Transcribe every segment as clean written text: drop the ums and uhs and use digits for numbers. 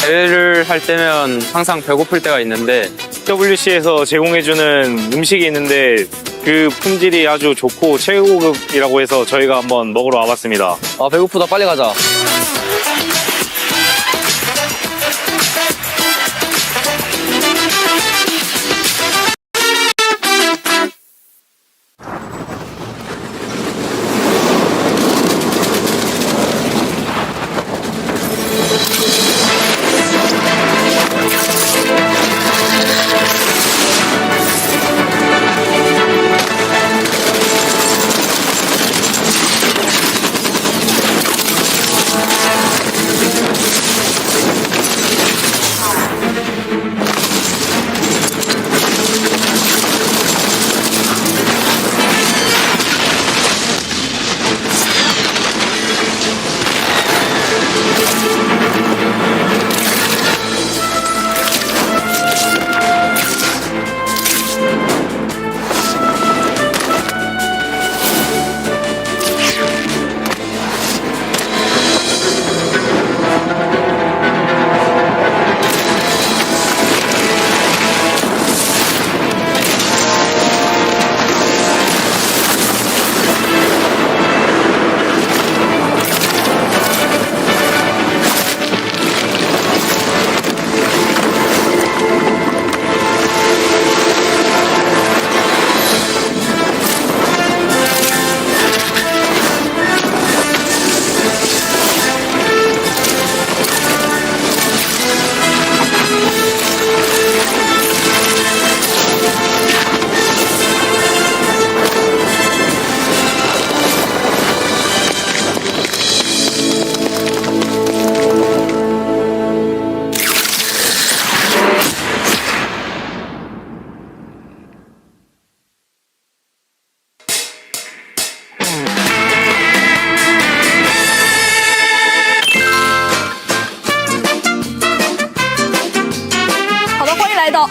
대회를 할 때면 항상 배고플 때가 있는데 EWC에서 제공해주는 음식이 있는데 그 품질이 아주 좋고 최고급이라고 해서 저희가 한번 먹으러 와봤습니다. 아 배고프다 빨리 가자.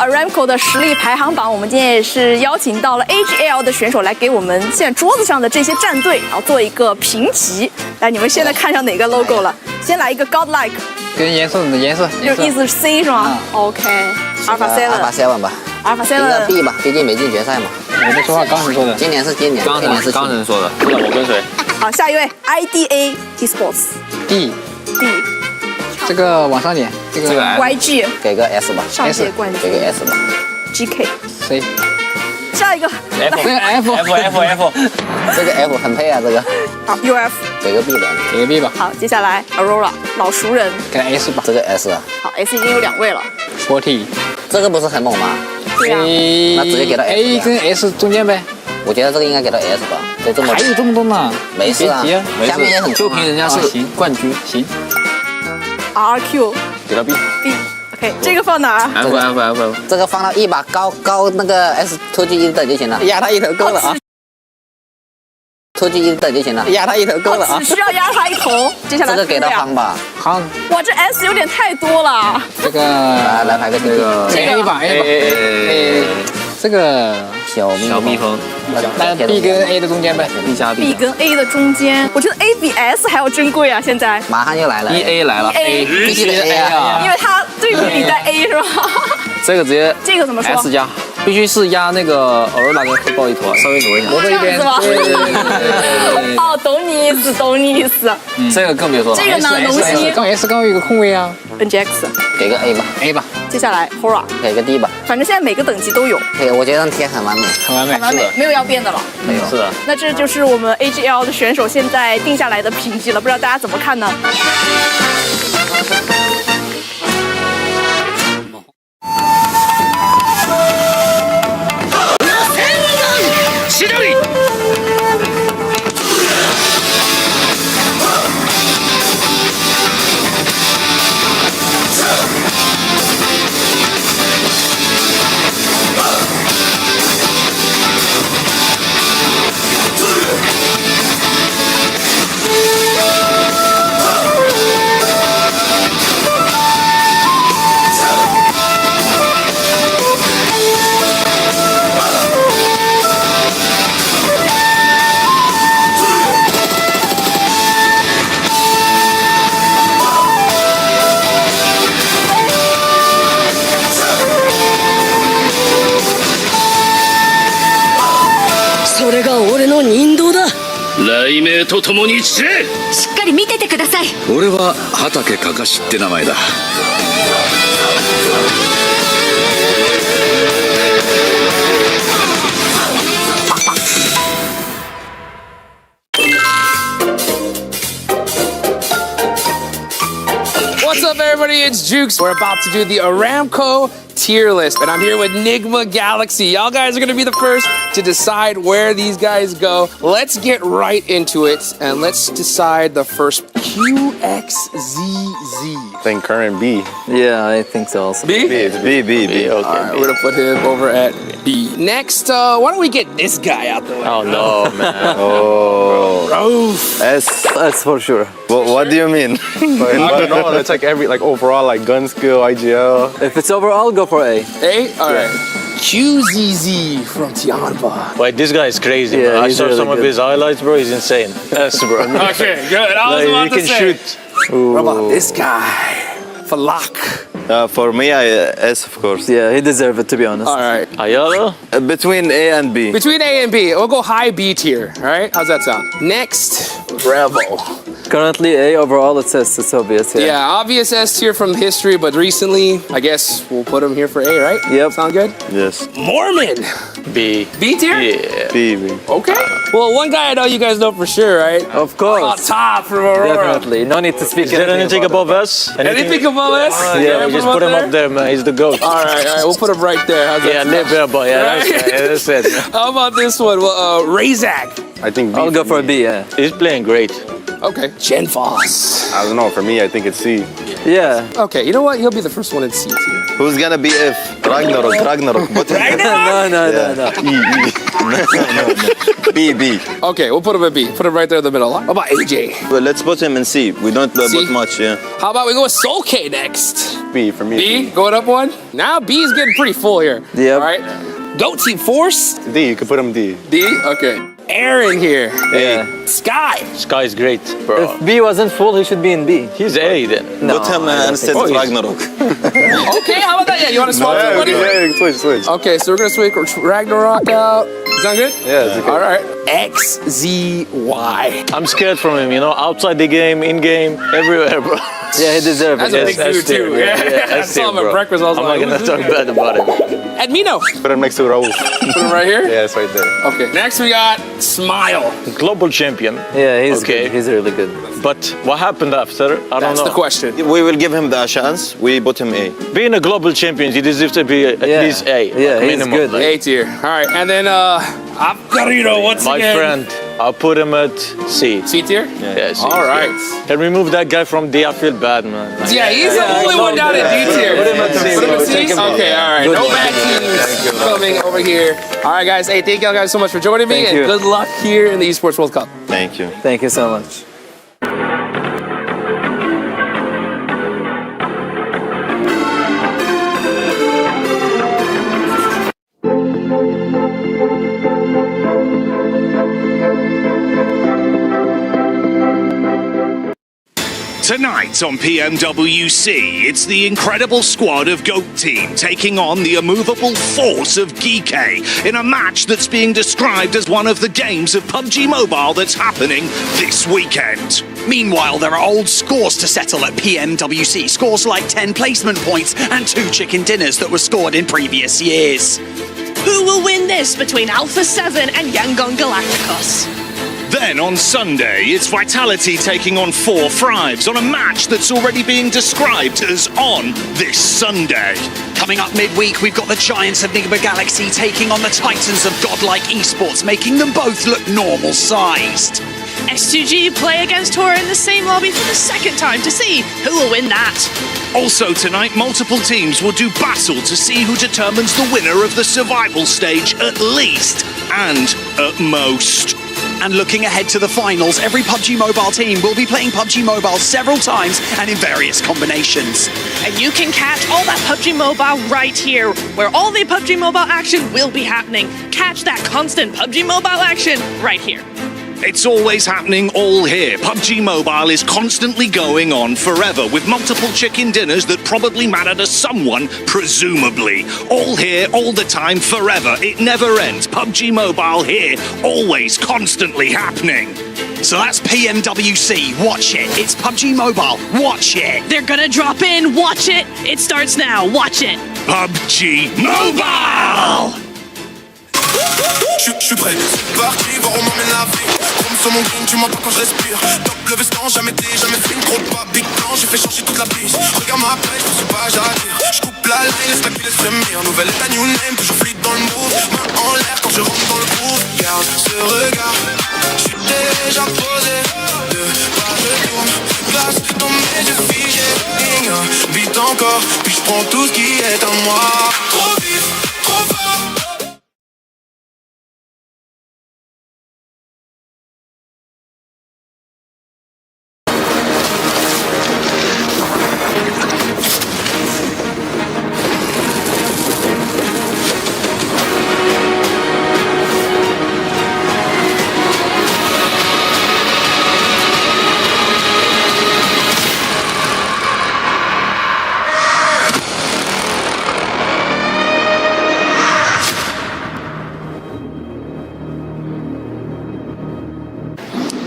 Erangel 的实力排行榜，我们今天也是邀请到了 AGAL 的选手来给我们现在桌子上的这些战队，然后做一个评级。来，你们现在看上哪个 logo 了？先来一个 Godlike， 跟颜色，就意思是 C 是吗？OK，Alpha Seven 吧。Alpha Seven。一个 B 吧，毕竟没进决赛嘛。我没说话，刚才说的。今年是今年，刚才说的。知道我跟谁？好，下一位 IDA Esports。D。这个往上点，这个 YG 给个 S 吧，上届冠军给个 S 吧。GK C。下一个 F。这个 F 很配啊，这个。好 UF 给个 B 吧，给个 B 吧。好，接下来 Aurora 老熟人，给 S 吧。这个 S 啊。好 S 已经有2位了。40。这个不是很猛吗？对啊。那直接给到 S。 A 跟 S 中间呗。我觉得这个应该给到 S 吧，都这么。还有这么多呢。没事啊，下面也很就凭人家是冠军，行。RQ 给到 B。 OK， 这个放哪儿 ？F。这个放到1把高那个 S 突击1等就行了，压他一头够了啊。突击1等就行了，压他一头够了啊。只需要压他一头。接下来这个给到夯吧，夯。哇，这 S 有点太多了。这个来排个这个 A 吧 A。这个小蜜蜂，那 B 跟 A 的中间呗 ，B 加 B 跟 A 的中间，我觉得 A 比 S 还要珍贵啊！现在马上就来了 ，EA 来了 ，A 必须得 A 啊，因为它对比你在 A 是吧？这个直接这个怎么说 ？S 加，必须是压那个 Aurora 跟黑豹一坨，稍微挪一下，挪到一边。哦，懂你意思。这个更别说了。这个呢，龙芯。刚 S 刚有一个空位啊。NGX 给个 A 吧。接下来 Hora 给个 D 吧。反正现在每个等级都有。对，我觉得贴很完美，很完美，没有要变的了。没有。是的。那这就是我们 AGL 的选手现在定下来的评级了，不知道大家怎么看呢？それが俺の人道だ。雷鳴と共に散れ。しっかり見ててください。俺は畑かかしって名前だ。What's up, everybody? It's Jukes. We're about to do the Aramco tier list, and I'm here with Nigma Galaxy. Y'all guys are gonna be the first to decide where these guys go. Let's get right into it, and let's decide the first QXZZ. I think current B. Yeah, I think so also. B? It's B. Okay. All right, we're gonna put him over at B. Next, why don't we get this guy out the way? Oh no, man. Oh. Roof. That's for sure. What do you mean? No, that's like overall like gun skill, IGL. If it's overall, go for A. A? All right. QZZ from TIAN. Wait, this guy is crazy, Yeah, bro. I he's saw really some of good. his highlights, bro. He's insane. Yes, bro. Okay, good. I was about Like, to you can say. shoot. What about this guy? Falak. For me, S of course. Yeah, he deserves it, to be honest. All right. Ayala? Between A and B. Between A and B, we'll go high B tier. All right, how's that sound? Next, Rebel. Currently A, overall it says it's obvious. Yeah, obvious S tier from history, but recently, I guess we'll put him here for A, right? Yep. Sound good? Yes. Mormon. B. B tier? Yeah. B. Okay. Well, one guy I know you guys know for sure, right? Of course. On top from Aurora. Definitely. No need to speak Is there anything above us? Anything above us? Yeah, we just put him up there, man. He's the GOAT. All right, we'll put him right there. How's that Yeah, sound? Rebel. Yeah, that's it. How about this one? Well, Razak. I think B. I'll go for a B, yeah. He's playing great. Okay. Gen Foss. I don't know. For me, I think it's C. Yeah. Okay, you know what? He'll be the first one in C tier. Who's gonna be F? Ragnarok. But No. B. Okay, we'll put him at B. Put him right there in the middle. How about AJ? Well, let's put him in C. We don't C? put much, yeah. How about we go with Soul K next? B for me. B, going up one. Now B is getting pretty full here. Yep. All right. Goat Team Force. D. You can put him D. D. Okay. Aaron here. Yeah. Sky. Sky is great, bro. If B wasn't full, he should be in B. He's A then. No, Put him I don't instead think of so. Ragnarok. Okay, how about that? Yeah, you want to swap somebody? Switch. Okay, so we're gonna switch Ragnarok out. Sound good? Yeah, it's okay. All right. XZY. I'm scared from him, you know, outside the game, in game, everywhere, bro. Yeah, he deserves That's it. a big dude too. Yeah, I saw him at breakfast. I was I'm like, not gonna talk bad about him. At Mino. Put him next to Raul. Put him right here. Yeah, it's right there. Okay. Next we got Smile. Global champion. Yeah, he's Okay. good. He's really good. But what happened after? I don't That's know. the question. We will give him the chance. We put him A. Being a global champion, he deserves to be at Yeah. least A. Yeah, he's minimum, good. like. A tier. All right, and then Apgarino once My again. friend, I'll put him at C. C tier. Yeah, C. All right. Can remove that guy from D. I feel bad, man. Like, Yeah, he's the only one down in D tier. Put him at C. Put him at C? Take him out. Okay, all right. Good No luck. bad teams coming over here. All right, guys. Hey, thank y'all guys so much for joining me, Thank and you. good luck here in the Esports World Cup. Thank you. Thank you so much. Tonight on PMWC, it's the incredible squad of GOAT Team taking on the immovable force of GEEK in a match that's being described as one of the games of PUBG Mobile that's happening this weekend. Meanwhile, there are old scores to settle at PMWC. Scores like 10 placement points and 2 chicken dinners that were scored in previous years. Who will win this between Alpha 7 and yangongalacticos? Then on Sunday, it's Vitality taking on 4 Thrives on a match that's already being described as on this Sunday. Coming up midweek, we've got the Giants of Nigma Galaxy taking on the Titans of Godlike Esports, making them both look normal-sized. S2G play against Tora in the same lobby for the second time to see who will win that. Also tonight, multiple teams will do battle to see who determines the winner of the survival stage at least, and at most. And looking ahead to the finals, every PUBG Mobile team will be playing PUBG Mobile several times and in various combinations. And you can catch all that PUBG Mobile right here, where all the PUBG Mobile action will be happening. Catch that constant PUBG Mobile action right here. It's always happening all here. PUBG Mobile is constantly going on forever with multiple chicken dinners that probably matter to someone, presumably. All here, all the time, forever. It never ends. PUBG Mobile here, always, constantly happening. So that's PMWC. Watch it. It's PUBG Mobile. Watch it. They're gonna drop in. Watch it. It starts now. Watch it. PUBG Mobile! Je suis prêt, c'est parti, voir où m'emmène la vie. Comme sur mon green, tu m'entends quand je respire. Top le veston, jamais film, trop de pas, big plan, j'ai fait changer toute la piste. Regarde ma pêche, je sais pas, j'attire. Je coupe la ligne, laisse la clé, laisse frémir. Nouvelle état, new name, toujours fluide dans le move. Main en l'air quand je rentre dans le groove. Garde ce regard, je suis déjà posé. Deux pas de tourne, glace dans mes yeux figés. Vite encore, puis je prends tout ce qui est à moi. Trop vite, trop fort.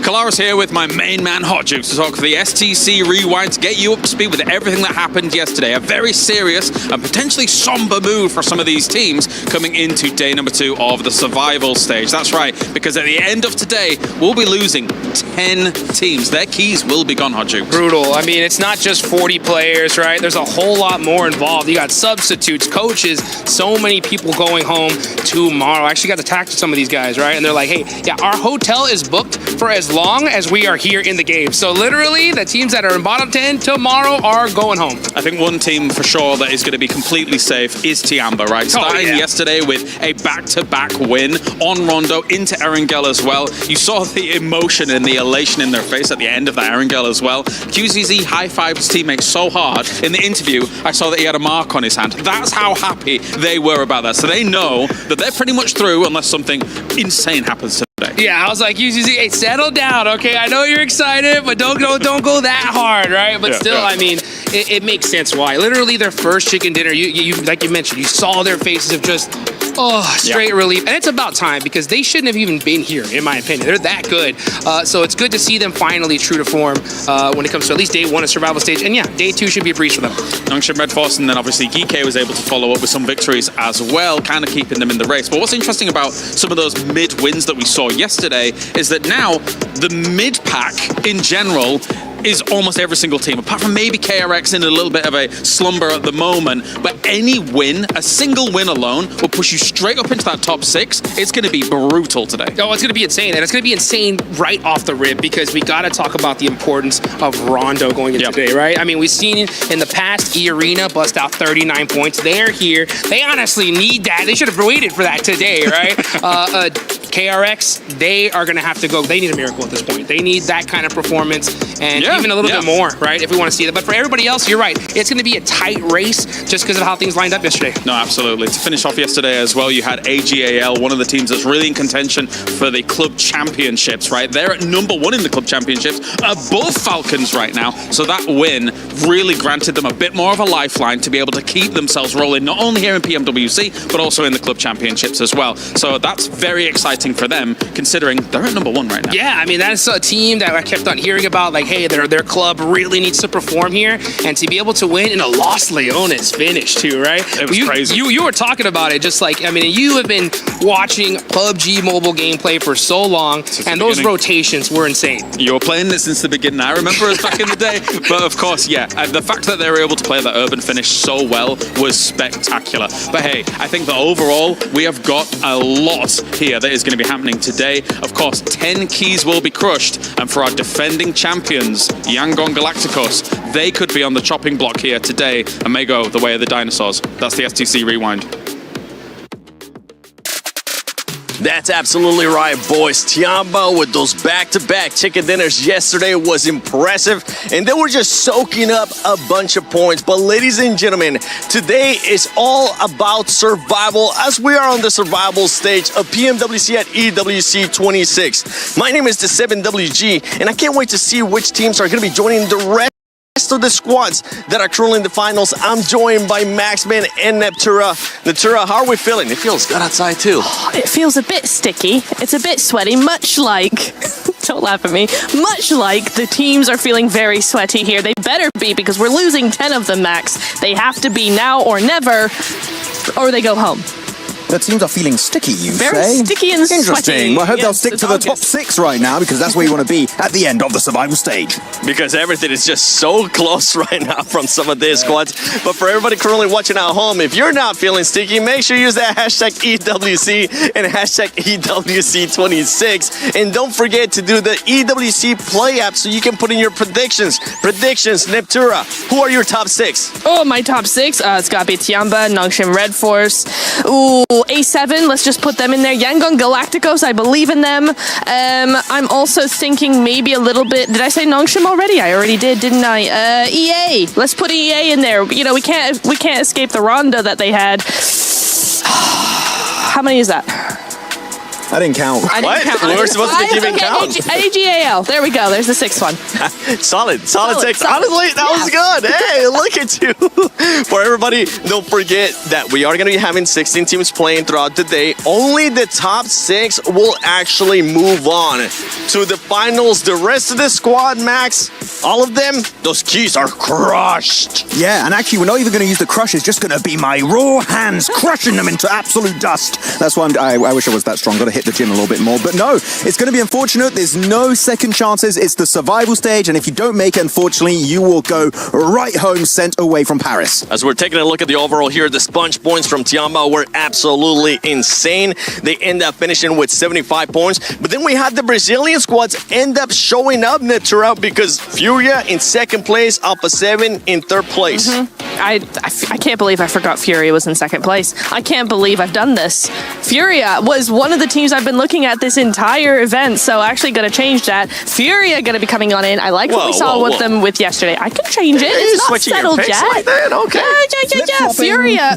Kalaris here with my main man Hot Jukes to talk for the STC Rewind to get you up to speed with everything that happened yesterday. A very serious and potentially somber mood for some of these teams coming into day number 2 of the survival stage. That's right, because at the end of today, we'll be losing 10 teams. Their keys will be gone, Hot Jukes. Brutal. I mean, it's not just 40 players, right? There's a whole lot more involved. You got substitutes, coaches, so many people going home tomorrow. I actually got to talk to some of these guys, right? And they're like, hey, yeah, our hotel is booked for as long as we are here in the game. So literally, the teams that are in bottom 10 tomorrow are going home. I think one team for sure that is going to be completely safe is TIAN, right? Starting yesterday with a back-to-back win on Rondo into Erangel as well. You saw the emotion and the elation in their face at the end of that Erangel as well. QZZ high-fived his teammates so hard. In the interview, I saw that he had a mark on his hand. That's how happy they were about that. So they know that they're pretty much through unless something insane happens to them. Yeah, I was like, QZZ, hey, settle down, okay? I know you're excited, but don't go that hard, right? But still, I mean, it makes sense why. Literally, their first chicken dinner, you like you mentioned, you saw their faces of just, straight relief. And it's about time because they shouldn't have even been here, in my opinion. They're that good. So it's good to see them finally true to form when it comes to at least day 1 of survival stage. And yeah, day 2 should be a breeze for them. Youngship Redforce, and then obviously GEEK was able to follow up with some victories as well, kind of keeping them in the race. But what's interesting about some of those mid-wins that we saw yesterday is that now the mid-pack in general is almost every single team, apart from maybe KRX in a little bit of a slumber at the moment. But any win, a single win alone, will push you straight up into that top 6. It's going to be brutal today. Oh, it's going to be insane. And it's going to be insane right off the rip because we got to talk about the importance of Rondo going into today, right? I mean, we've seen in the past, E-Arena bust out 39 points. They're here. They honestly need that. They should have waited for that today, right? KRX, they are going to have to go. They need a miracle at this point. They need that kind of performance and even a little bit more, right, if we want to see that. But for everybody else, you're right. It's going to be a tight race just because of how things lined up yesterday. No, absolutely. To finish off yesterday as well, you had AGAL, one of the teams that's really in contention for the club championships, right? They're at number 1 in the club championships, above Falcons right now. So that win really granted them a bit more of a lifeline to be able to keep themselves rolling, not only here in PMWC, but also in the club championships as well. So that's very exciting for them, considering they're at number 1 right now. Yeah, I mean, that's a team that I kept on hearing about, like, hey, their club really needs to perform here, and to be able to win in a Los Leones finish too, right? It was crazy. You were talking about it, just like, I mean, you have been watching PUBG mobile gameplay for so long, and those rotations were insane. You were playing this since the beginning. I remember us back in the day, but of course, the fact that they were able to play that urban finish so well was spectacular. But hey, I think that overall, we have got a lot here that is going to be happening today. Of course, 10 keys will be crushed, and for our defending champions, yangongalacticos, they could be on the chopping block here today and may go the way of the dinosaurs. That's the STC Rewind. That's absolutely right, boys. Tiamba with those back-to-back chicken dinners yesterday was impressive, and they were just soaking up a bunch of points. But ladies and gentlemen, today is all about survival as we are on the survival stage of PMWC at EWC 26. My name is the 7WG, and I can't wait to see which teams are going to be joining the rest of the squads that are currently in the finals. I'm joined by Maxman and Neptura. Neptura, how are we feeling? It feels good outside too. It feels a bit sticky. It's a bit sweaty, much like, don't laugh at me, much like the teams are feeling very sweaty here. They better be, because we're losing 10 of them, Max. They have to be now or never, or they go home. The teams are feeling sticky, you Very say? sticky and Interesting. sweaty. Well, I hope they'll Yes, stick it's to the August. top 6 right now, because that's where you want to be at the end of the survival stage. Because everything is just so close right now from some of these squads. But for everybody currently watching at home, if you're not feeling sticky, make sure you use that hashtag EWC and hashtag EWC26. And don't forget to do the EWC Play app so you can put in your predictions. Predictions, Neptura, who are your top 6? Oh, my top 6. It's got to be Tiamba, Nongshim Red Force. Ooh, A7, let's just put them in there. Yangongalacticos, I believe in them. I'm also thinking maybe a little bit. Did I say Nongshim already? I already did, didn't I? EA. Let's put EA in there. You know, we can't escape the Rondo that they had. How many is that? I didn't count. I didn't count. We were supposed to be keeping count. AGAL. There we go. There's the 6th one. Solid 6. Solid. Honestly, that was good. Hey, look at you. For everybody, don't forget that we are going to be having 16 teams playing throughout the day. Only the top 6 will actually move on to the finals. The rest of the squad, Max, all of them, those keys are crushed. Yeah, and actually, we're not even going to use the crush. It's just going to be my raw hands crushing them into absolute dust. That's why I wish I was that strong. Got to hit the gym a little bit more. But no, it's going to be unfortunate. There's no second chances. It's the survival stage. And if you don't make it, unfortunately, you will go right home, sent away from Paris. As we're taking a look at the overall here, the sponge points from Tiamba were absolutely insane. They end up finishing with 75 points. But then we had the Brazilian squads end up showing up, Natural, because FURIA in 2nd place, Alpha 7 in 3rd place. I can't believe I forgot Furia was in 2nd place. I can't believe I've done this. Furia was one of the teams I've been looking at this entire event, so actually going to change that. Furia going to be coming on in. I like what we saw with them with yesterday. I can change it. It's not settled yet. Like that? Okay. Yeah. Furia.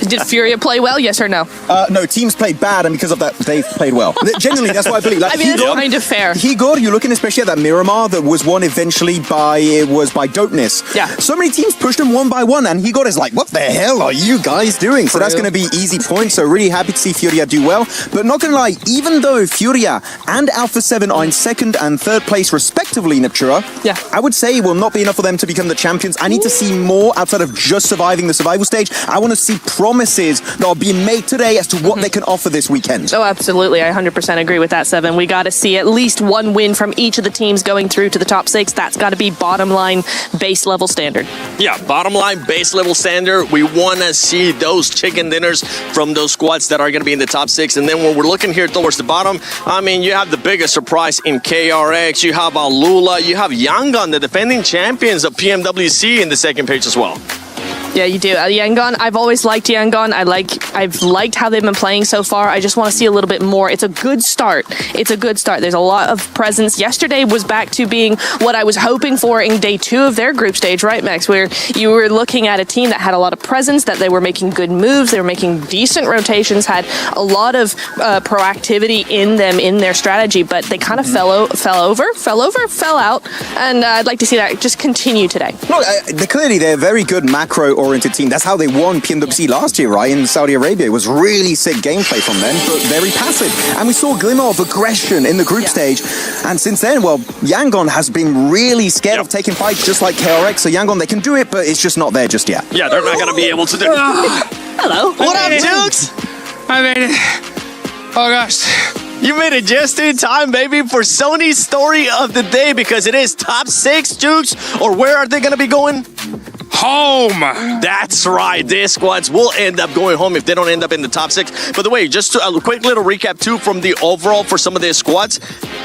Did Furia play well, yes or no? No, teams played bad, and because of that, they've played well. Genuinely, that's what I believe. Like, I mean, that's kind of fair. Igor, you're looking especially at that Miramar that was won eventually by Dopeness. Yeah. So many teams pushed him one by one, and Igor is like, what the hell are you guys doing? So that's going to be easy points, so really happy to see Furia do well. But not going to lie, even though Furia and Alpha 7 are in 2nd and 3rd place respectively, Neptura, yeah, I would say it will not be enough for them to become the champions. I need to see more outside of just surviving the survival stage. I want to see promises that are being made today as to what they can offer this weekend. Oh, absolutely. I 100% agree with that, 7. We got to see at least one win from each of the teams going through to the top 6. That's got to be bottom line base level standard. Yeah, bottom line base level standard. We want to see those chicken dinners from those squads that are going to be in the top 6. And then when we're looking here towards the bottom, I mean, you have the biggest surprise in KRX. You have Alula. You have Yangon, the defending champions of PMWC, in the 2nd page as well. Yeah, you do. Yangon, I've always liked Yangon. I've liked how they've been playing so far. I just want to see a little bit more. It's a good start. It's a good start. There's a lot of presence. Yesterday was back to being what I was hoping for in day 2 of their group stage, right, Max? Where you were looking at a team that had a lot of presence, that they were making good moves, they were making decent rotations, had a lot of proactivity in them, in their strategy, but they kind of fell out. And I'd like to see that just continue today. Look, they're a very good macro-oriented team. That's how they won PMWC last year, right? In Saudi Arabia. It was really sick gameplay from them, but very passive. And we saw a glimmer of aggression in the group stage. And since then, well, Yangon has been really scared of taking fights just like KRX. So Yangon, they can do it, but it's just not there just yet. Yeah, they're not going to be able to do it. Hello. What up, Dukes? I made it. Oh, gosh. You made it just in time, baby, for Sony's story of the day, because it is top 6, Dukes. Or where are they going to be going? Home. That's right. These squads will end up going home if they don't end up in the top 6. By the way, just a quick little recap, too, from the overall for some of these squads.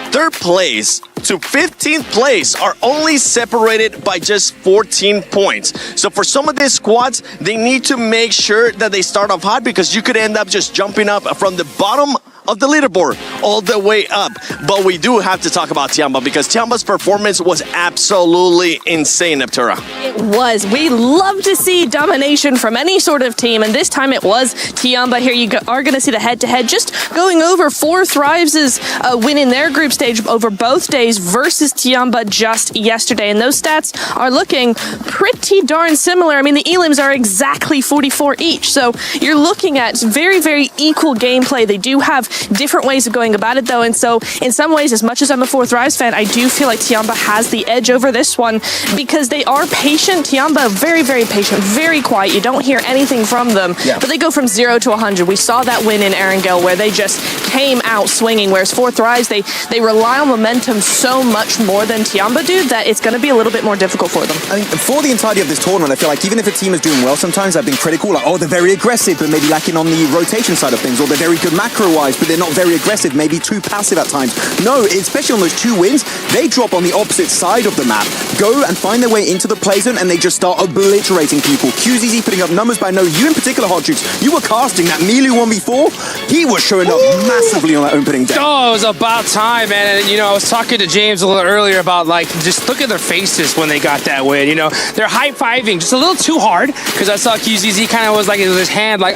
3rd place to 15th place are only separated by just 14 points. So for some of these squads, they need to make sure that they start off hot, because you could end up just jumping up from the bottom of the leaderboard all the way up. But we do have to talk about Tiamba because Tiamba's performance was absolutely insane, Neptura. It was. We love to see domination from any sort of team, and this time it was Tiamba. Here you are going to see the head-to-head, just going over 4 Thrives' win in their group stage over both days versus Tiamba just yesterday, and those stats are looking pretty darn similar. I mean, the elims are exactly 44 each, so you're looking at very, very equal gameplay. They do have different ways of going about it, though, and so in some ways, as much as I'm a 4 Thrives fan, I do feel like Tiamba has the edge over this one because they are patient. Tiamba, very, very patient, very quiet. You don't hear anything from them, but they go from 0 to 100. We saw that win in Erangel where they just came out swinging, whereas 4 Thrives, they rely on momentum so much more than Tiamba do that it's going to be a little bit more difficult for them. I mean, for the entirety of this tournament, I feel like even if a team is doing well, sometimes I've been critical, like, oh, they're very aggressive, but maybe lacking on the rotation side of things, or they're very good macro-wise, but they're not very aggressive, maybe too passive at times. No, especially on those 2 wins, they drop on the opposite side of the map, go and find their way into the play zone, and they just start obliterating people. QZZ putting up numbers, but I know you in particular, Hot Jukes, you were casting that Melee 1v4. He was showing up massively on that opening day. Oh, it was about time, man. And, you know, I was talking to James a little earlier about, like, just look at their faces when they got that win. You know, they're high-fiving just a little too hard because I saw QZZ kind of was like, in his hand, like,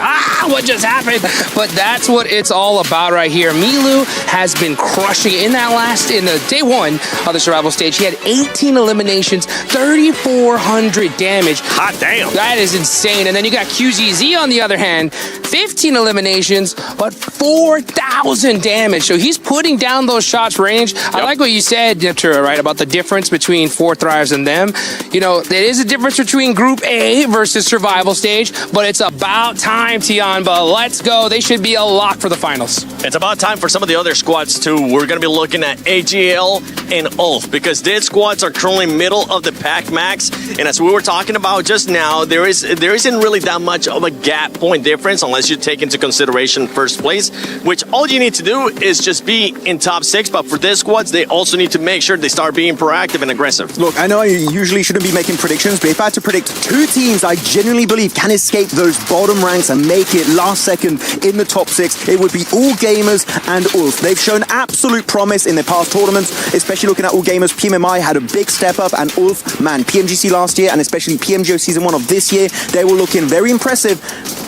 what just happened? But that's what it's all about right here. Milu has been crushing in the day 1 of the survival stage. He had 18 eliminations, 3,400 damage. Hot damn. That is insane. And then you got QZZ on the other hand, 15 eliminations, but 4,000 damage. So he's putting down those shots range. Yep. I like what you said, Neptura, right, about the difference between 4 Thrives and them. You know, there is a difference between Group A versus survival stage, but it's about time, Tiamba. Let's go. They should be a lock for the finals. It's about time for some of the other squads too. We're going to be looking at AGL and ULF because these squads are currently middle of the pack max. And as we were talking about just now, there isn't really that much of a gap point difference unless you take into consideration first place, which all you need to do is just be in top 6. But for these squads, they also need to make sure they start being proactive and aggressive. Look, I know I usually shouldn't be making predictions, but if I had to predict 2 teams I genuinely believe can escape those bottom ranks and make it last second in the top 6, it would be All Gamers and ULF. They've shown absolute promise in their past tournaments, especially looking at All Gamers. PMMI had a big step up, and ULF, man, PMGC last year and especially PMGO Season 1 of this year, they were looking very impressive.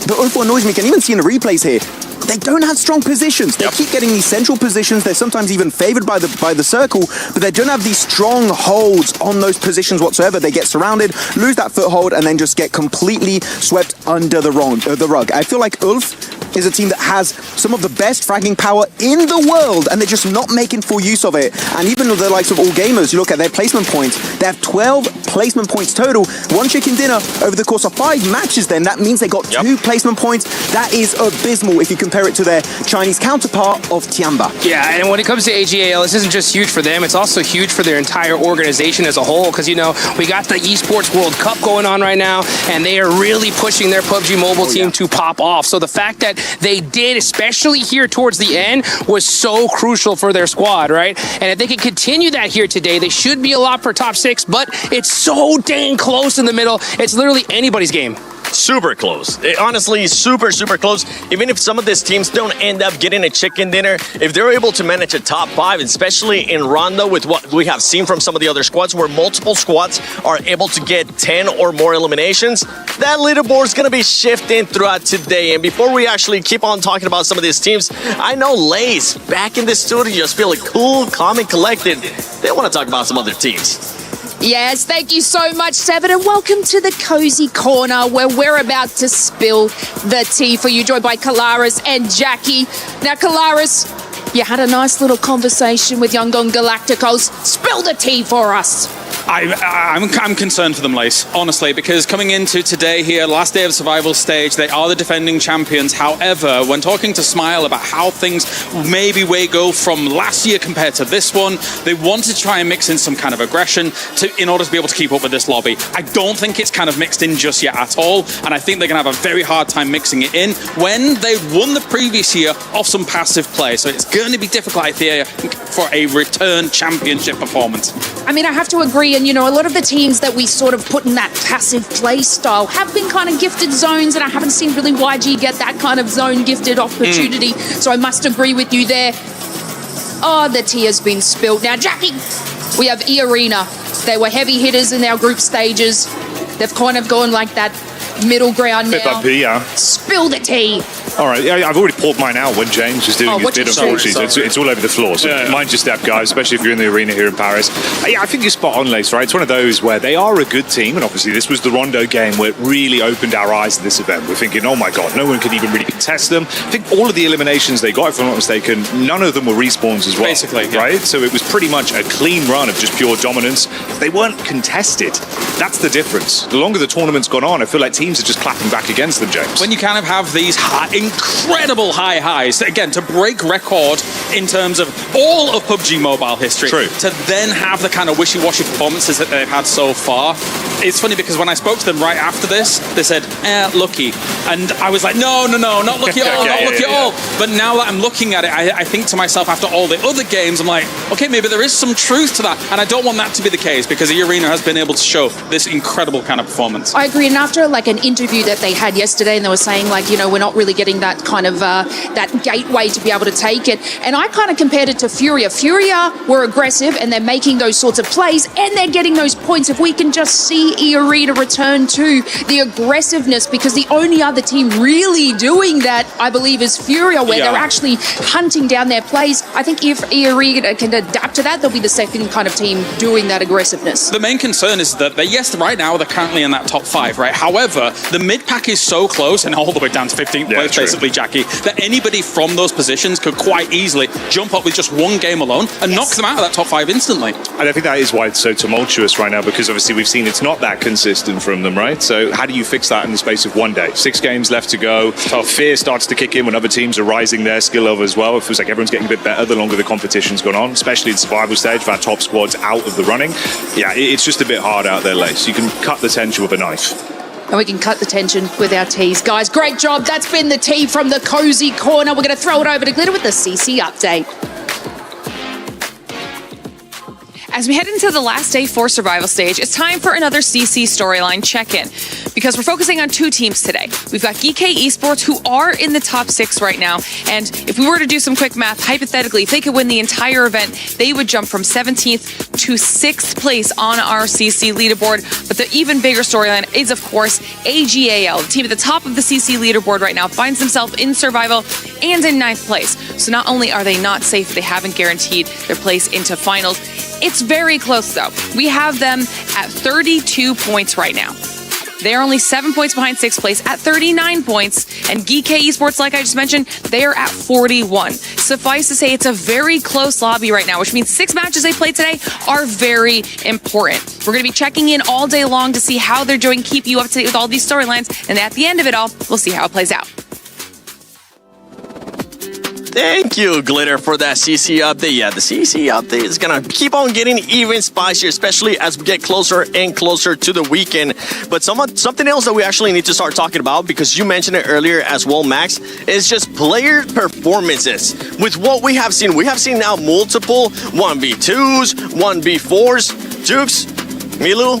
The ULF annoys me, you can even see in the replays here, they don't have strong positions. They keep getting these central positions. They're sometimes even favored by the circle, but they don't have these strong holds on those positions whatsoever. They get surrounded, lose that foothold, and then just get completely swept under the rug. I feel like ULF is a team that has some of the best fragging power in the world, and they're just not making full use of it. And even with the likes of All Gamers, you look at their placement points, they have 12 placement points total. 1 chicken dinner over the course of 5 matches then. That means they got 2 placement points. That is abysmal if you compare it to their Chinese counterpart of Tiamba. Yeah, and when it comes to AGAL, this isn't just huge for them, it's also huge for their entire organization as a whole, because, you know, we got the Esports World Cup going on right now, and they are really pushing their PUBG Mobile team to pop off. So the fact that they did, especially here towards the end, was so crucial for their squad, right? And if they can continue that here today, they should be a lot for top 6, but it's so dang close in the middle. It's literally anybody's game. Super close. Honestly, super close. Even if some of these teams don't end up getting a chicken dinner, if they're able to manage a top 5, especially in Rondo with what we have seen from some of the other squads where multiple squads are able to get 10 or more eliminations, that leaderboard is going to be shifting throughout today. And before we actually keep on talking about some of these teams, I know Lace back in the studio just feeling cool, calm, and collected. They want to talk about some other teams. Yes, thank you so much, Seven, and welcome to the Cozy Corner, where we're about to spill the tea for you, joined by Kalaris and Jackie. Now, Kalaris, you had a nice little conversation with yangongalacticos. Spill the tea for us. I'm concerned for them, Lace, honestly, because coming into today here, last day of survival stage, they are the defending champions. However, when talking to Smile about how things maybe go from last year compared to this one, they want to try and mix in some kind of aggression in order to be able to keep up with this lobby. I don't think it's kind of mixed in just yet at all, and I think they're going to have a very hard time mixing it in when they won the previous year off some passive play. So it's going to be difficult, I think, for a return championship performance. I mean, I have to agree and, you know, a lot of the teams that we sort of put in that passive play style have been kind of gifted zones, and I haven't seen really YG get that kind of zone gifted opportunity. So I must agree with you there. Oh, the tea has been spilled. Now, Jackie, we have E-Arena. They were heavy hitters in our group stages. They've kind of gone like that middle ground now. Spill the tea. All right, yeah, I've already poured mine out when James was doing his bit, unfortunately. It's all over the floor, so mind your step, guys, especially if you're in the arena here in Paris. Yeah, I think you're spot on, Lace, right? It's one of those where they are a good team, and obviously this was the Rondo game where it really opened our eyes to this event. We're thinking, oh my God, no one could even really contest them. I think all of the eliminations they got, if I'm not mistaken, none of them were respawns as well. Basically, right? So it was pretty much a clean run of just pure dominance. They weren't contested. That's the difference. The longer the tournament's gone on, I feel like teams are just clapping back against them, James. When you kind of have these incredible high highs, again, to break record in terms of all of PUBG Mobile history, to then have the kind of wishy-washy performances that they've had so far. It's funny because when I spoke to them right after this, they said, lucky. And I was like, no, not lucky at all, not lucky at all. But now that I'm looking at it, I think to myself, after all the other games, I'm like, okay, maybe there is some truth to that. And I don't want that to be the case because the arena has been able to show this incredible kind of performance. I agree. And after like an interview that they had yesterday, and they were saying like, you know, we're not really getting that kind of that gateway to be able to take it. And I kind of compared it to FURIA. FURIA were aggressive and they're making those sorts of plays and they're getting those points. If we can just see E-Arena return to the aggressiveness, because the only other team really doing that, I believe, is FURIA, where they're actually hunting down their plays. I think if E-Arena can adapt to that, they'll be the second kind of team doing that aggressiveness. The main concern is that yes, right now they're currently in that top 5, right? However, the mid pack is so close and all the way down to 15th place, basically, Jackie, that anybody from those positions could quite easily jump up with just one game alone and knock them out of that top 5 instantly. And I think that is why it's so tumultuous right now, because obviously we've seen it's not that consistent from them, right? So how do you fix that in the space of one day? 6 games left to go. Fear starts to kick in when other teams are rising their skill level as well. It feels like everyone's getting a bit better the longer the competition's gone on, especially in survival stage, with our top squads out of the running. Yeah, it's just a bit hard out there, Lace. You can cut the tension with a knife. And we can cut the tension with our teas. Guys, great job. That's been the tea from the Cozy Corner. We're going to throw it over to Glitter with the CC update. As we head into the last day for survival stage, it's time for another CC storyline check-in, because we're focusing on 2 teams today. We've got GEEK Esports, who are in the top 6 right now, and if we were to do some quick math, hypothetically, if they could win the entire event, they would jump from 17th to 6th place on our CC leaderboard. But the even bigger storyline is, of course, AGAL. The team at the top of the CC leaderboard right now finds themselves in survival and in 9th place. So not only are they not safe, they haven't guaranteed their place into finals. It's very close, though. We have them at 32 points right now. They're only 7 points behind 6th place at 39 points. And GEEK Esports, like I just mentioned, they are at 41. Suffice to say, it's a very close lobby right now, which means 6 matches they played today are very important. We're going to be checking in all day long to see how they're doing, keep you up to date with all these storylines. And at the end of it all, we'll see how it plays out. Thank you, Glitter, for that CC update. Yeah, the CC update is going to keep on getting even spicier, especially as we get closer and closer to the weekend. But something else that we actually need to start talking about, because you mentioned it earlier as well, Max, is just player performances. With what we have seen now multiple 1v2s, 1v4s. Jukes, Milu,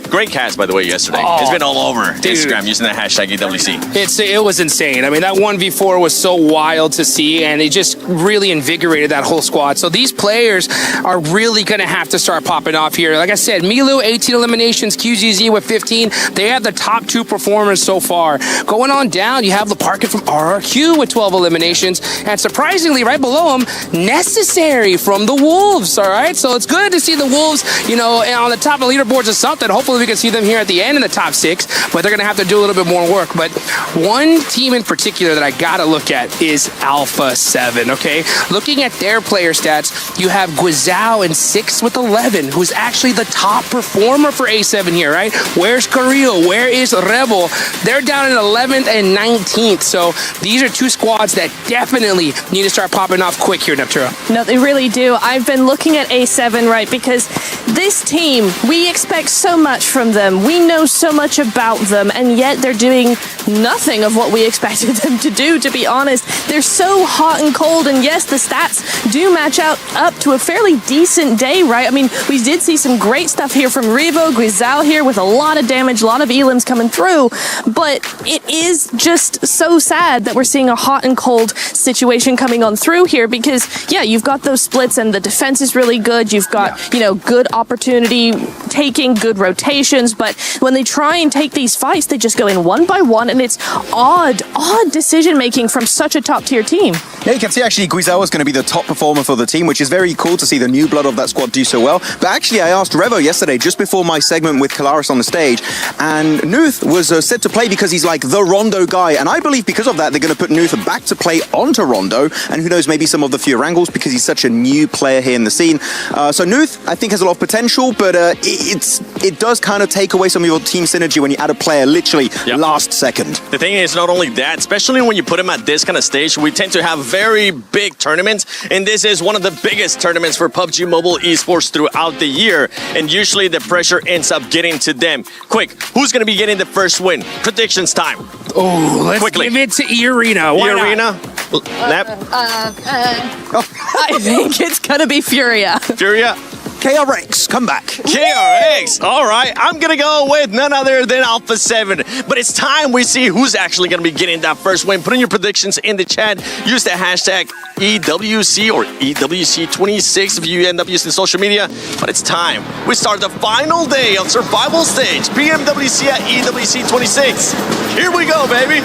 great cast, by the way, yesterday. It's been all over Instagram using the hashtag EWC. It was insane. I mean, that 1v4 was so wild to see, and it just really invigorated that whole squad. So these players are really going to have to start popping off here. Like I said, Milu, 18 eliminations, QZZ with 15. They have the top 2 performers so far. Going on down, you have Leparkin from RRQ with 12 eliminations. And surprisingly, right below him, Necessary from the Wolves, all right? So it's good to see the Wolves, you know, on the top of the leaderboards or something. Hopefully we can see them here at the end in the top 6, but they're going to have to do a little bit more work. But one team in particular that I got to look at is Alpha 7, okay? Looking at their player stats, you have Guizhou in 6th with 11, who's actually the top performer for A7 here, right? Where's Carrillo? Where is Rebel? They're down in 11th and 19th. So these are 2 squads that definitely need to start popping off quick here, Neptura. No, they really do. I've been looking at A7, right, because this team, we expect so much from them. We know so much about them, and yet they're doing nothing of what we expected them to do, to be honest. They're so hot and cold, and yes, the stats do match up to a fairly decent day, right? I mean, we did see some great stuff here from Revo, Guizal here with a lot of damage, a lot of elims coming through, but it is just so sad that we're seeing a hot and cold situation coming on through here because, yeah, you've got those splits and the defense is really good. You've got, you know, good opportunity taking, good rotations, but when they try and take these fights, they just go in one by one, and it's odd decision making from such a top tier team. Yeah, you can see actually Guizal is going to be the top performer for the team, which is very cool to see the new blood of that squad do so well. But actually, I asked Revo yesterday, just before my segment with Kalaris on the stage, and Nuth was set to play because he's like the Rondo guy, and I believe because of that, they're going to put Nuth back to play onto Rondo, and who knows, maybe some of the Erangels because he's such a new player here in the scene. So Nuth, I think, has a lot of potential, but it does kind of take away some of your team synergy when you add a player literally last second. The thing is, not only that, especially when you put him at this kind of stage, we tend to have very big tournaments, and this is one of the biggest tournaments for PUBG Mobile esports throughout the year, and usually the pressure ends up getting to them. Quick, who's going to be getting the first win? Predictions time. Oh, let's give it to E-Arena. E-Arena? I think it's gonna be Furia. Furia? KRX, come back. KRX, all right. I'm going to go with none other than Alpha 7. But it's time we see who's actually going to be getting that first win. Put in your predictions in the chat. Use the hashtag EWC or EWC26 if you end up using social media. But it's time. We start the final day of Survival Stage, PMWC at EWC26. Here we go, baby.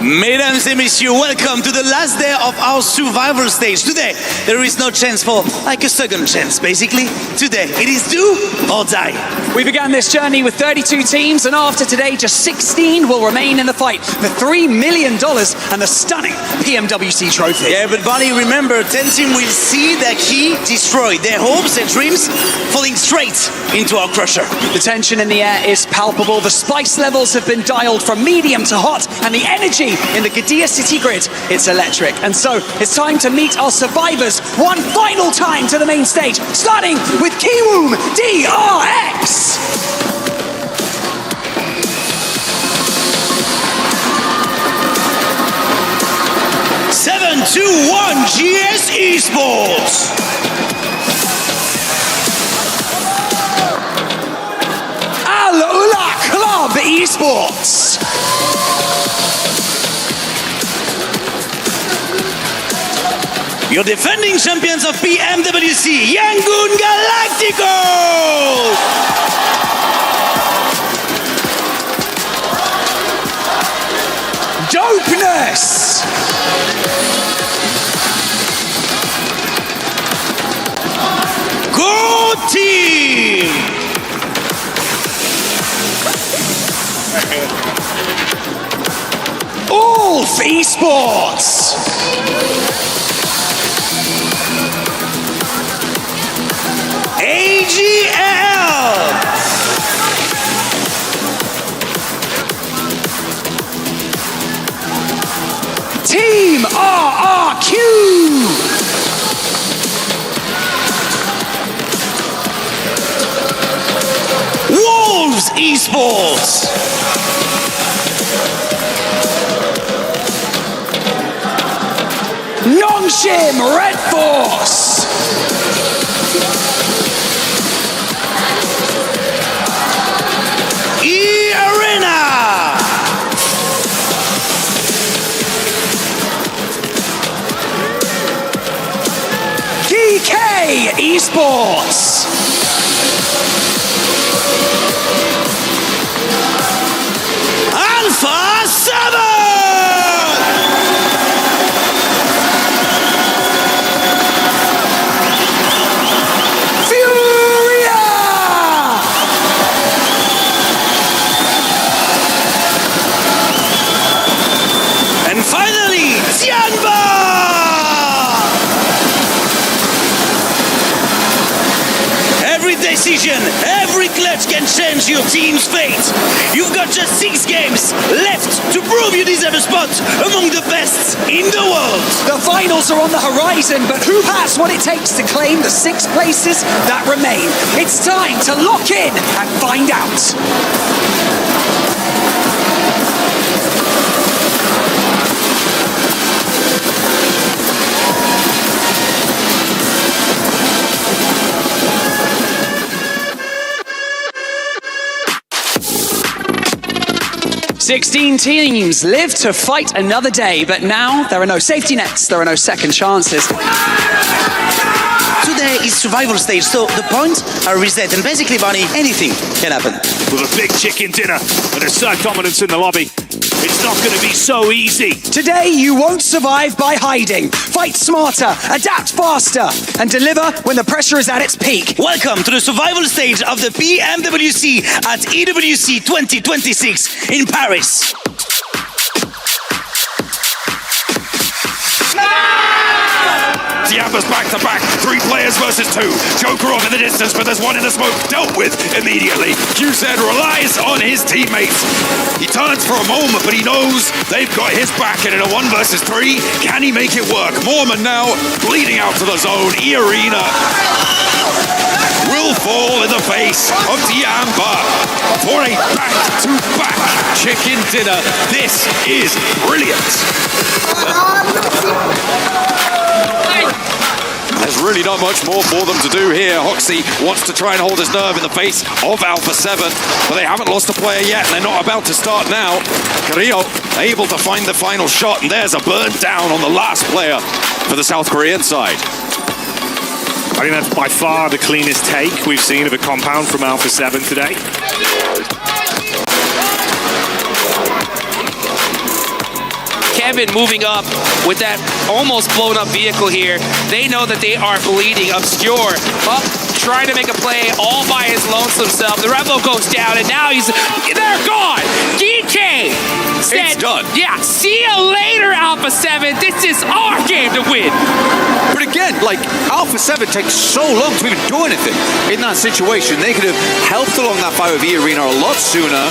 Mesdames et messieurs, welcome to the last day of our survival stage. Today, there is no chance for like a second chance, basically. Today, it is do or die. We began this journey with 32 teams, and after today, just 16 will remain in the fight for $3 million and the stunning PMWC trophy. Yeah, but Bonnie, remember, 10 teams will see their key destroyed, their hopes and dreams falling straight into our crusher. The tension in the air is palpable. The spice levels have been dialed from medium to hot, and the energy in the Qiddiya city grid, it's electric. And so it's time to meet our survivors one final time to the main stage, starting with Kiwoom DRX. 7-2-1 GS Esports. Al-Ula Club Esports. Your defending champions of PMWC, yangongalacticos. Dopeness. Go team. Ulf Esports. AGAL. Team RRQ. Wolves Esports. Nongshim Red Force. E-Arena. GEEK Esports. Alpha 7. decision. Every clutch can change your team's fate. You've got just 6 games left to prove you deserve a spot among the best in the world. The finals are on the horizon, but who has what it takes to claim the 6 places that remain? It's time to lock in and find out. 16 teams live to fight another day, but now there are no safety nets, there are no second chances. Today is survival stage, so the points are reset, and basically, Barney, anything can happen. With a big chicken dinner and a side dominance in the lobby, it's not going to be so easy. Today, you won't survive by hiding. Fight smarter, adapt faster, and deliver when the pressure is at its peak. Welcome to the survival stage of the PMWC at EWC 2026 in Paris. Tiamba's back-to-back, 3 players versus 2. Joker off in the distance, but there's one in the smoke dealt with immediately. QZ relies on his teammates. He turns for a moment, but he knows they've got his back, and in a 1 versus 3, can he make it work? Mormon now bleeding out to the zone. E-Arena will fall in the face of Tiamba for a back-to-back chicken dinner. This is brilliant. There's really not much more for them to do here. Hoxie wants to try and hold his nerve in the face of Alpha 7, but they haven't lost a player yet, and they're not about to start now. Carrillo able to find the final shot, and there's a burn down on the last player for the South Korean side. I think that's by far the cleanest take we've seen of a compound from Alpha 7 today. Kevin moving up with that almost blown up vehicle here. They know that they are bleeding. Obscure up, trying to make a play all by his lonesome self. The Revo goes down, and now they're gone. GEEK said, it's done. Yeah, see you later, Alpha 7. This is our game to win. But again, like, Alpha 7 takes so long to even do anything in that situation. They could have helped along that fight with E-Arena a lot sooner.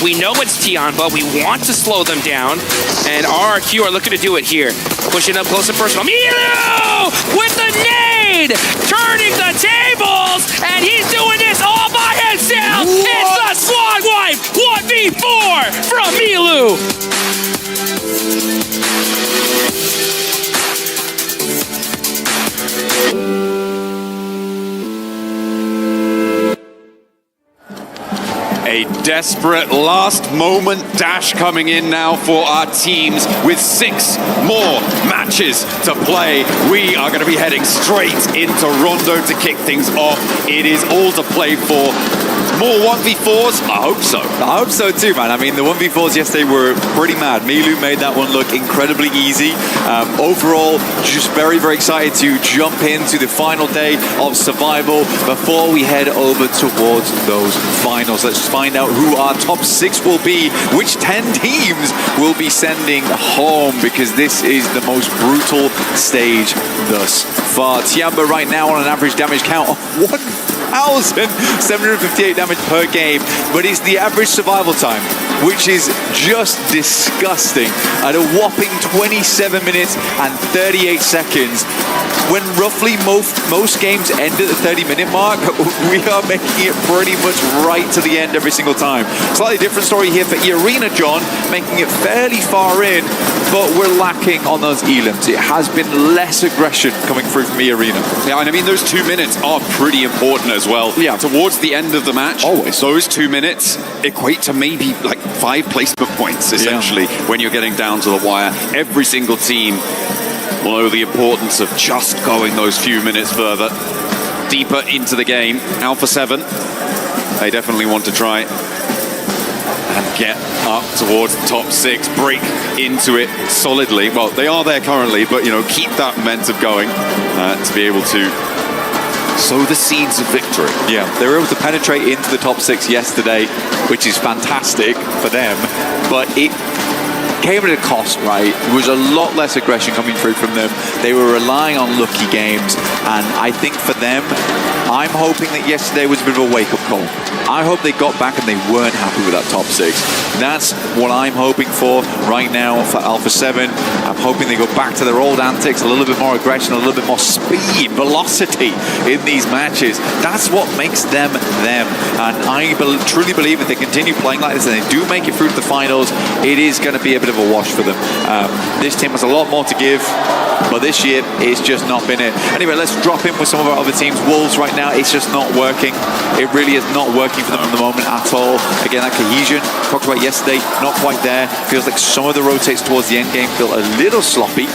We know it's TIAN, but we want to slow them down, and RRQ are looking to do it here. Pushing up close and personal. Milu with the nade! Turning the tables, and he's doing this all by himself! What? It's the Squad Wipe 1v4 from Milu! A desperate last-moment dash coming in now for our teams with 6 more matches to play. We are going to be heading straight into Rondo to kick things off. It is all to play for. More 1v4s? I hope so. I hope so too, man. I mean, the 1v4s yesterday were pretty mad. Milu made that one look incredibly easy. Overall, just very, very excited to jump into the final day of survival before we head over towards those finals. Let's find out who our top 6 will be, which 10 teams will be sending home, because this is the most brutal stage thus far. Tiamba right now on an average damage count of 1,758 damage per game, but it's the average survival time, which is just disgusting, at a whopping 27 minutes and 38 seconds. When roughly most games end at the 30-minute mark, we are making it pretty much right to the end every single time. Slightly different story here for E-Arena, John, making it fairly far in, but we're lacking on those elims. It has been less aggression coming through from E-Arena. Yeah, and I mean, those 2 minutes are pretty important as well. Yeah. Towards the end of the match, always those 2 minutes equate to maybe like 5 placement points, essentially, when you're getting down to the wire. Every single team will know the importance of just going those few minutes further, deeper into the game. Alpha 7, they definitely want to try and get up towards the top 6, break into it solidly. Well, they are there currently, but, you know, keep that momentum going to be able to sow the seeds of victory. Yeah, they were able to penetrate into the top 6 yesterday, which is fantastic for them, but it came at a cost, right? There was a lot less aggression coming through from them. They were relying on lucky games, and I think for them, I'm hoping that yesterday was a bit of a wake-up call. I hope they got back and they weren't happy with that top 6. That's what I'm hoping for right now for Alpha 7. I'm hoping they go back to their old antics, a little bit more aggression, a little bit more speed, velocity in these matches. That's what makes them them. And I truly believe if they continue playing like this and they do make it through to the finals, it is going to be a bit of a wash for them. This team has a lot more to give, but this year it's just not been it. Anyway, let's drop in with some of our other teams. Wolves right now, it's just not working. It really is not working for them at the moment at all. Again, that cohesion, talked about yesterday, not quite there. Feels like some of the rotates towards the end game feel a little sloppy.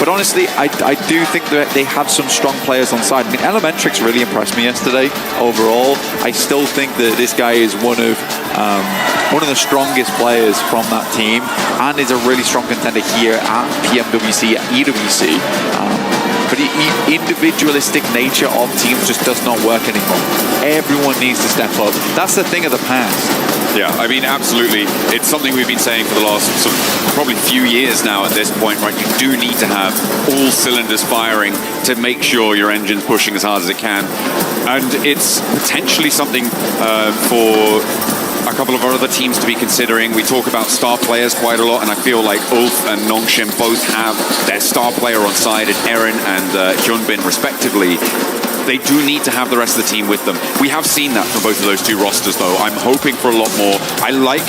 But honestly, I do think that they have some strong players on side. I mean, Elementrix really impressed me yesterday overall. I still think that this guy is one of the strongest players from that team and is a really strong contender here at PMWC, at EWC. But the individualistic nature of teams just does not work anymore. Everyone needs to step up. That's the thing of the past. Yeah, I mean, absolutely. It's something we've been saying for the last probably few years now at this point, right? You do need to have all cylinders firing to make sure your engine's pushing as hard as it can. And it's potentially something for a couple of our other teams to be considering. We talk about star players quite a lot, and I feel like Ulf and Nongshim both have their star player on side, and Eren and Hyunbin respectively. They do need to have the rest of the team with them. We have seen that from both of those two rosters, though. I'm hoping for a lot more. I like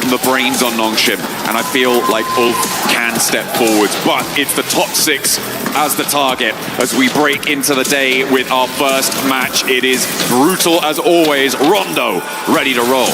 the brains on Nongshim, and I feel like Ulf can step forwards, but it's the top 6 as the target as we break into the day with our first match. It is brutal as always. Rondo ready to roll.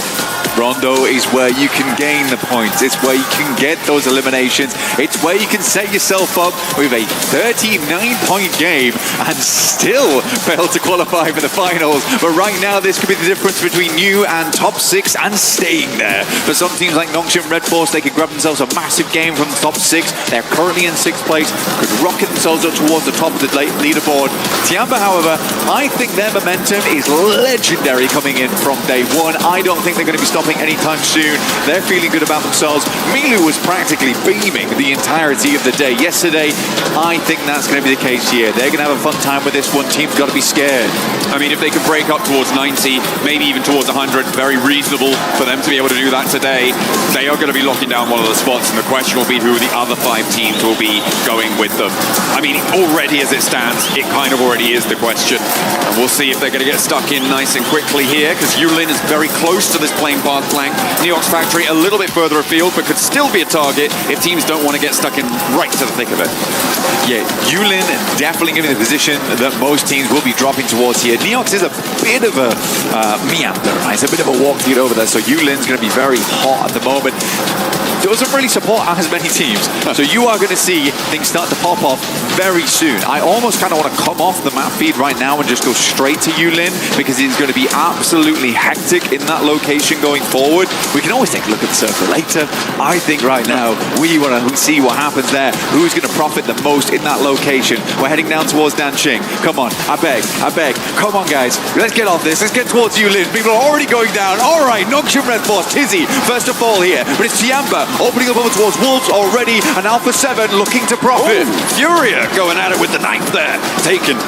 Rondo is where you can gain the points. It's where you can get those eliminations. It's where you can set yourself up with a 39-point game and still fail to qualify for the finals. But right now, this could be the difference between you and top 6 and staying there. For some teams like Nongshim Red Force, they could grab themselves a massive game from the top 6. They're currently in 6th place, could rocket themselves up towards the top of the leaderboard. Tiamba, however, I think their momentum is legendary coming in from day 1. I don't think they're going to be stopping anytime soon. They're feeling good about themselves. Milu was practically beaming the entirety of the day yesterday. I think that's going to be the case here. They're going to have a fun time with this one. Team's got to be scared. I mean, if they could break up towards 90, maybe even towards 100, very reasonable for them to be able to do that today. They are going to be locking down one of the spots, and the question will be who the other 5 teams will be going with them. I mean, already as it stands, it kind of already is the question. And we'll see if they're going to get stuck in nice and quickly here, because Yulin is very close to this plane path flank. Neox Factory a little bit further afield, but could still be a target if teams don't want to get stuck in right to the thick of it. Yeah, Yulin definitely giving the position that most teams will be dropping towards here. Neox is a bit of a meander, right? It's a bit of a walk to get over there, so Yulin's going to be very hot at the moment. Doesn't really support as many teams, so you are going to see things start to pop off very soon. I almost kind of want to come off the map feed right now and just go straight to Yulin, because it's going to be absolutely hectic in that location going forward. We can always take a look at the circle later. I think right now we want to see what happens there. Who's going to profit the most in that location? We're heading down towards Danqing. Come on, I beg. Come on, guys. Let's get off this. Let's get towards Yulin. People are already going down. All right, Nongshim Red Force, Tizzy, first of all here. But it's Tiamba opening up over towards Wolves already, and Alpha 7 looking to profit. Furia going at it with the knife there. Taken.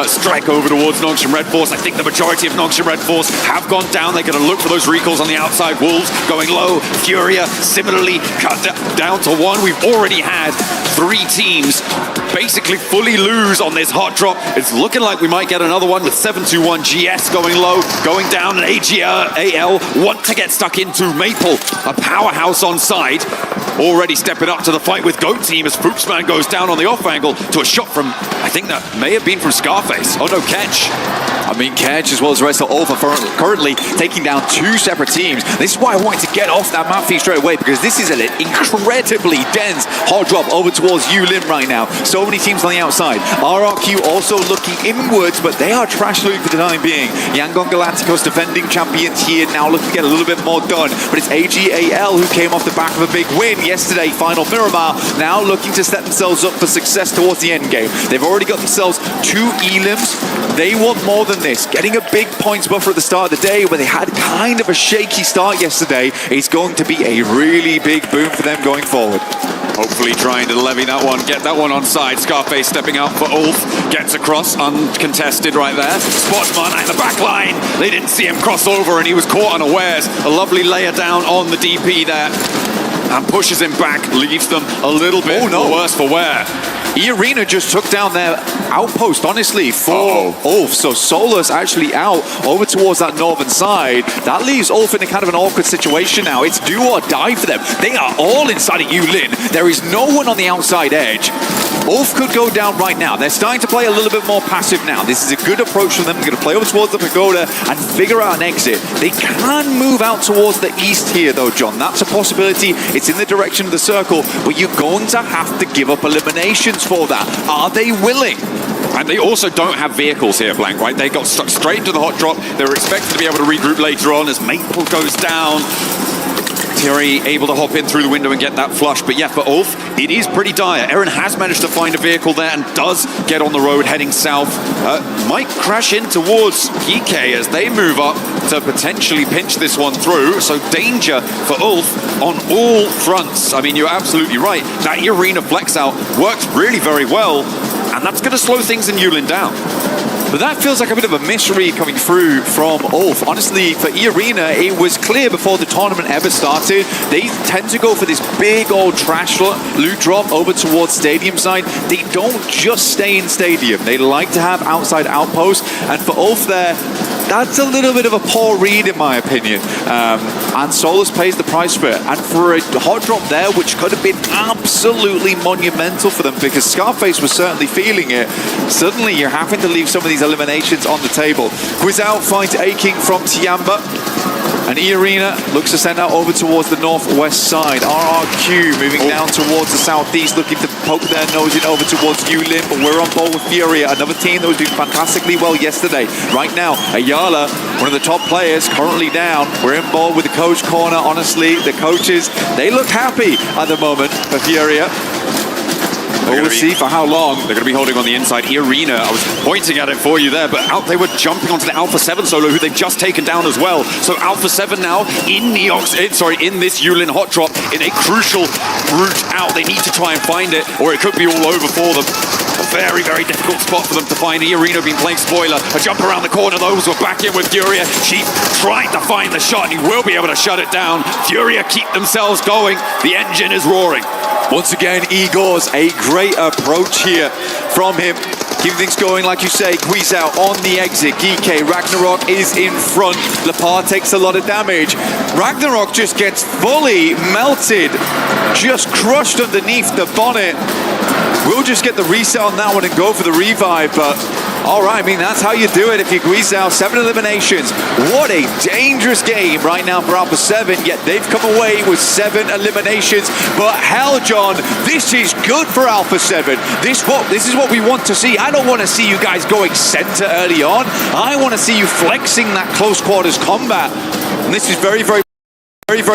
Strike over towards Nongshim Red Force. I think the majority of Nongshim Red Force have gone down. They're going to look for those recalls on the outside. Wolves going low. Furia similarly cut down to 1. We've already had 3 teams basically fully lose on this hot drop. It's looking like we might get another one with 721 GS going low, going down, and AGAL want to get stuck into Maple, a powerhouse on side. Already stepping up to the fight with Goat Team as Poopsman goes down on the off angle to a shot from, I think that may have been from Scarface. Oh no, Ketch. I mean, Ketch as well as the rest of Alpha currently taking down 2 separate teams. This is why I wanted to get off that map feed straight away, because this is an incredibly dense hard drop over towards Yulin right now. So many teams on the outside. RRQ also looking inwards, but they are trash loot for the time being. Yangongalacticos defending champions here, now looking to get a little bit more done. But it's AGAL who came off the back of a big win yesterday, final Miramar, now looking to set themselves up for success towards the end game. They've already got themselves 2 elims. They want want more than this. Getting a big points buffer at the start of the day where they had kind of a shaky start yesterday is going to be a really big boom for them going forward. Hopefully trying to levy that one, get that one onside. Scarface stepping out for Ulf, gets across, uncontested right there. Sportsman at the back line. They didn't see him cross over and he was caught unawares. A lovely layer down on the DP there. And pushes him back, leaves them a little bit worse for wear. E-Arena just took down their outpost, honestly, for Ulf. So Solus actually out over towards that northern side. That leaves Ulf in a kind of an awkward situation now. It's do or die for them. They are all inside of Yulin. There is no one on the outside edge. Ulf could go down right now. They're starting to play a little bit more passive now. This is a good approach for them. They're going to play over towards the pagoda and figure out an exit. They can move out towards the east here, though, John. That's a possibility. It's in the direction of the circle, but you're going to have to give up eliminations for that. Are they willing? And they also don't have vehicles here, Blank, right? They got stuck straight into the hot drop. They were expected to be able to regroup later on as Maple goes down. Thierry able to hop in through the window and get that flush. But yeah, for Ulf, it is pretty dire. Eren has managed to find a vehicle there and does get on the road heading south. Might crash in towards GEEK as they move up to potentially pinch this one through. So danger for Ulf on all fronts. I mean, you're absolutely right. That arena flex out works really very well. And that's going to slow things in Yulin down. But that feels like a bit of a misread coming through from Ulf. Honestly, for E-Arena, it was clear before the tournament ever started. They tend to go for this big old trash loot drop over towards stadium side. They don't just stay in stadium. They like to have outside outposts. And for Ulf there, that's a little bit of a poor read in my opinion. And Solus pays the price for it. And for a hot drop there, which could have been absolutely monumental for them because Scarface was certainly feeling it, suddenly you're having to leave some of these eliminations on the table. Quizao finds A-King from Tiamba. And E-Arena looks to send out over towards the northwest side. RRQ moving down towards the southeast, looking to poke their nose in over towards Yulin. But we're on board with Furia, another team that was doing fantastically well yesterday. Right now, Ayala, one of the top players, currently down. We're in ball with the coach corner. Honestly, the coaches, they look happy at the moment for Furia. We'll see for how long. They're going to be holding on the inside. E-Arena, I was pointing at it for you there, but out they were jumping onto the Alpha 7 solo, who they've just taken down as well. So Alpha 7 now in in this Yulin hot drop in a crucial route out. They need to try and find it, or it could be all over for them. A very, very difficult spot for them to find. E-Arena been playing spoiler. A jump around the corner, those were back in with Furia. Sheep trying to find the shot, and he will be able to shut it down. Furia keep themselves going. The engine is roaring. Once again, Igor's a great approach here from him. Keep things going, like you say. Quizao on the exit. GEEK, Ragnarok is in front. Lepar takes a lot of damage. Ragnarok just gets fully melted, just crushed underneath the bonnet. We'll just get the reset on that one and go for the revive, but all right, I mean, that's how you do it if you're Quizao. 7 eliminations. What a dangerous game right now for Alpha 7, yet they've come away with 7 eliminations. But hell, John, this is good for Alpha 7. This is what we want to see. I don't want to see you guys going center early on. I want to see you flexing that close quarters combat. And this is very, very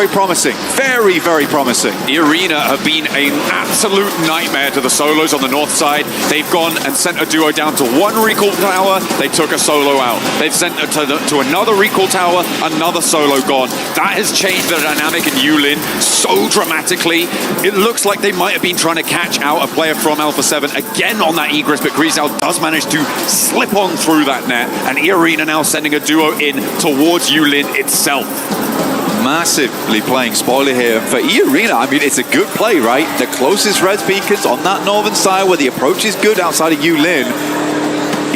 promising. Very, very promising. E-Arena have been an absolute nightmare to the solos on the north side. They've gone and sent a duo down to 1 recall tower. They took a solo out. They've sent it to another recall tower, another solo gone. That has changed the dynamic in Yulin so dramatically. It looks like they might have been trying to catch out a player from Alpha 7 again on that egress, but Quizao does manage to slip on through that net. And E-Arena now sending a duo in towards Yulin itself. Massively playing spoiler here for E-Arena. I mean, it's a good play, right? The closest res beacons on that northern side where the approach is good outside of Yulin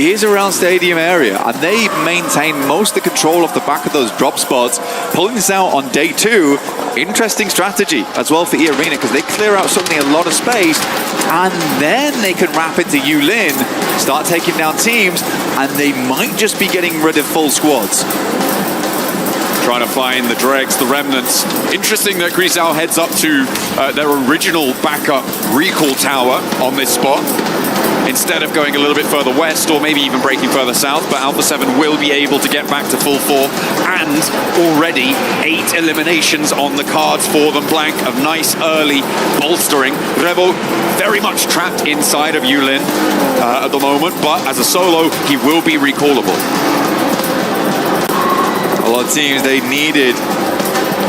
is around stadium area, and they maintain most of the control off the back of those drop spots. Pulling this out on day 2, interesting strategy as well for E-Arena, because they clear out suddenly a lot of space, and then they can wrap into Yulin, start taking down teams, and they might just be getting rid of full squads. Trying to find the dregs, the remnants. Interesting that Quizao heads up to their original backup recall tower on this spot. instead of going a little bit further west or maybe even breaking further south, but Alpha 7 will be able to get back to full 4, and already 8 eliminations on the cards for them. Blank of nice early bolstering. Revo very much trapped inside of Yulin at the moment, but as a solo, he will be recallable. A lot of teams, they needed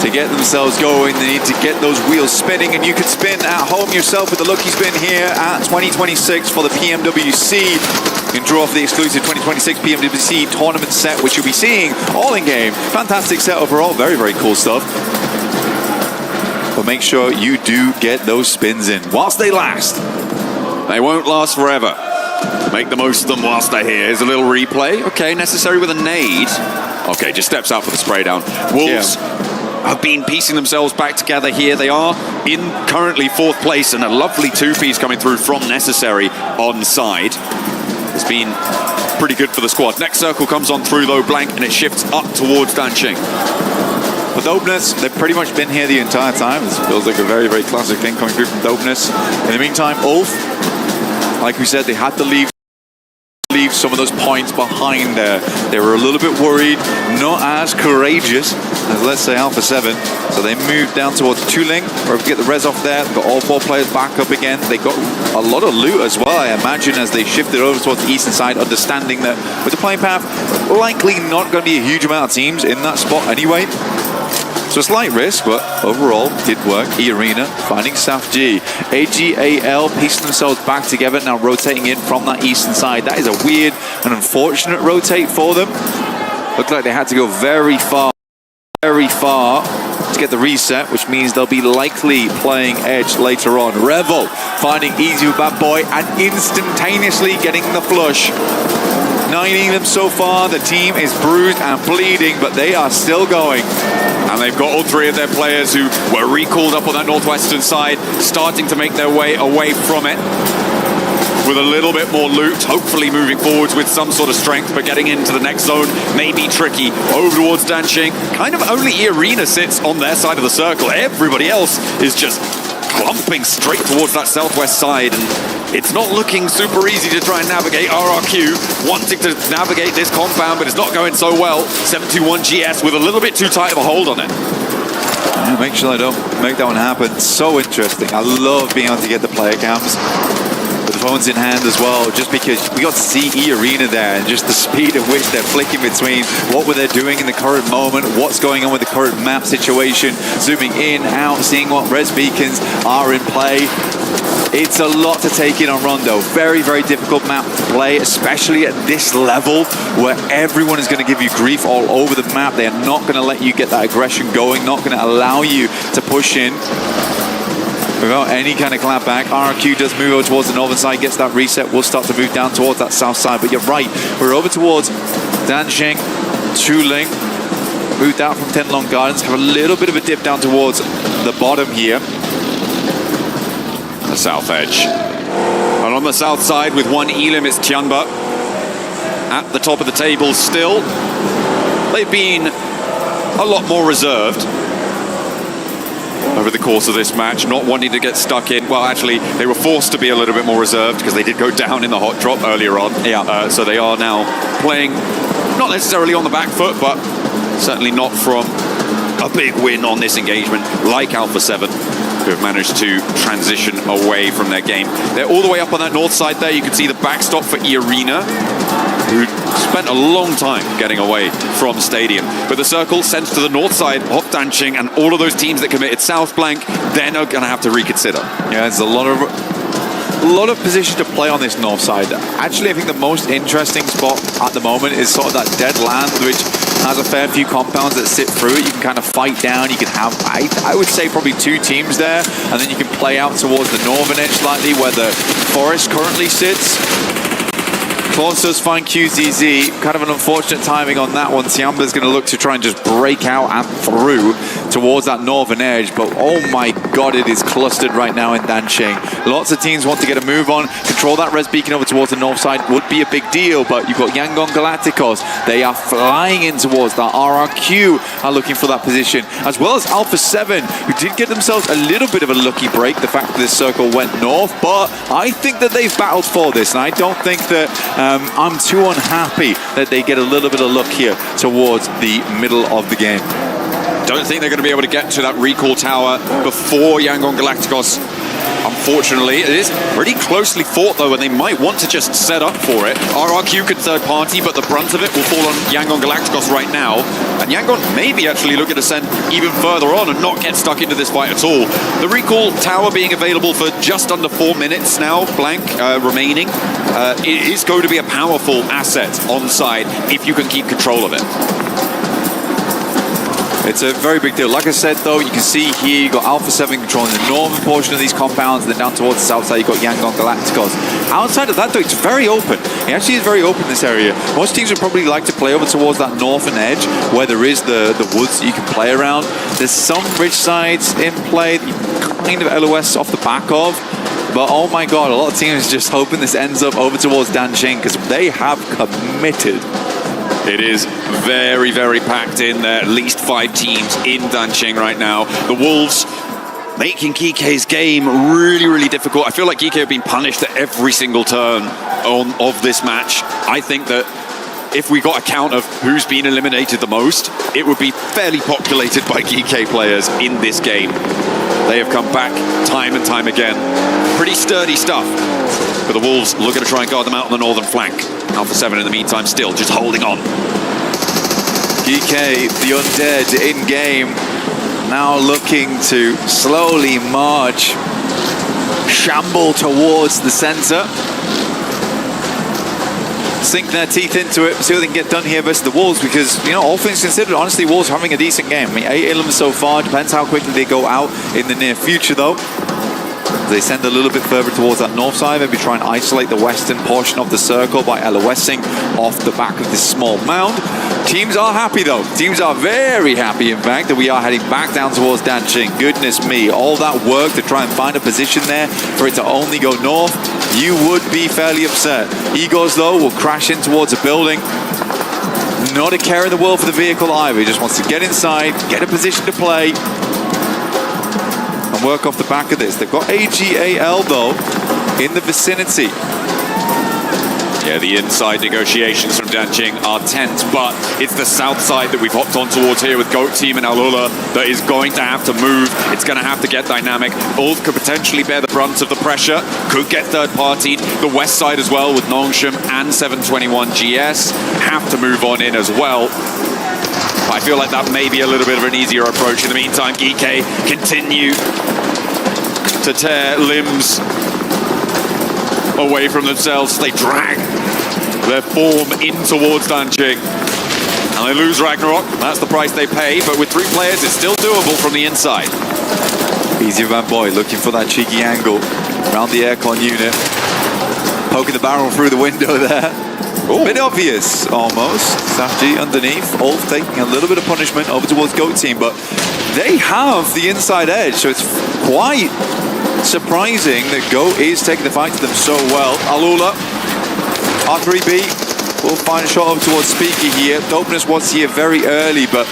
to get themselves going. They need to get those wheels spinning, and you can spin at home yourself with the Lucky Spin here at 2026 for the PMWC. You can draw off the exclusive 2026 PMWC tournament set, which you'll be seeing all in game. Fantastic set overall, very, very cool stuff. But make sure you do get those spins in whilst they last. They won't last forever. Make the most of them whilst they're here. Here's a little replay. Okay, necessary with a nade. Okay, just steps out for the spray down. Wolves have been piecing themselves back together here. They are in currently 4th place, and a lovely 2-piece coming through from Necessary on side. It's been pretty good for the squad. Next circle comes on through though, Blank, and it shifts up towards Danqing. For Dopeness, they've pretty much been here the entire time. This feels like a very, very classic thing coming through from Dopeness. In the meantime, Ulf, like we said, they had to leave some of those points behind there. They were a little bit worried, not as courageous as, let's say, Alpha 7. So they moved down towards Tuling, where we get the res off there. Got all 4 players back up again. They got a lot of loot as well, I imagine, as they shifted over towards the eastern side, understanding that with the playing path, likely not going to be a huge amount of teams in that spot anyway. So a slight risk, but overall did work. E-Arena finding Saf G. AGAL piecing themselves back together, now rotating in from that eastern side. That is a weird and unfortunate rotate for them. Looked like they had to go very far to get the reset, which means they'll be likely playing edge later on. Revo finding Easy with Bad Boy and instantaneously getting the flush. 9ing them so far. The team is bruised and bleeding, but they are still going. And they've got all 3 of their players who were recalled up on that northwestern side, starting to make their way away from it. With a little bit more loot, hopefully moving forwards with some sort of strength, but getting into the next zone may be tricky. Over towards Danqing, kind of only E-Arena sits on their side of the circle. Everybody else is just clumping straight towards that southwest side, and it's not looking super easy to try and navigate. RRQ wanting to navigate this compound, but it's not going so well. 721 GS with a little bit too tight of a hold on it. Yeah, make sure I don't make that one happen. So interesting. I love being able to get the player cams with the phones in hand as well, just because we got to see E-Arena there and just the speed at which they're flicking between what were they doing in the current moment, what's going on with the current map situation, zooming in, out, seeing what res beacons are in play. It's a lot to take in on Rondo. Very, very difficult map to play, especially at this level where everyone is going to give you grief all over the map. They are not going to let you get that aggression going, not going to allow you to push in without any kind of clapback. RRQ does move over towards the northern side, gets that reset. We'll start to move down towards that south side. But you're right, we're over towards Danqing, Chuling. Moved out from Tenlong Gardens, have a little bit of a dip down towards the bottom here. The south edge. And on the south side with 1 Elim, it's Tianba at the top of the table still. They've been a lot more reserved over the course of this match, not wanting to get stuck in. Well, actually, they were forced to be a little bit more reserved because they did go down in the hot drop earlier on. Yeah. So they are now playing, not necessarily on the back foot, but certainly not from a big win on this engagement, like Alpha 7, who have managed to transition away from their game. They're all the way up on that north side there. You can see the backstop for E-Arena, who spent a long time getting away from Stadium. But the circle sends to the north side of Danqing, and all of those teams that committed South Blank, they're not going to have to reconsider. Yeah, there's a lot of position to play on this north side. Actually, I think the most interesting spot at the moment is sort of that dead land, which has a fair few compounds that sit through it. You can kind of fight down. You can have, I would say, probably 2 teams there, and then you can play out towards the northern edge slightly, where the forest currently sits. Claus does find QZZ. Kind of an unfortunate timing on that one. Tiamba's going to look to try and just break out and through. towards that northern edge, but oh my god, it is clustered right now in Danqing. Lots of teams want to get a move on, control that res beacon over towards the north side would be a big deal, but you've got yangongalacticos. They are flying in towards that. RRQ are looking for that position, as well as Alpha 7, who did get themselves a little bit of a lucky break, the fact that this circle went north, but I think that they've battled for this, and I don't think that I'm too unhappy that they get a little bit of luck here towards the middle of the game. Don't think they're going to be able to get to that recall tower before yangongalacticos. Unfortunately, it is pretty closely fought though, and they might want to just set up for it. RRQ could third party, but the brunt of it will fall on yangongalacticos right now. And Yangon maybe actually looking to send even further on and not get stuck into this fight at all. The recall tower being available for just under 4 minutes now, blank remaining. It is going to be a powerful asset on side if you can keep control of it. It's a very big deal. Like I said, though, you can see here you've got Alpha 7 controlling the northern portion of these compounds, and then down towards the south side, you've got yangongalacticos. Outside of that, though, it's very open. It actually is very open, this area. Most teams would probably like to play over towards that northern edge, where there is the woods that you can play around. There's some ridge sides in play that you kind of LOS off the back of. But oh my god, a lot of teams just hoping this ends up over towards Danqing, because they have committed. It is very, very packed in there. At least 5 teams in Danqing right now. The Wolves making GEEK's game really, really difficult. I feel like GEEK have been punished at every single turn of this match. I think that if we got a count of who's been eliminated the most, it would be fairly populated by GEEK players in this game. They have come back time and time again. Pretty sturdy stuff. But the Wolves looking to try and guard them out on the northern flank. Alpha 7 in the meantime still just holding on. GEEK, the undead in game, now looking to slowly march, shamble towards the center. Sink their teeth into it, see what they can get done here versus the Wolves, because, you know, all things considered, honestly, Wolves are having a decent game. I mean, 8 elims so far, depends how quickly they go out in the near future, though. They send a little bit further towards that north side, maybe try and isolate the western portion of the circle by LOSing off the back of this small mound. Teams are happy, though. Teams are very happy, in fact, that we are heading back down towards Danqing. Goodness me, all that work to try and find a position there for it to only go north, you would be fairly upset. Egos, though, will crash in towards a building. Not a care in the world for the vehicle either. He just wants to get inside, get a position to play, and work off the back of this. They've got AGAL, though, in the vicinity. Yeah, the inside negotiations from Danqing are tense, but it's the south side that we've hopped on towards here with GOAT Team and Alula that is going to have to move. It's going to have to get dynamic. Ulf could potentially bear the brunt of the pressure, could get third-partied. The west side as well with Nongshim and 721 GS have to move on in as well. But I feel like that may be a little bit of an easier approach. In the meantime, GEEK continue to tear limbs away from themselves. They drag their form in towards Danqing. And they lose Ragnarok. That's the price they pay. But with 3 players, it's still doable from the inside. Easy Van Boy looking for that cheeky angle around the aircon unit. Poking the barrel through the window there. Ooh. Bit obvious, almost. Safji underneath. Ulf taking a little bit of punishment over towards GOAT Team. But they have the inside edge. So it's quite surprising that GOAT is taking the fight to them so well. Alula, R3B will find a shot over towards Speaker here. Dopeness was here very early, but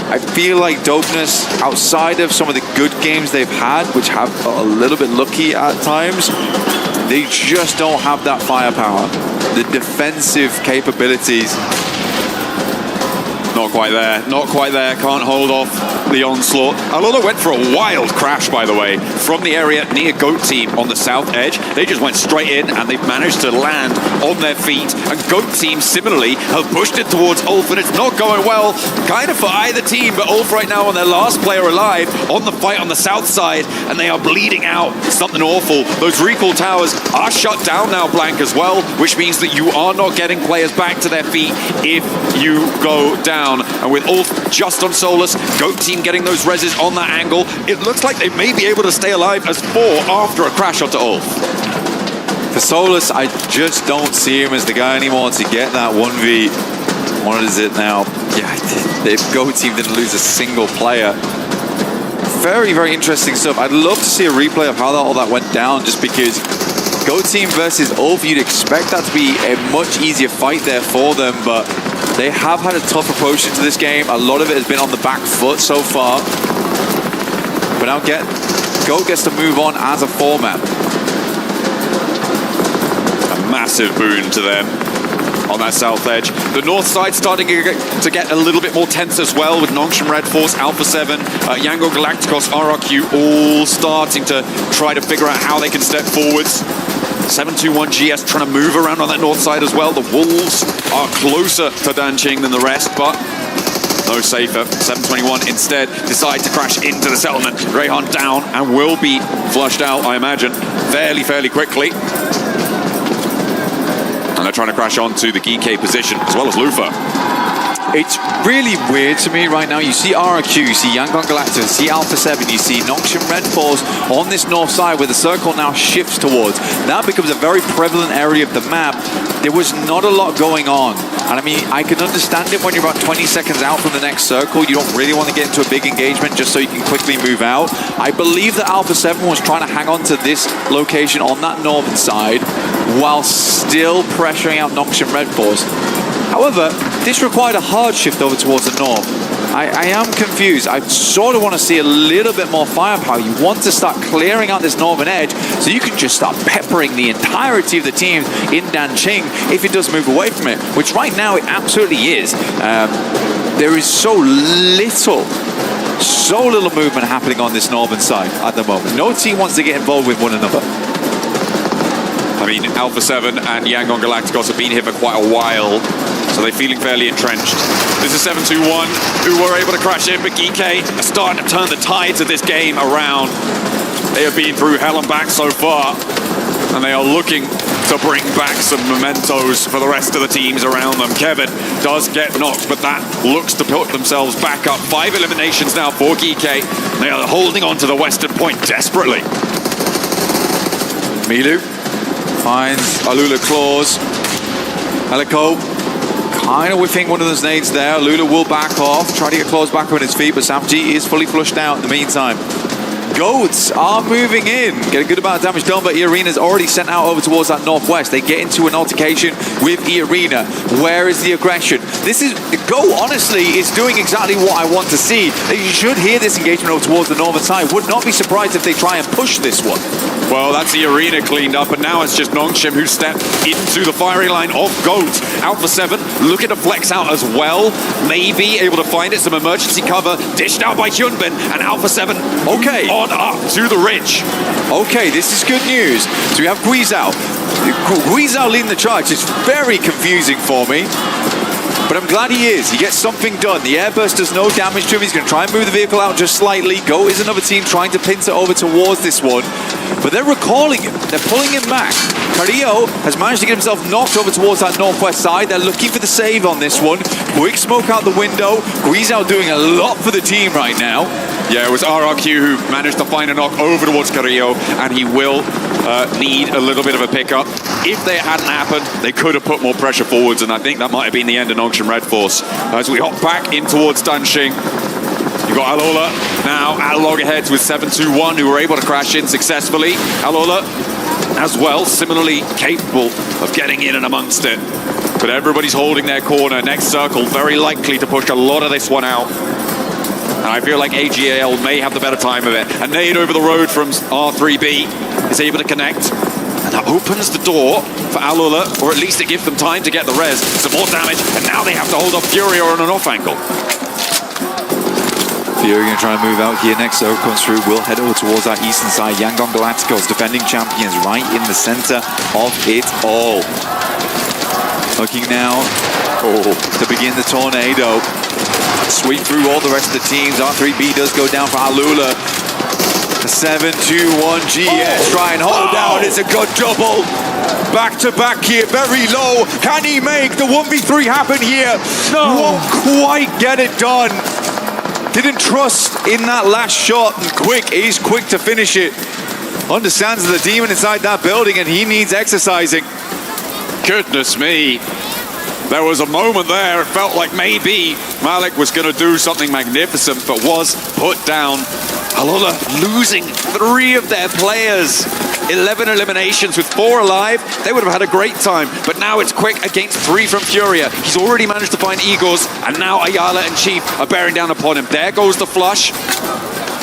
I feel like Dopeness, outside of some of the good games they've had, which have got a little bit lucky at times, they just don't have that firepower. The defensive capabilities. Not quite there, not quite there, can't hold off the onslaught. Alula went for a wild crash, by the way, from the area near GOAT Team on the south edge. They just went straight in and they've managed to land on their feet. And GOAT Team similarly have pushed it towards Ulf, and it's not going well kind of for either team, but Ulf right now on their last player alive on the fight on the south side, and they are bleeding out. Something awful. Those recall towers are shut down now, Blank, as well, which means that you are not getting players back to their feet if you go down. And with Ulf just on Solus, GOAT Team getting those reses on that angle, it looks like they may be able to stay alive as 4 after a crash onto Ulf. For Solus, I just don't see him as the guy anymore to get that 1v1 What is it now? Yeah, the Go team didn't lose a single player. Very, very interesting stuff. I'd love to see a replay of how all that went down, just because Go team versus Ulf, you'd expect that to be a much easier fight there for them, but they have had a tough approach into this game. A lot of it has been on the back foot so far. But now Go gets to move on as a 4-man. A massive boon to them on that south edge. The north side starting to get a little bit more tense as well, with Nongshim Red Force, Alpha 7, yangongalacticos, RRQ all starting to try to figure out how they can step forwards. 721 GS trying to move around on that north side as well. The Wolves are closer to Danqing than the rest, but no safer. 721 instead decide to crash into the settlement. Rayhan down and will be flushed out, I imagine, fairly quickly. And they're trying to crash onto the GEEK position, as well as Lufa. It's really weird to me right now. You see RRQ, you see yangongalacticos, you see Alpha 7, you see Nongshim Red Force on this north side where the circle now shifts towards. That becomes a very prevalent area of the map. There was not a lot going on. And I mean, I can understand it when you're about 20 seconds out from the next circle. You don't really want to get into a big engagement just so you can quickly move out. I believe that Alpha 7 was trying to hang on to this location on that northern side while still pressuring out Nongshim Red Force. However, this required a hard shift over towards the north. I am confused. I sort of want to see a little bit more firepower. You want to start clearing out this northern edge so you can just start peppering the entirety of the teams in Danqing if it does move away from it, which right now it absolutely is. There is so little movement happening on this northern side at the moment. No team wants to get involved with one another. I mean, Alpha 7 and yangongalacticos have been here for quite a while, so they're feeling fairly entrenched. This is 721, who were able to crash in, but GEEK are starting to turn the tides of this game around. They have been through hell and back so far, and they are looking to bring back some mementos for the rest of the teams around them. Kevin does get knocked, but that looks to put themselves back up. 5 eliminations now for GEEK. They are holding on to the western point desperately. Milu finds Alula Claws. Alico kind of whiffing one of those nades there. Alula will back off, try to get Claws back on his feet, but Samji is fully flushed out in the meantime. Goats are moving in. Get a good amount of damage done, but E-Arena's already sent out over towards that northwest. They get into an altercation with E-Arena. Where is the aggression? This is... Go, honestly, is doing exactly what I want to see. They should hear this engagement over towards the northern side. Would not be surprised if they try and push this one. Well, that's the arena cleaned up, and now it's just Nongshim who stepped into the firing line of Goat. Alpha 7 looking to flex out as well. Maybe able to find it. Some emergency cover dished out by Hyunbin, and Alpha 7 okay on up to the ridge. Okay, this is good news. So we have Guizhao. Guizhao leading the charge. It's very confusing for me. But I'm glad he is. He gets something done. The airburst does no damage to him. He's going to try and move the vehicle out just slightly. Go is another team trying to pinch it over towards this one. But they're recalling him. They're pulling him back. Carrillo has managed to get himself knocked over towards that northwest side. They're looking for the save on this one. Quick smoke out the window. Guizhao doing a lot for the team right now. Yeah, it was RRQ who managed to find a knock over towards Carrillo, and he will need a little bit of a pickup. If they hadn't happened, they could have put more pressure forwards, and I think that might have been the end of Nongshim Red Force. As we hop back in towards Danqing, you've got Alola now at loggerheads with 721, who were able to crash in successfully. Alola, as well, similarly capable of getting in and amongst it. But everybody's holding their corner. Next circle, very likely to push a lot of this one out. And I feel like AGAL may have the better time of it. A nade over the road from R3B is able to connect. And that opens the door for Alola, or at least it gives them time to get the res. Some more damage, and now they have to hold off FURIA on an off angle. FURIA going to try and move out here. Next circle comes through. We'll head over towards that eastern side. yangongalacticos, defending champions, right in the center of it all. Looking now to begin the tornado. Sweep through all the rest of the teams. R3B does go down for Alula. 721 GS try and hold down. It's a good double. Back to back here, very low. Can he make the 1v3 happen here? No. Won't quite get it done. Didn't trust in that last shot. And quick, he's quick to finish it. Understands the demon inside that building, and he needs exercising. Goodness me. There was a moment there, it felt like maybe Malik was going to do something magnificent, but was put down. Alola losing 3 of their players. 11 eliminations with 4 alive. They would have had a great time, but now it's Quick against 3 from Furia. He's already managed to find Eagles, and now Ayala and Chief are bearing down upon him. There goes the flush.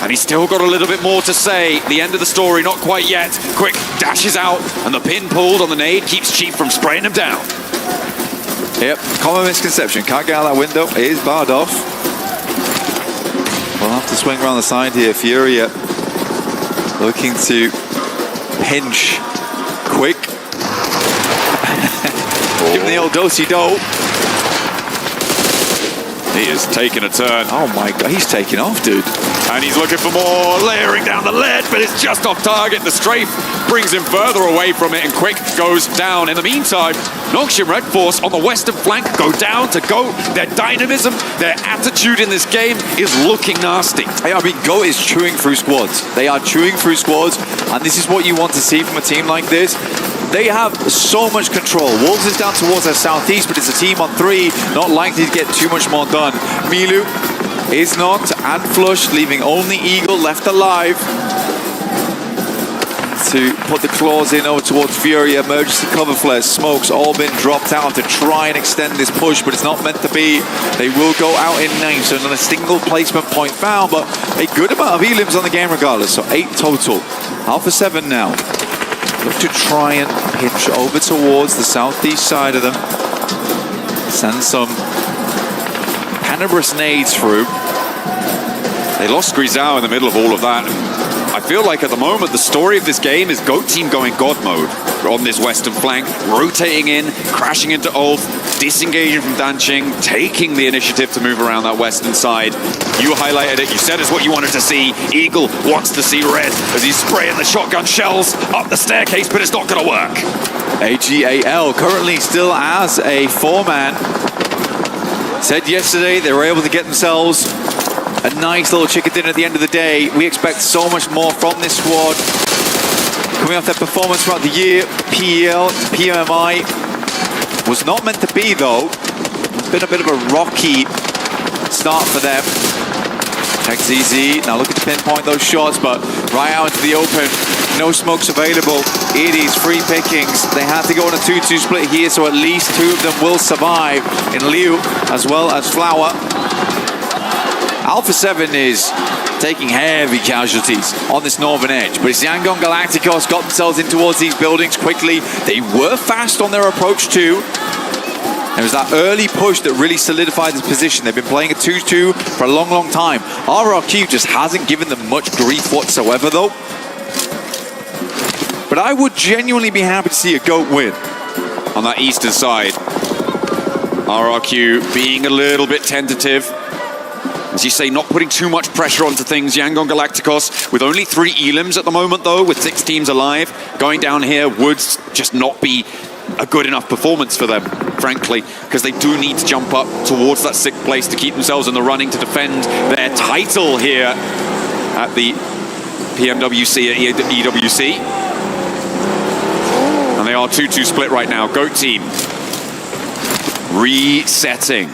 And he's still got a little bit more to say. The end of the story, not quite yet. Quick dashes out, and the pin pulled on the nade keeps Chief from spraying him down. Yep, common misconception. Can't get out that window. It is barred off. We'll have to swing around the side here. Furia looking to pinch Quick. Give him the old do-si-do. He is taking a turn. Oh my god, he's taking off, dude. And he's looking for more, layering down the lead, but it's just off target. The strafe brings him further away from it, and Quick goes down. In the meantime, Nongshim Red Force on the western flank go down to GOAT. Their dynamism, their attitude in this game is looking nasty. I mean, GOAT is chewing through squads. They are chewing through squads, and this is what you want to see from a team like this. They have so much control. Wolves is down towards their southeast, but it's a team on 3, not likely to get too much more done. Milu is knocked and flushed, leaving only Eagle left alive to put the claws in over towards Furia. Emergency cover flares, smokes, all been dropped out to try and extend this push, but it's not meant to be. They will go out in 9, so not a single placement point found, but a good amount of elims on the game regardless, so 8 total. Alpha 7 now. Look to try and pinch over towards the southeast side of them. Send some Panabras nades through. They lost Grisao in the middle of all of that. I feel like at the moment the story of this game is GOAT team going God mode on this western flank, rotating in, crashing into Ulf, disengaging from Danching, taking the initiative to move around that western side. You highlighted it, you said it's what you wanted to see. Eagle wants to see red as he's spraying the shotgun shells up the staircase, but it's not going to work. AGAL currently still as a 4-man. Said yesterday they were able to get themselves a nice little chicken dinner at the end of the day. We expect so much more from this squad. Coming off their performance throughout the year, PEL, PMI was not meant to be though. It's been a bit of a rocky start for them. Check ZZ, now looking to pinpoint those shots, but right out into the open. No smokes available. It is free pickings. They have to go on a 2-2 split here, so at least 2 of them will survive in Liu as well as Flower. Alpha 7 is taking heavy casualties on this northern edge, but it's yangongalacticos got themselves in towards these buildings quickly. They were fast on their approach too. It was that early push that really solidified this position. They've been playing a 2-2 for a long, long time. RRQ just hasn't given them much grief whatsoever though. But I would genuinely be happy to see a GOAT win on that eastern side. RRQ being a little bit tentative. As you say, not putting too much pressure onto things. yangongalacticos with only 3 elims at the moment though, with 6 teams alive. Going down here would just not be a good enough performance for them, frankly, because they do need to jump up towards that 6th place to keep themselves in the running to defend their title here at the PMWC at EWC. And they are 2-2 split right now. GOAT team resetting,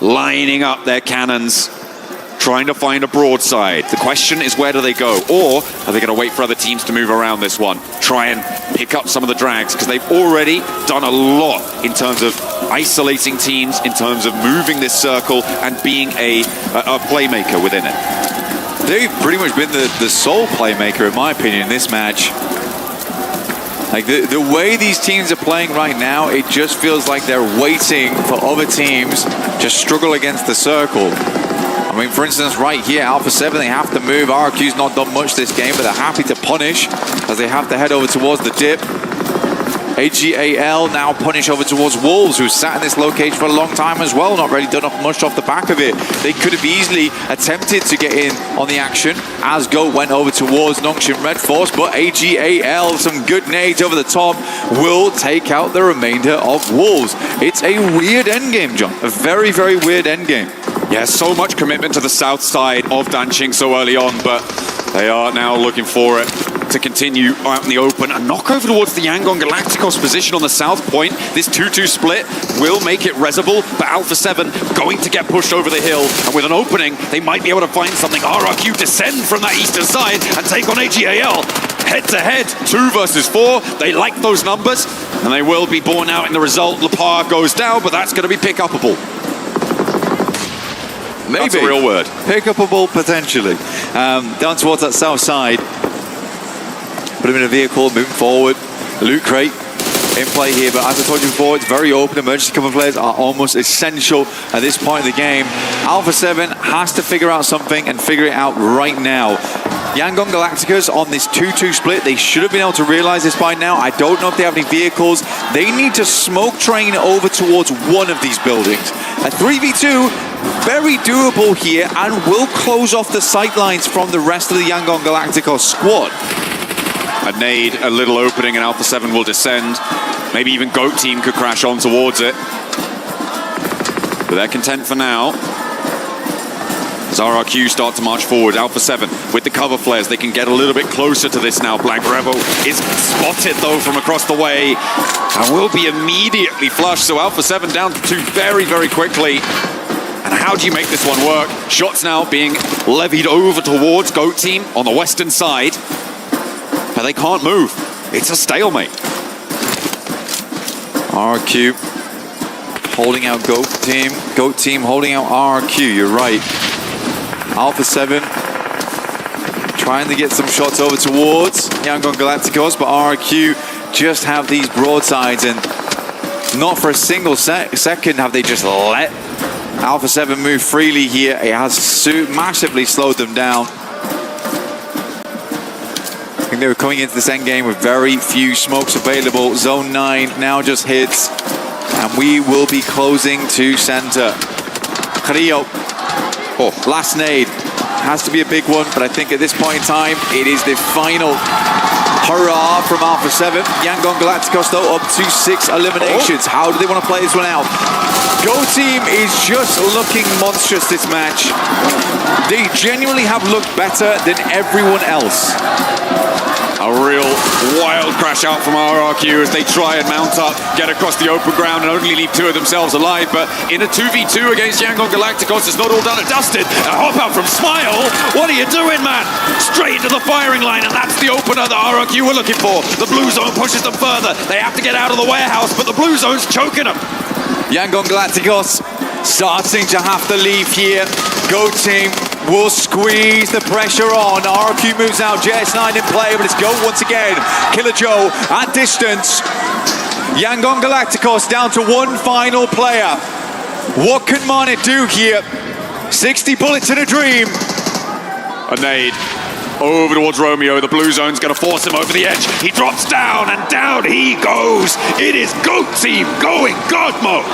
lining up their cannons, trying to find a broadside. The question is, where do they go? Or are they going to wait for other teams to move around this one? Try and pick up some of the drags, because they've already done a lot in terms of isolating teams, in terms of moving this circle and being a playmaker within it. They've pretty much been the sole playmaker, in my opinion, in this match. Like the way these teams are playing right now, it just feels like they're waiting for other teams to struggle against the circle. I mean, for instance, right here, Alpha 7, they have to move. RQ's not done much this game, but they're happy to punish as they have to head over towards the dip. AGAL now punish over towards Wolves, who sat in this location for a long time as well, not really done much off the back of it. They could have easily attempted to get in on the action as GOAT went over towards Nongshim Red Force, but AGAL, some good nades over the top, will take out the remainder of Wolves. It's a weird endgame, John. A very, very weird endgame. Yeah, so much commitment to the south side of Danching so early on, but they are now looking for it. to continue out in the open and knock over towards the yangongalacticos position on the south point. This 2-2 split will make it reservable, but Alpha 7 going to get pushed over the hill, and with an opening, they might be able to find something. RRQ descend from that eastern side and take on AGAL. Head-to-head, 2 versus 4. They like those numbers, and they will be borne out in the result. Lepar goes down, but that's going to be pick-upable. Maybe. That's a real word. Pick-upable, potentially. Down towards that south side. Put him in a vehicle, moving forward. Loot crate in play here, but as I told you before, it's very open. Emergency cover players are almost essential at this point in the game. Alpha 7 has to figure out something and figure it out right now. yangongalacticos on this 2-2 split, they should have been able to realize this by now. I don't know if they have any vehicles. They need to smoke train over towards one of these buildings. A 3v2, very doable here, and will close off the sightlines from the rest of the yangongalacticos squad. A nade, a little opening, and Alpha 7 will descend. Maybe even GOAT team could crash on towards it. But they're content for now. As RRQ start to march forward, Alpha 7 with the cover flares, they can get a little bit closer to this now. Black Revo is spotted though from across the way and will be immediately flushed. So Alpha 7 down to 2 very, very quickly. And how do you make this one work? Shots now being levied over towards GOAT team on the western side. But they can't move. It's a stalemate. RRQ holding out GOAT team. GOAT team holding out RRQ, you're right. Alpha 7 trying to get some shots over towards yangongalacticos, but RRQ just have these broadsides, and not for a single second have they just let Alpha 7 move freely here. It has massively slowed them down. I think they were coming into this endgame with very few smokes available. Zone 9 now just hits, and we will be closing to center. Qiddiya, last nade. Has to be a big one, but I think at this point in time, it is the final hurrah from Alpha 7. yangongalacticos though up to 6 eliminations. How do they want to play this one out? GOAT team is just looking monstrous this match. They genuinely have looked better than everyone else. A real wild crash out from RRQ as they try and mount up, get across the open ground and only leave 2 of themselves alive. But in a 2v2 against yangongalacticos, it's not all done and dusted. A hop out from Smile. What are you doing, man? Straight into the firing line, and that's the opener that RRQ were looking for. The blue zone pushes them further. They have to get out of the warehouse, but the blue zone's choking them. yangongalacticos starting to have to leave here. GOAT team will squeeze the pressure on. RRQ moves out, JS9 in play, but it's GOAT once again. Killer Joe at distance. yangongalacticos down to 1 final player. What can Mane do here? 60 bullets in a dream. A nade over towards Romeo. The blue zone's going to force him over the edge. He drops down, and down he goes. It is GOAT team going God mode.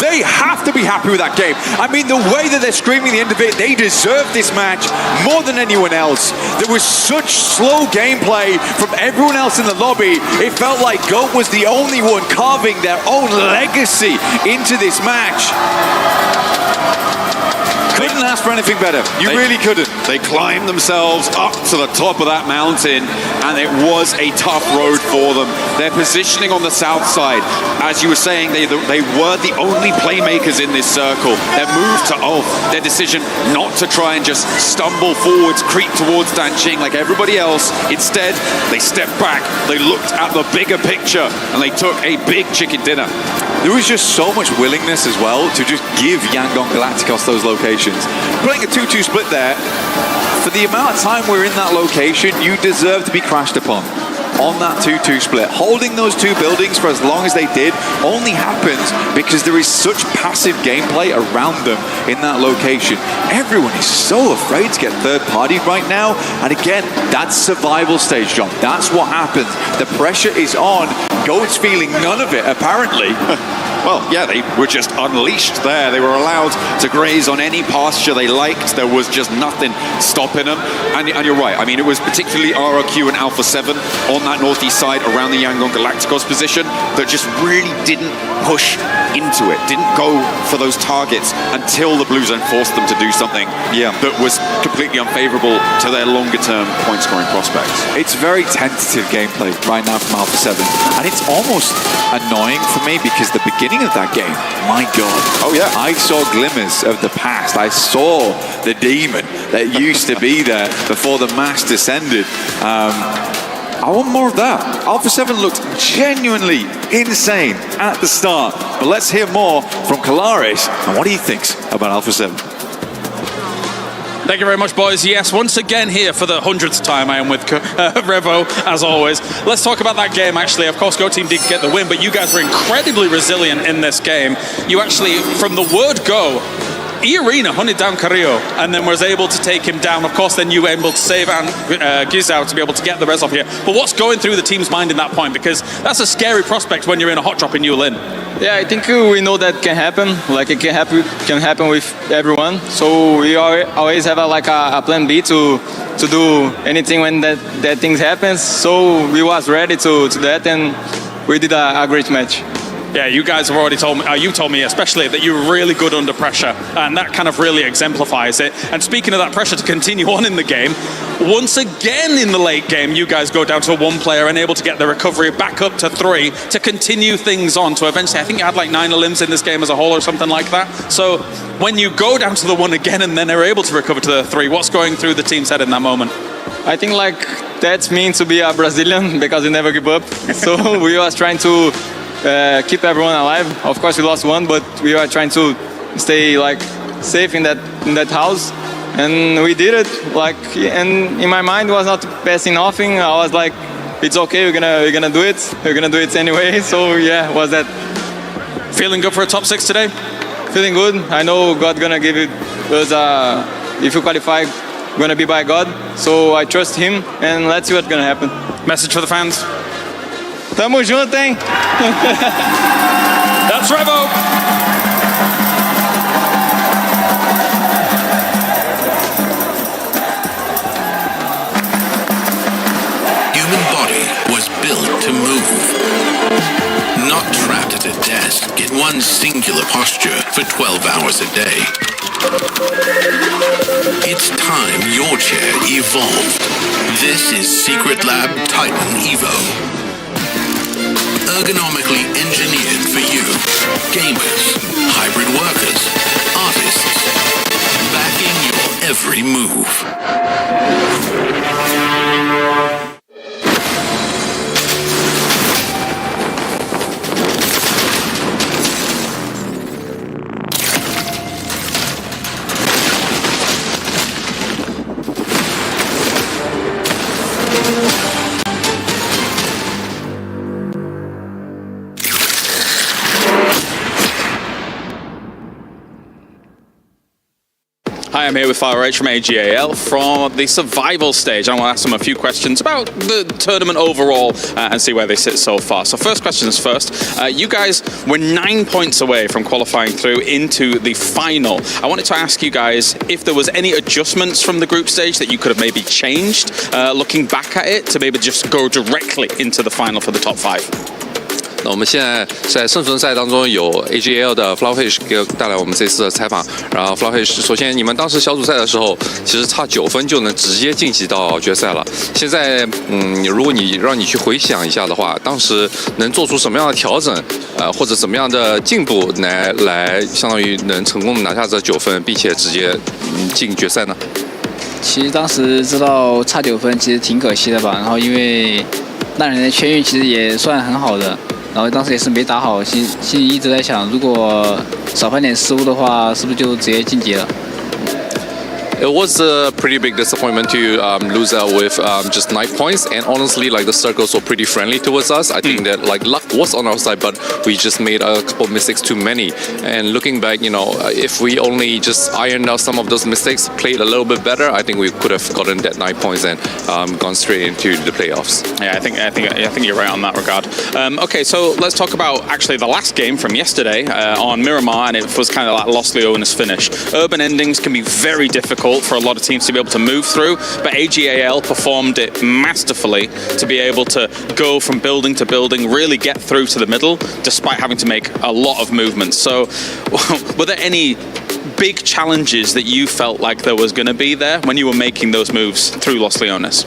They have to be happy with that game. I mean, the way that they're screaming the end of it, they deserve this match more than anyone else. There was such slow gameplay from everyone else in the lobby. It felt like GOAT was the only one carving their own legacy into this match. Couldn't ask for anything better. You really couldn't. They climbed themselves up to the top of that mountain, and it was a tough road for them. Their positioning on the south side, as you were saying, they were the only playmakers in this circle. Their move to Ulf, their decision not to try and just stumble forwards, creep towards Danqing like everybody else. Instead, they stepped back, they looked at the bigger picture, and they took a big chicken dinner. There was just so much willingness as well to just give yangongalacticos those locations. Playing a 2-2 split there, for the amount of time we're in that location, you deserve to be crashed upon on that 2-2 split. Holding those 2 buildings for as long as they did only happens because there is such passive gameplay around them in that location. Everyone is so afraid to get third-partied right now, and again, that's survival stage, John. That's what happens. The pressure is on. GOAT's feeling none of it, apparently. well, yeah, they were just unleashed there. They were allowed to graze on any pasture they liked. There was just nothing stopping them. And you're right. I mean, it was particularly RRQ and Alpha 7 on that northeast side around the yangongalacticos position that just really didn't push into it, didn't go for those targets until the blue zone forced them to do something that was completely unfavorable to their longer-term point-scoring prospects. It's very tentative gameplay right now from Alpha 7, and it's almost annoying for me because the beginning of that game, my God. Oh yeah. I saw glimmers of the past. I saw the demon that used to be there before the mass descended. I want more of that. Alpha 7 looked genuinely insane at the start, but let's hear more from Kalaris and what he thinks about Alpha 7. Thank you very much, boys. Yes, once again here for the 100th time I am with Revo, as always. Let's talk about that game, actually. Of course, Go Team did get the win, but you guys were incredibly resilient in this game. You actually, from the word go, E-Arena hunted down Carrillo and then was able to take him down. Of course, then you were able to save Gizao to be able to get the res off here. But what's going through the team's mind in that point? Because that's a scary prospect when you're in a hot drop in Yulin. Yeah, I think we know that can happen. Like, it can happen with everyone. So we always have a plan B to do anything when that thing happens. So we was ready to that, and we did a great match. Yeah, you guys have already told me, you told me especially, that you're really good under pressure, and that kind of really exemplifies it. And speaking of that pressure to continue on in the game, once again in the late game, you guys go down to one player and able to get the recovery back up to 3 to continue things on to eventually, I think you had like 9 limbs in this game as a whole or something like that. So when you go down to the 1 again and then are able to recover to the 3, what's going through the team's head in that moment? I think like that's means to be a Brazilian because we never give up. So we was trying to keep everyone alive. Of course, we lost 1, but we are trying to stay like safe in that house, and we did it. Like, and in my mind, it was not passing nothing. I was like, it's okay. We're gonna do it. We're gonna do it anyway. So yeah, was that. Feeling good for a top 6 today? Feeling good. I know God gonna give it us. If you qualify, gonna be by God. So I trust Him, and let's see what's gonna happen. Message for the fans. Tamo junto, hein? That's Revo. Human body was built to move, not trapped at a desk in one singular posture for 12 hours a day. It's time your chair evolved. This is Secret Lab Titan Evo. Ergonomically engineered for you, gamers, hybrid workers, artists, backing your every move. Hi, I'm here with FURIA from AGAL from the survival stage. I want to ask them a few questions about the tournament overall and see where they sit so far. So first questions first. You guys were 9 points away from qualifying through into the final. I wanted to ask you guys if there was any adjustments from the group stage that you could have maybe changed looking back at it to maybe just go directly into the final for the top 5. 那我们现在在生存赛当中有 AGL 的 Flowerfish 给带来我们这次的采访。然后 Flowerfish， 首先你们当时小组赛的时候，其实差9分就能直接晋级到决赛了。现在，如果让你去回想一下的话，当时能做出什么样的调整，或者怎么样的进步来相当于能成功的拿下这9分，并且直接进决赛呢？其实当时知道差9分，其实挺可惜的吧。然后因为那人的圈运其实也算很好的。 然后当时也是没打好，心里一直在想，如果少犯点失误的话，是不是就直接晋级了？ It was a pretty big disappointment to lose out with just 9 points, and honestly, like the circles were pretty friendly towards us. I think that like luck was on our side, but we just made a couple of mistakes too many. And looking back, you know, if we only just ironed out some of those mistakes, played a little bit better, I think we could have gotten that 9 points and gone straight into the playoffs. Yeah, I think you're right on that regard. Okay, so let's talk about actually the last game from yesterday on Miramar, and it was kind of like Los Leones finish. Urban endings can be very difficult for a lot of teams to be able to move through, but AGAL performed it masterfully to be able to go from building to building, really get through to the middle, despite having to make a lot of movements. So, were there any big challenges that you felt like there was going to be there when you were making those moves through Los Leones?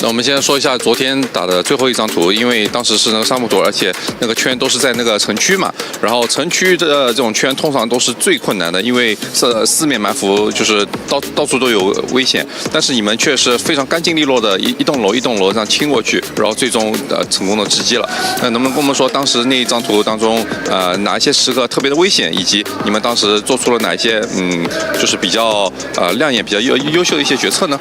那我们先说一下昨天打的最后一张图，因为当时是那个沙漠图，而且那个圈都是在那个城区嘛，然后城区的这种圈通常都是最困难的，因为四面埋伏，就是到处都有危险。但是你们却是非常干净利落的一栋楼一栋楼这样清过去，然后最终成功的直击了。那能不能跟我们说当时那一张图当中哪一些时刻特别的危险，以及你们当时做出了哪一些就是比较亮眼、比较优秀的一些决策呢？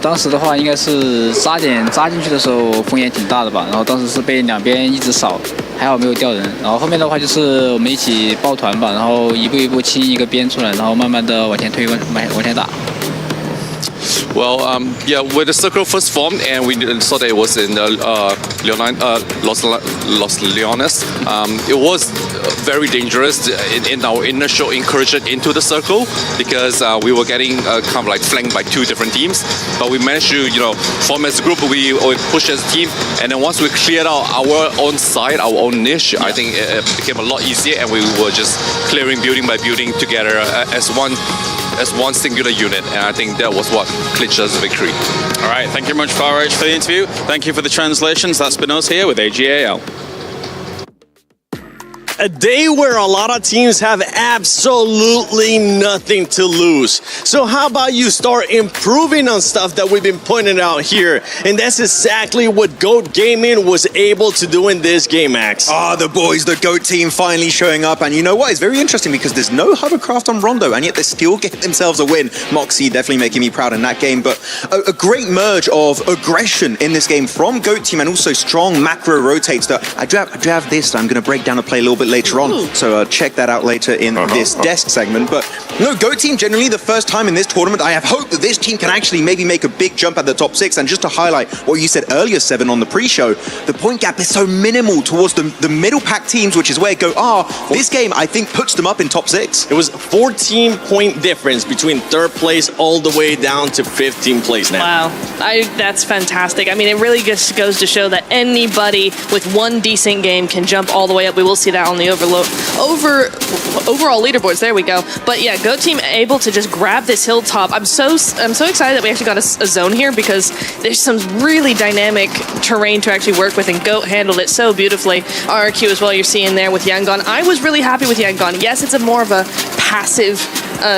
当时的话应该是扎进去的时候风险挺大的吧，然后当时是被两边一直扫，还好没有掉人。然后后面的话就是我们一起抱团吧，然后一步一步清一个边出来，然后慢慢的往前推，往前打。Well, yeah, when the circle first formed and we saw that it was in Los Leones, it was very dangerous in our initial incursion into the circle because we were getting kind of like flanked by two different teams. But we managed to, you know, form as a group, we pushed as a team, and then once we cleared out our own side, our own niche, I think it became a lot easier, and we were just clearing building by building together as one singular unit, and I think that was what clinched us victory. All right, thank you very much, Farage, for the interview. Thank you for the translations. That's been us here with AGAL. A day where a lot of teams have absolutely nothing to lose. So how about you start improving on stuff that we've been pointing out here? And that's exactly what GOAT Gaming was able to do in this game, Max. The boys, the GOAT team finally showing up. And you know what? It's very interesting because there's no hovercraft on Rondo, and yet they still get themselves a win. Moxie definitely making me proud in that game. But a great merge of aggression in this game from GOAT team and also strong macro rotates that I do have this that I'm going to break down and play a little bit later on. So check that out later in this desk segment. But no, GOAT team generally the first time in this tournament. I have hope that this team can actually maybe make a big jump at the top 6. And just to highlight what you said earlier, Seven, on the pre-show, the point gap is so minimal towards the middle pack teams, which is where GOAT are. This game, I think, puts them up in top 6. It was 14-point difference between third place all the way down to 15th place now. Wow, that's fantastic. I mean, it really just goes to show that anybody with one decent game can jump all the way up. We will see that on the overall leaderboards. There we go. But yeah, GOAT team able to just grab this hilltop. I'm so excited that we actually got a zone here because there's some really dynamic terrain to actually work with, and GOAT handled it so beautifully. RRQ as well, you're seeing there with Yangon. I was really happy with Yangon. Yes, it's more of a passive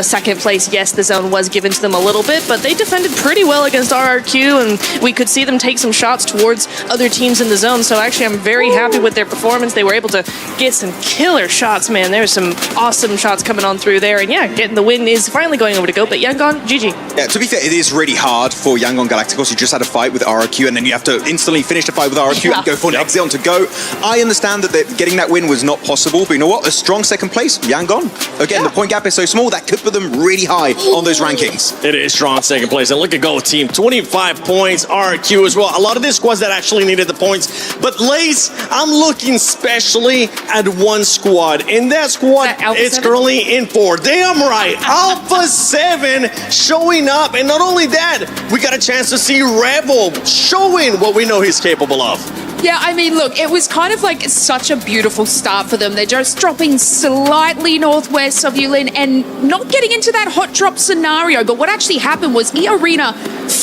second place. Yes, the zone was given to them a little bit, but they defended pretty well against RRQ, and we could see them take some shots towards other teams in the zone. So actually, I'm very happy with their performance. They were able to get some killer shots, man. There's some awesome shots coming on through there, and yeah, getting the win is finally going over to GOAT. But Yangon, GG. Yeah, to be fair, it is really hard for yangongalacticos. You just had a fight with RRQ, and then you have to instantly finish the fight with RRQ and go for an exit on to GOAT. I understand that getting that win was not possible, but you know what? A strong second place, Yangon. Again, the point gap is so small that could put them really high on those rankings. It is strong second place. And look at GOAT team, 25 points, RRQ as well. A lot of these squads that actually needed the points. But Lace, I'm looking especially at one squad, and that squad is currently in 4. Damn right, Alpha 7 showing up. And not only that, we got a chance to see Rebel showing what we know he's capable of. Yeah, I mean, look, it was kind of like such a beautiful start for them. They're just dropping slightly northwest of Yulin and not getting into that hot drop scenario. But what actually happened was eArena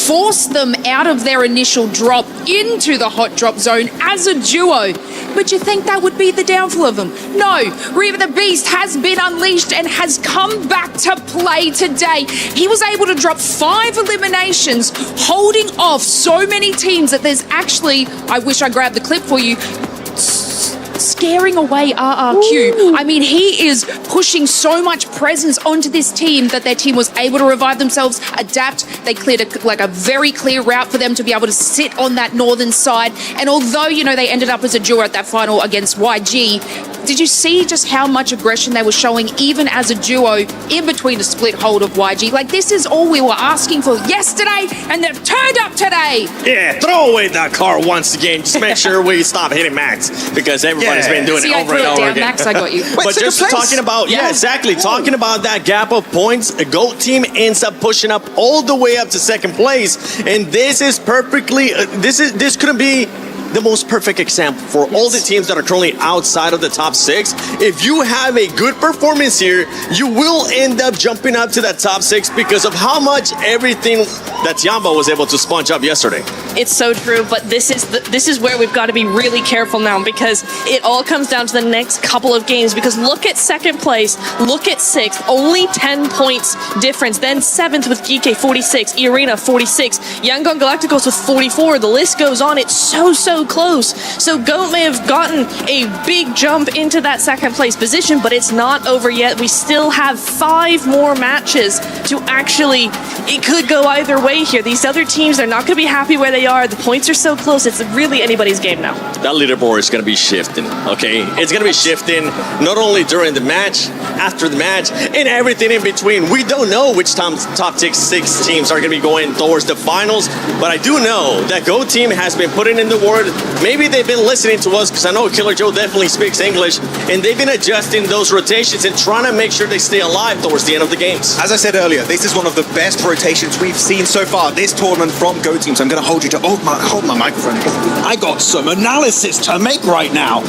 forced them out of their initial drop into the hot drop zone as a duo. But you think that would be the downfall of them? No, Reaver the Beast has been unleashed and has come back to play today. He was able to drop 5 eliminations, holding off so many teams that there's actually, I wish I grabbed the clip for you, scaring away RRQ. I mean, he is pushing so much presence onto this team that their team was able to revive themselves, adapt. They cleared a very clear route for them to be able to sit on that northern side. And although, you know, they ended up as a duo at that final against YG, did you see just how much aggression they were showing even as a duo in between a split hold of YG? Like, this is all we were asking for yesterday, and they've turned up today. Yeah, throw away that car once again. Just make sure we stop hitting Max, because everybody's been doing it over and over again. Max, I got you. But just talking about, exactly. Talking about that gap of points, a GOAT team ends up pushing up all the way up to second place, and this is perfectly. This couldn't be the most perfect example for all the teams that are currently outside of the top 6. If you have a good performance here, you will end up jumping up to that top 6 because of how much everything that Tiamba was able to sponge up yesterday. It's so true, but this is where we've got to be really careful now, because it all comes down to the next couple of games. Because look at second place, look at 6th, only 10 points difference. Then 7th with GEEK 46, Irina 46, yangongalacticos with 44. The list goes on. It's so close. So GOAT may have gotten a big jump into that second place position, but it's not over yet. We still have 5 more matches to actually, it could go either way here. These other teams, they're not going to be happy where they are. The points are so close. It's really anybody's game now. That leaderboard is going to be shifting, okay? It's going to be shifting not only during the match, after the match, and everything in between. We don't know which top 6 teams are going to be going towards the finals, but I do know that GOAT team has been putting in the word. Maybe they've been listening to us, because I know Killer Joe definitely speaks English, and they've been adjusting those rotations and trying to make sure they stay alive towards the end of the games. As I said earlier, this is one of the best rotations we've seen so far this tournament from GOAT team, so I'm going to hold you to hold my microphone. I got some analysis to make right now.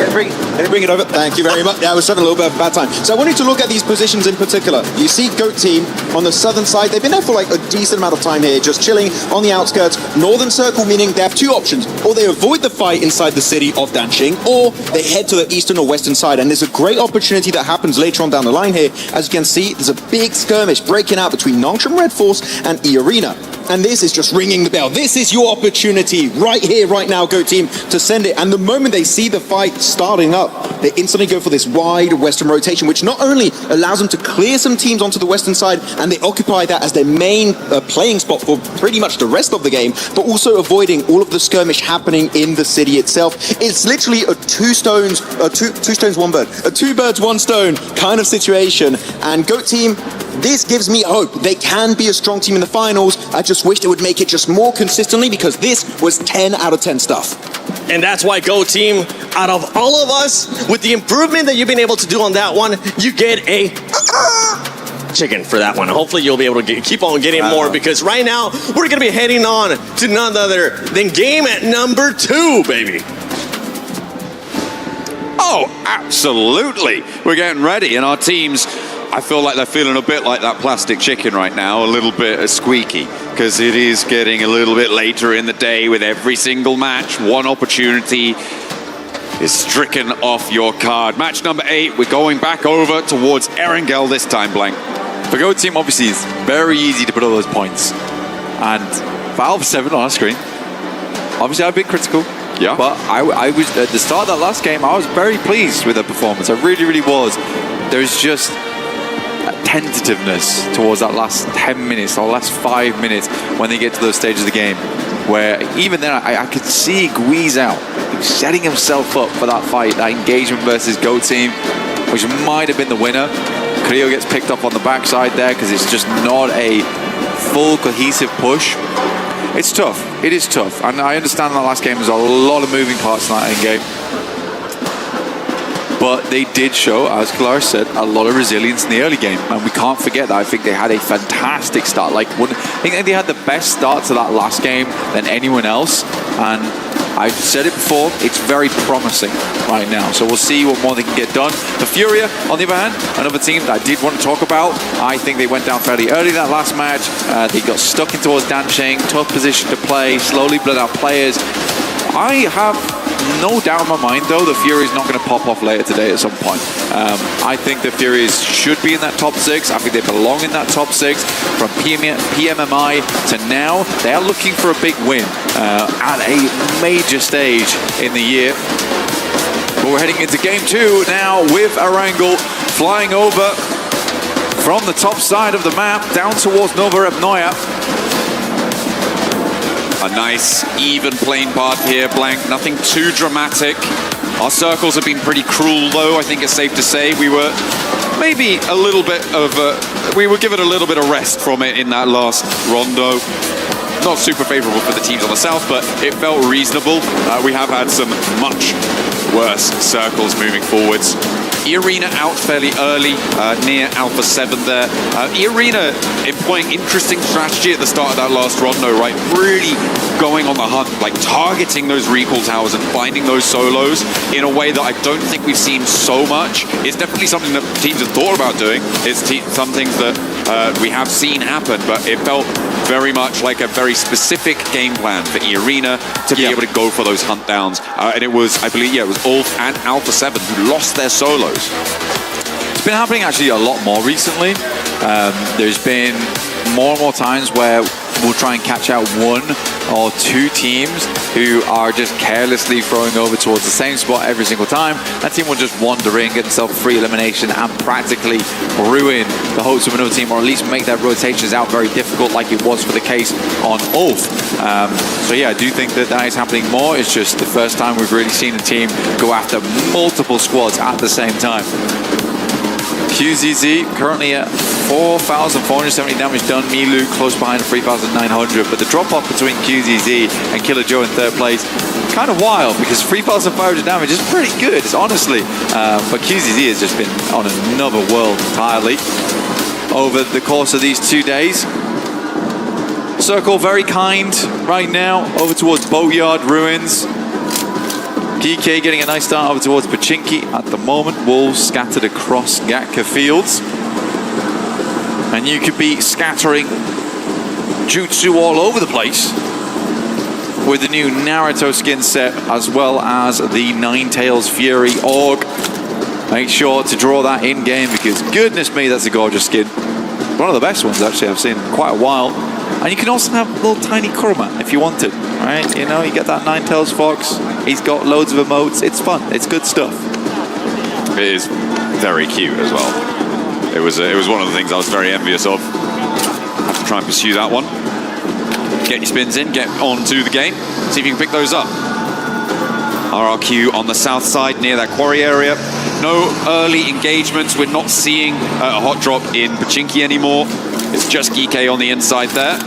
Bring it over. Thank you very much. Yeah, I was having a little bit of a bad time. So I wanted to look at these positions in particular. You see GOAT team on the southern side. They've been there for like a decent amount of time here, just chilling on the outskirts. Northern circle, meaning they have 2 options. Or they avoid the fight inside the city of Danqing, or they head to the eastern or western side. And there's a great opportunity that happens later on down the line here. As you can see, there's a big skirmish breaking out between Nongshim Red Force and E-Arena. And this is just ringing the bell. This is your opportunity right here, right now, GOAT team, to send it. And the moment they see the fight starting up, they instantly go for this wide western rotation, which not only allows them to clear some teams onto the western side, and they occupy that as their main playing spot for pretty much the rest of the game, but also avoiding all of the skirmish happening in the city itself. It's literally a two birds, one stone kind of situation. And GOAT team, this gives me hope. They can be a strong team in the finals. I just wish they would make it just more consistently, because this was 10 out of 10 stuff. And that's why GOAT team, out of all of us, with the improvement that you've been able to do on that one, you get a chicken for that one. Hopefully you'll be able to keep on getting more, because right now we're going to be heading on to none other than game at number 2, baby. Oh, absolutely. We're getting ready, and our teams, I feel like they're feeling a bit like that plastic chicken right now, a little bit squeaky, because it is getting a little bit later in the day with every single match. One opportunity is stricken off your card. Match number 8, we're going back over towards Erangel this time, Blank. For GOAT team, obviously, it's very easy to put all those points. And Valve 7 on our screen. Obviously, I've been critical. Yeah. But I was, at the start of that last game, I was very pleased with their performance. I really was. There's just tentativeness towards that last 10 minutes or last 5 minutes when they get to those stages of the game, where even then I could see Guiz out setting himself up for that fight, that engagement versus GOAT team, which might have been the winner. Qiddiya gets picked up on the backside there because it's just not a full cohesive push. It's tough. It is tough, and I understand that last game was a lot of moving parts in that end game. But they did show, as Clara said, a lot of resilience in the early game. And we can't forget that. I think they had a fantastic start. I think they had the best start to that last game than anyone else. And I've said it before, it's very promising right now. So we'll see what more they can get done. The FURIA, on the other hand, another team that I did want to talk about. I think they went down fairly early in that last match. They got stuck in towards Danqing, tough position to play, slowly bled out players. I have no doubt in my mind, though, the FURIA is not going to pop off later today at some point. I think the FURIA should be in that top 6. I think they belong in that top 6. From PMMI to now, they are looking for a big win at a major stage in the year. But we're heading into game 2 now with Erangel flying over from the top side of the map down towards Nova Repnoya. A nice even plane path here, Blank. Nothing too dramatic. Our circles have been pretty cruel, though. I think it's safe to say we were maybe a little bit of we were given a little bit of rest from it in that last rondo. Not super favorable for the teams on the south, but it felt reasonable. We have had some much worse circles moving forwards. E-Arena out fairly early, near Alpha 7 there. E-Arena employing interesting strategy at the start of that last rondo, right? Really going on the hunt, like targeting those recall towers and finding those solos in a way that I don't think we've seen so much. It's definitely something that teams have thought about doing. It's some things that we have seen happen, but it felt very much like a very specific game plan for E-Arena to be able to go for those hunt downs. And it was, I believe, it was Ulf and Alpha 7 who lost their solos. It's been happening actually a lot more recently. There's been more and more times where we'll try and catch out 1 or 2 teams who are just carelessly throwing over towards the same spot every single time. That team will just wander in, get themselves a free elimination, and practically ruin the hopes of another team, or at least make their rotations out very difficult, like it was for the case on Ulf. So yeah, I do think that that is happening more. It's just the first time we've really seen a team go after multiple squads at the same time. QZZ currently at 4,470 damage done. Milu close behind at 3,900. But the drop off between QZZ and Killer Joe in 3rd place, kind of wild, because 3,500 damage is pretty good, honestly. But QZZ has just been on another world entirely over the course of these 2 days. Circle very kind right now over towards Boatyard Ruins. GEEK getting a nice start over towards Pachinki at the moment. Wolves scattered across Gatka Fields. And you could be scattering Jutsu all over the place with the new Naruto skin set, as well as the Ninetales Fury Org. Make sure to draw that in-game, because goodness me, that's a gorgeous skin. One of the best ones, actually, I've seen in quite a while. And you can also have a little tiny Kurama if you want it, right? You know, you get that Ninetales Fox. He's got loads of emotes. It's fun. It's good stuff. It is very cute as well. It was one of the things I was very envious of. I have to try and pursue that one. Get your spins in, get on to the game, see if you can pick those up. RRQ on the south side near that quarry area. No early engagements. We're not seeing a hot drop in Pachinki anymore. It's just GEEK on the inside there.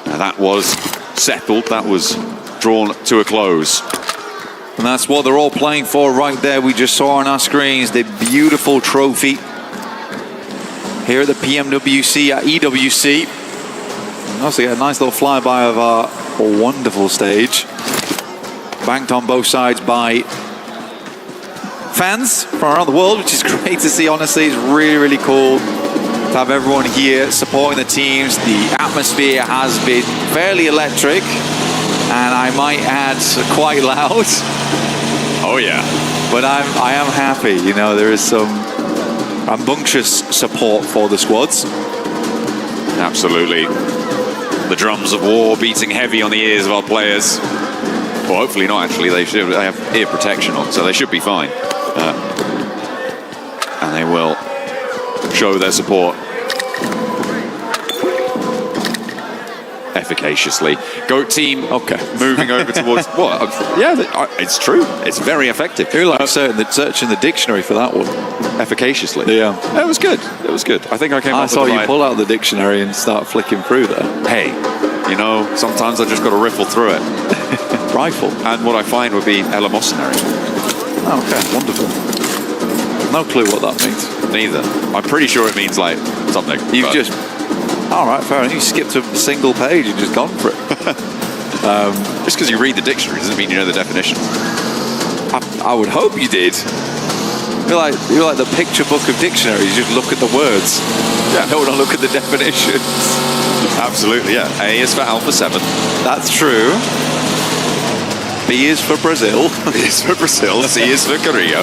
Now that was settled. That was drawn to a close. And that's what they're all playing for right there. We just saw on our screens the beautiful trophy here at the PMWC at EWC. And also get a nice little flyby of our wonderful stage. Banked on both sides by fans from around the world, which is great to see, honestly. It's really, really cool to have everyone here supporting the teams. The atmosphere has been fairly electric, and I might add quite loud. Oh yeah. But I am happy, you know, there is some rambunctious support for the squads. Absolutely. The drums of war beating heavy on the ears of our players. Well, hopefully not, actually. They have ear protection on, so they should be fine. And they will show their support efficaciously. GOAT team, okay, moving over towards what? Yeah, it's true. It's very effective. I feel like searching the dictionary for that one. Efficaciously. Yeah, it was good. It was good. I think I came. I up saw with you pull out the dictionary and start flicking through there. Hey, you know, sometimes I just got to riffle through it. Rifle. And what I find would be eleemosynary. Oh, okay, wonderful. No clue what that means. Neither. I'm pretty sure it means like something. You've just... All right, fair enough. You skipped a single page and just gone for it. Just because you read the dictionary doesn't mean you know the definition. I would hope you did. You're like the picture book of dictionaries. You just look at the words. Yeah. You don't want to look at the definitions. Absolutely, yeah. A is for Alpha 7. That's true. B is for Brazil. B is for Brazil. C is for Korea.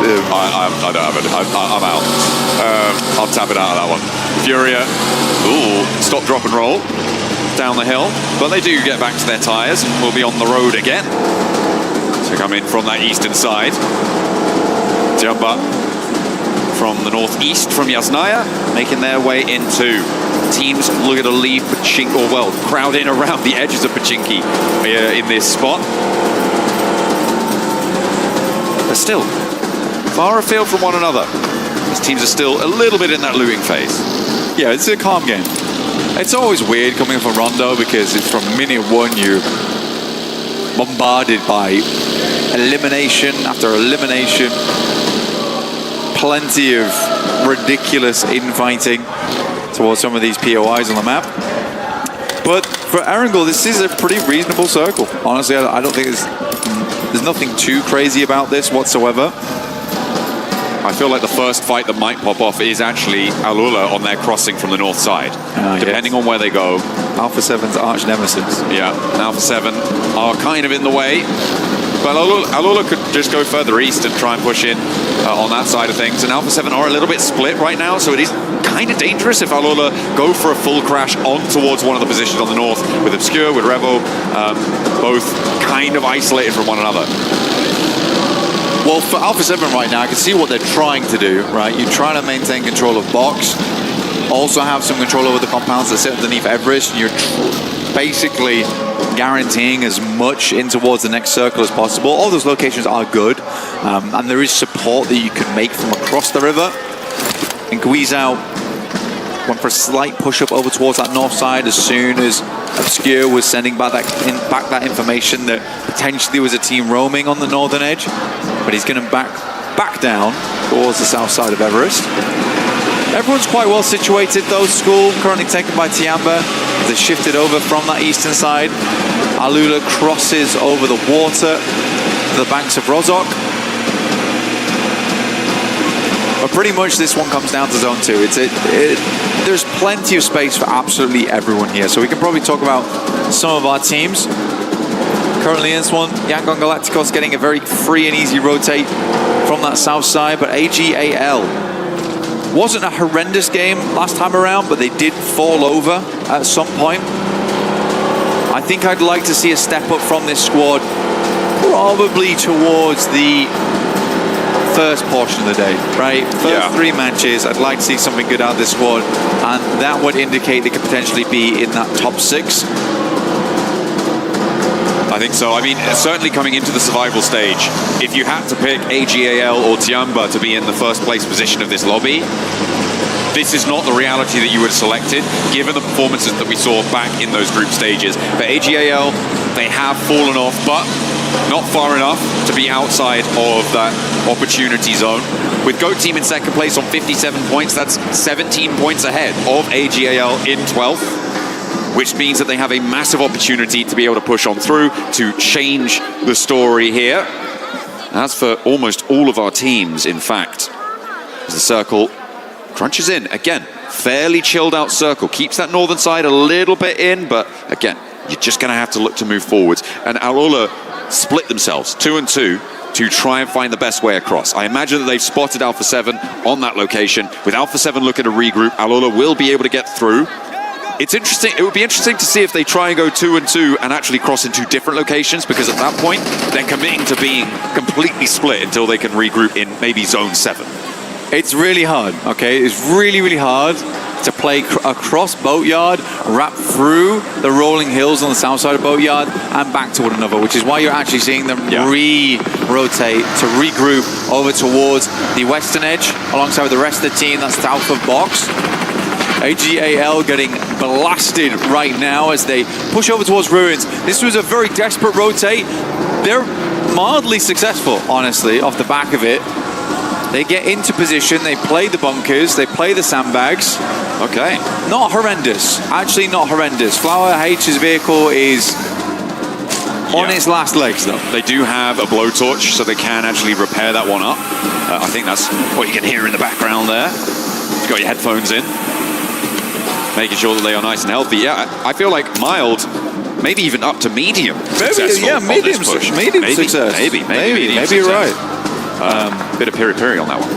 I don't have it. I'm out. I'll tap it out of that one. Furia. Ooh, stop, drop, and roll. down the hill, but they do get back to their tyres and will be on the road again to come in from that eastern side. Tiamba from the northeast from Yasnaya, making their way into teams looking to leave Pachinki, or well, crowd in around the edges of Pachinki in this spot. They're still far afield from one another. These teams are still a little bit in that looting phase. Yeah, it's a calm game. It's always weird coming from Rondo because it's from minute one you're bombarded by elimination after elimination. Plenty of ridiculous infighting towards some of these POIs on the map. But for Erangel, this is a pretty reasonable circle. Honestly, I don't think there's nothing too crazy about this whatsoever. I feel like the first fight that might pop off is actually Alula on their crossing from the north side. Depending on where they go. Alpha 7's arch nemesis. Yeah, Alpha 7 are kind of in the way. But Alula could just go further east and try and push in on that side of things. And Alpha 7 are a little bit split right now, so it is kind of dangerous if Alula go for a full crash on towards one of the positions on the north with Obscure, with Revo, both kind of isolated from one another. Well, for Alpha 7 right now, I can see what they're trying to do, right? You're trying to maintain control of box, also have some control over the compounds that sit underneath Everest, and you're basically guaranteeing as much in towards the next circle as possible. All those locations are good, and there is support that you can make from across the river. And Guizhou went for a slight push-up over towards that north side as soon as Obscure was sending back that information that potentially was a team roaming on the northern edge. But he's going to back down towards the south side of Everest. Everyone's quite well situated though. School currently taken by Tiamba. They shifted over from that eastern side. Alula crosses over the water to the banks of Rozok. But pretty much this one comes down to zone 2. There's plenty of space for absolutely everyone here. So we can probably talk about some of our teams. Currently in this one, yangongalacticos getting a very free and easy rotate from that south side. But AGAL wasn't a horrendous game last time around, but they did fall over at some point. I think I'd like to see a step up from this squad, probably towards the first portion of the day, right? First 3 matches, I'd like to see something good out of this squad, and that would indicate they could potentially be in that top 6. I think so. I mean, certainly coming into the survival stage, if you had to pick AGAL or Tiamba to be in the first place position of this lobby, this is not the reality that you would have selected, given the performances that we saw back in those group stages. For AGAL, they have fallen off, but not far enough to be outside of that opportunity zone. With GOAT Team in second place on 57 points, that's 17 points ahead of AGAL in 12th. Which means that they have a massive opportunity to be able to push on through, to change the story here. As for almost all of our teams, in fact, as the circle crunches in, again, fairly chilled out circle, keeps that northern side a little bit in, but again, you're just going to have to look to move forwards. And Alula split themselves 2 and 2 to try and find the best way across. I imagine that they've spotted Alpha 7 on that location. With Alpha 7 looking to regroup, Alula will be able to get through. It's interesting. It would be interesting to see if they try and go 2 and 2 and actually cross into different locations, because at that point they're committing to being completely split until they can regroup in maybe zone 7. It's really hard, okay? It's really, really hard to play across Boatyard, wrap through the rolling hills on the south side of Boatyard and back to one another, which is why you're actually seeing them re-rotate to regroup over towards the western edge alongside the rest of the team that's south of box. AGAL getting blasted right now as they push over towards ruins. This was a very desperate rotate. They're mildly successful, honestly, off the back of it. They get into position, they play the bunkers, they play the sandbags. Okay. Not horrendous. Actually not horrendous. Flower H's vehicle is on its last legs, though. They do have a blowtorch, so they can actually repair that one up. I think that's what you can hear in the background there. You've got your headphones in, making sure that they are nice and healthy. Yeah, I feel like mild, maybe even up to medium successful. Yeah, medium success. Maybe you're right. Bit of piri-piri on that one.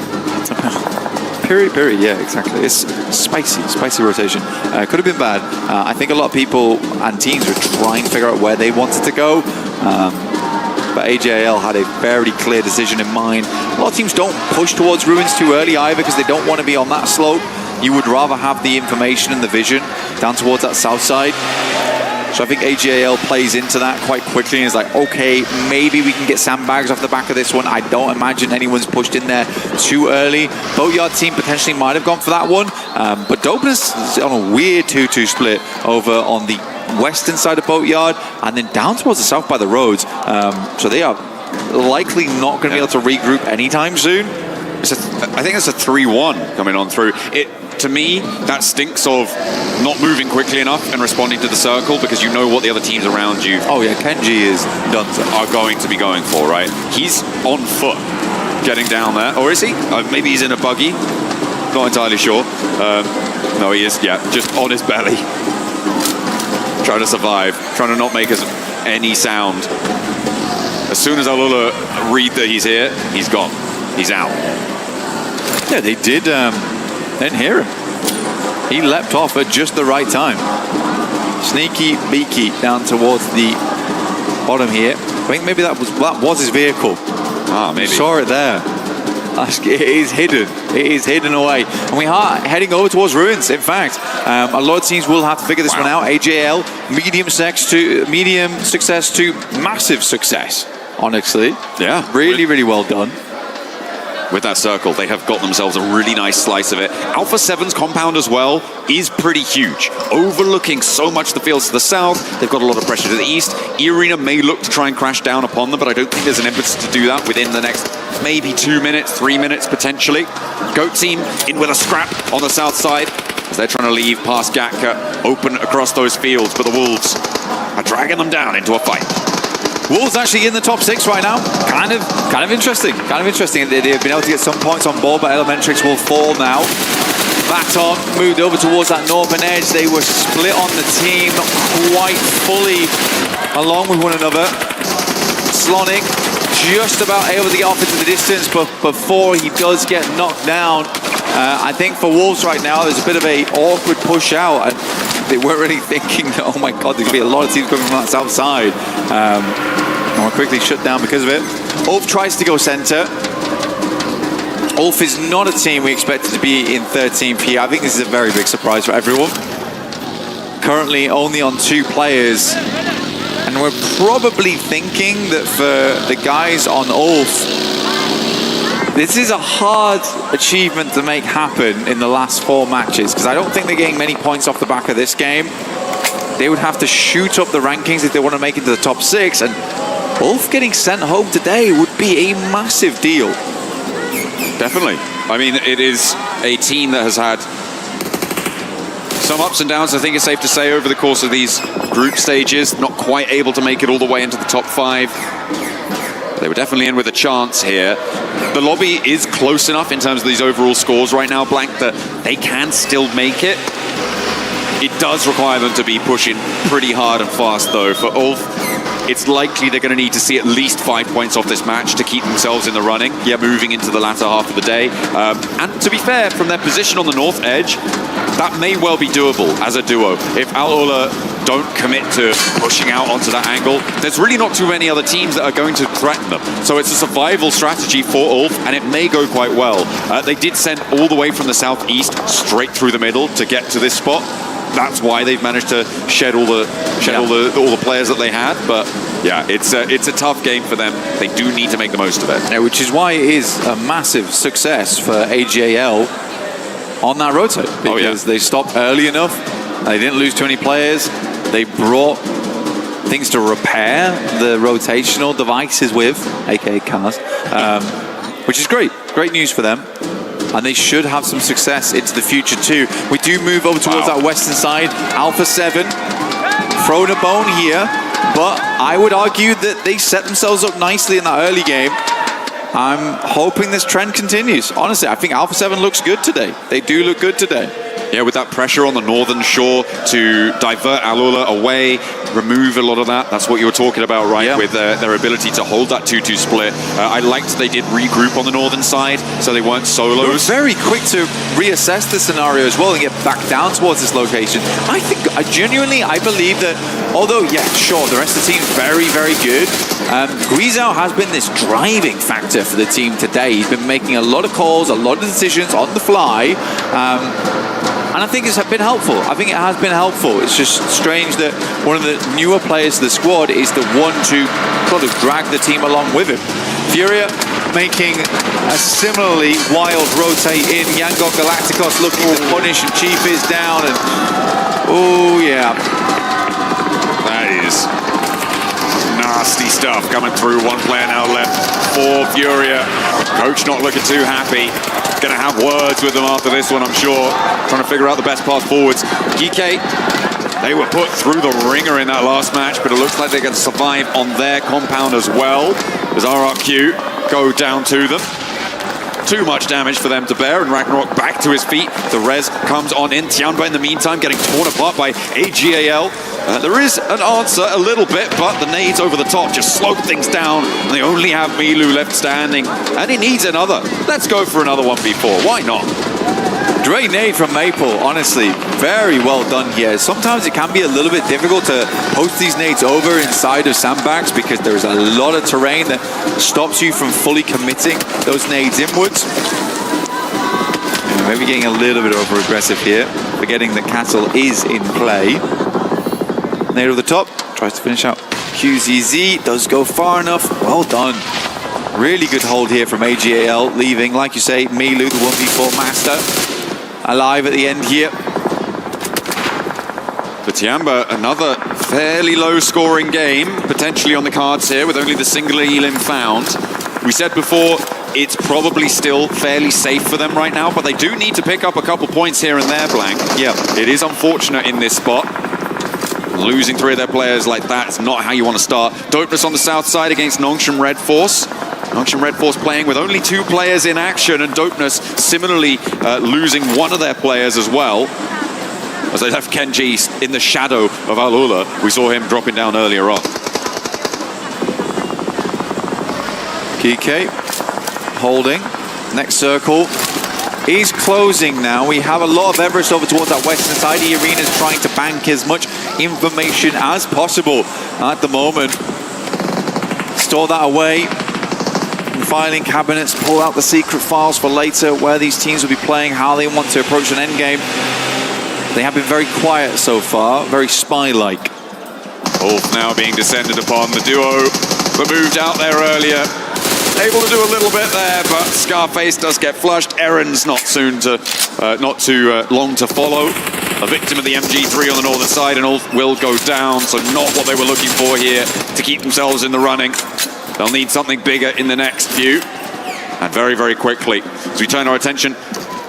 Period, yeah, exactly. It's spicy rotation. Could have been bad. I think a lot of people and teams were trying to figure out where they wanted to go. But AGAL had a very clear decision in mind. A lot of teams don't push towards ruins too early either because they don't want to be on that slope. You would rather have the information and the vision down towards that south side. So I think AGAL plays into that quite quickly and is like, okay, maybe we can get sandbags off the back of this one. I don't imagine anyone's pushed in there too early. Boatyard team potentially might have gone for that one. But Dopeness is on a weird 2-2 split over on the western side of Boatyard and then down towards the south by the roads. So they are likely not going to be able to regroup anytime soon. I think it's a 3-1 coming on through. To me, that stinks of not moving quickly enough and responding to the circle because you know what the other teams around you Kenji is done are going to be going for, right? He's on foot getting down there. Or is he? Maybe he's in a buggy. Not entirely sure. No, he is, just on his belly. Trying to survive. Trying to not make us any sound. As soon as Alula read that he's here, he's gone. He's out. Yeah, they didn't hear him. He leapt off at just the right time. Sneaky beaky down towards the bottom here. I think maybe that was his vehicle. Maybe. Saw it there. It is hidden. It is hidden away. And we are heading over towards ruins. In fact, a lot of teams will have to figure this one out. AGAL, medium success to massive success. Honestly. Yeah. Really well done. With that circle, they have got themselves a really nice slice of it. Alpha 7's compound as well is pretty huge, overlooking so much the fields to the south. They've got a lot of pressure to the east. E-Arena may look to try and crash down upon them, but I don't think there's an impetus to do that within the next maybe 2 minutes, 3 minutes potentially. Goat team in with a scrap on the south side as they're trying to leave past Gatka open across those fields, but the Wolves are dragging them down into a fight. Wolves actually in the top 6 right now. Kind of interesting. They've been able to get some points on board, but Elementrix will fall now. Baton moved over towards that northern edge. They were split on the team quite fully along with one another. Slonic just about able to get off into the distance, but before he does get knocked down, I think for Wolves right now, there's a bit of a awkward push out. And they weren't really thinking that, oh my God, there's going to be a lot of teams coming from that south side. And we're quickly shut down because of it. Ulf tries to go center. Ulf is not a team we expected to be in 13th here. I think this is a very big surprise for everyone. Currently only on 2 players. And we're probably thinking that for the guys on Ulf, this is a hard achievement to make happen in the last 4 matches, because I don't think they're getting many points off the back of this game. They would have to shoot up the rankings if they want to make it to the top 6, and Ulf getting sent home today would be a massive deal. Definitely. I mean, it is a team that has had some ups and downs, I think it's safe to say, over the course of these group stages. Not quite able to make it all the way into the top 5. They were definitely in with a chance here. The lobby is close enough in terms of these overall scores right now, Blank, that they can still make it. It does require them to be pushing pretty hard and fast, though. For Ulf, it's likely they're going to need to see at least 5 points off this match to keep themselves in the running. Yeah, moving into the latter half of the day. And to be fair, from their position on the north edge, that may well be doable as a duo. If Al-Ola don't commit to pushing out onto that angle, there's really not too many other teams that are going to threaten them. So it's a survival strategy for Ulf, and it may go quite well. They did send all the way from the southeast straight through the middle to get to this spot. That's why they've managed to shed all the players that they had. But yeah, it's a tough game for them. They do need to make the most of it. Yeah, which is why it is a massive success for AGAL on that rotate, because they stopped early enough. They didn't lose too many players. They brought things to repair the rotational devices with, aka cars, which is great. Great news for them. And they should have some success into the future too. We do move over towards that western side. Alpha 7 throwing a bone here, but I would argue that they set themselves up nicely in that early game. I'm hoping this trend continues. Honestly, I think Alpha 7 looks good today. They do look good today. Yeah, with that pressure on the northern shore to divert Alula away, remove a lot of that. That's what you were talking about, right? Yeah. With their ability to hold that 2-2 split. I liked they did regroup on the northern side, so they weren't solos. They were very quick to reassess the scenario as well and get back down towards this location. I believe that, although, yeah, sure, the rest of the team's very, very good, Guizhou has been this driving factor for the team today. He's been making a lot of calls, a lot of decisions on the fly. And I think it's been helpful. I think it has been helpful. It's just strange that one of the newer players of the squad is the one to sort of drag the team along with him. FURIA making a similarly wild rotate in. Yangongalacticos looking to punish, and Chief is down. And oh yeah, that is nasty stuff coming through. One player now left for FURIA. Coach not looking too happy. Gonna have words with them after this one, I'm sure. Trying to figure out the best path forwards. GEEK, they were put through the ringer in that last match, but it looks like they're going to survive on their compound as well, as RRQ go down to them. Too much damage for them to bear, and Ragnarok back to his feet. The res comes on in. Tianba in the meantime getting torn apart by AGAL. There is an answer a little bit, but the nades over the top just slowed things down, and they only have Milu left standing, and he needs another. Let's go for another 1v4. Why not? Great nade from Maple, honestly. Very well done here. Sometimes it can be a little bit difficult to post these nades over inside of sandbags because there's a lot of terrain that stops you from fully committing those nades inwards. Maybe getting a little bit over-aggressive here, forgetting that Castle is in play. Nade over the top, tries to finish out QZZ, does go far enough. Well done. Really good hold here from AGAL, leaving, like you say, Milu, the 1v4 master, alive at the end here. For Tianba, another fairly low-scoring game, potentially on the cards here, with only the single elim found. We said before, it's probably still fairly safe for them right now, but they do need to pick up a couple points here and there, Blank. Yeah, it is unfortunate in this spot. Losing 3 of their players like that is not how you want to start. Dopeness on the south side against Nongshim Red Force. Nongshim Red Force playing with only 2 players in action, and Dopeness similarly losing one of their players as well. As they left Kenji in the shadow of Alula. We saw him dropping down earlier on. GEEK holding. Next circle is closing now. We have a lot of Everest over towards that western side. The arena is trying to bank as much information as possible at the moment. Store that away. Filing cabinets, pull out the secret files for later, where these teams will be playing, how they want to approach an endgame. They have been very quiet so far, very spy-like. Wolf now being descended upon. The duo that moved out there earlier, able to do a little bit there, but Scarface does get flushed. Aaron's not too long to follow. A victim of the MG3 on the northern side, and Ulf will go down, so not what they were looking for here to keep themselves in the running. They'll need something bigger in the next few, and very, very quickly. As we turn our attention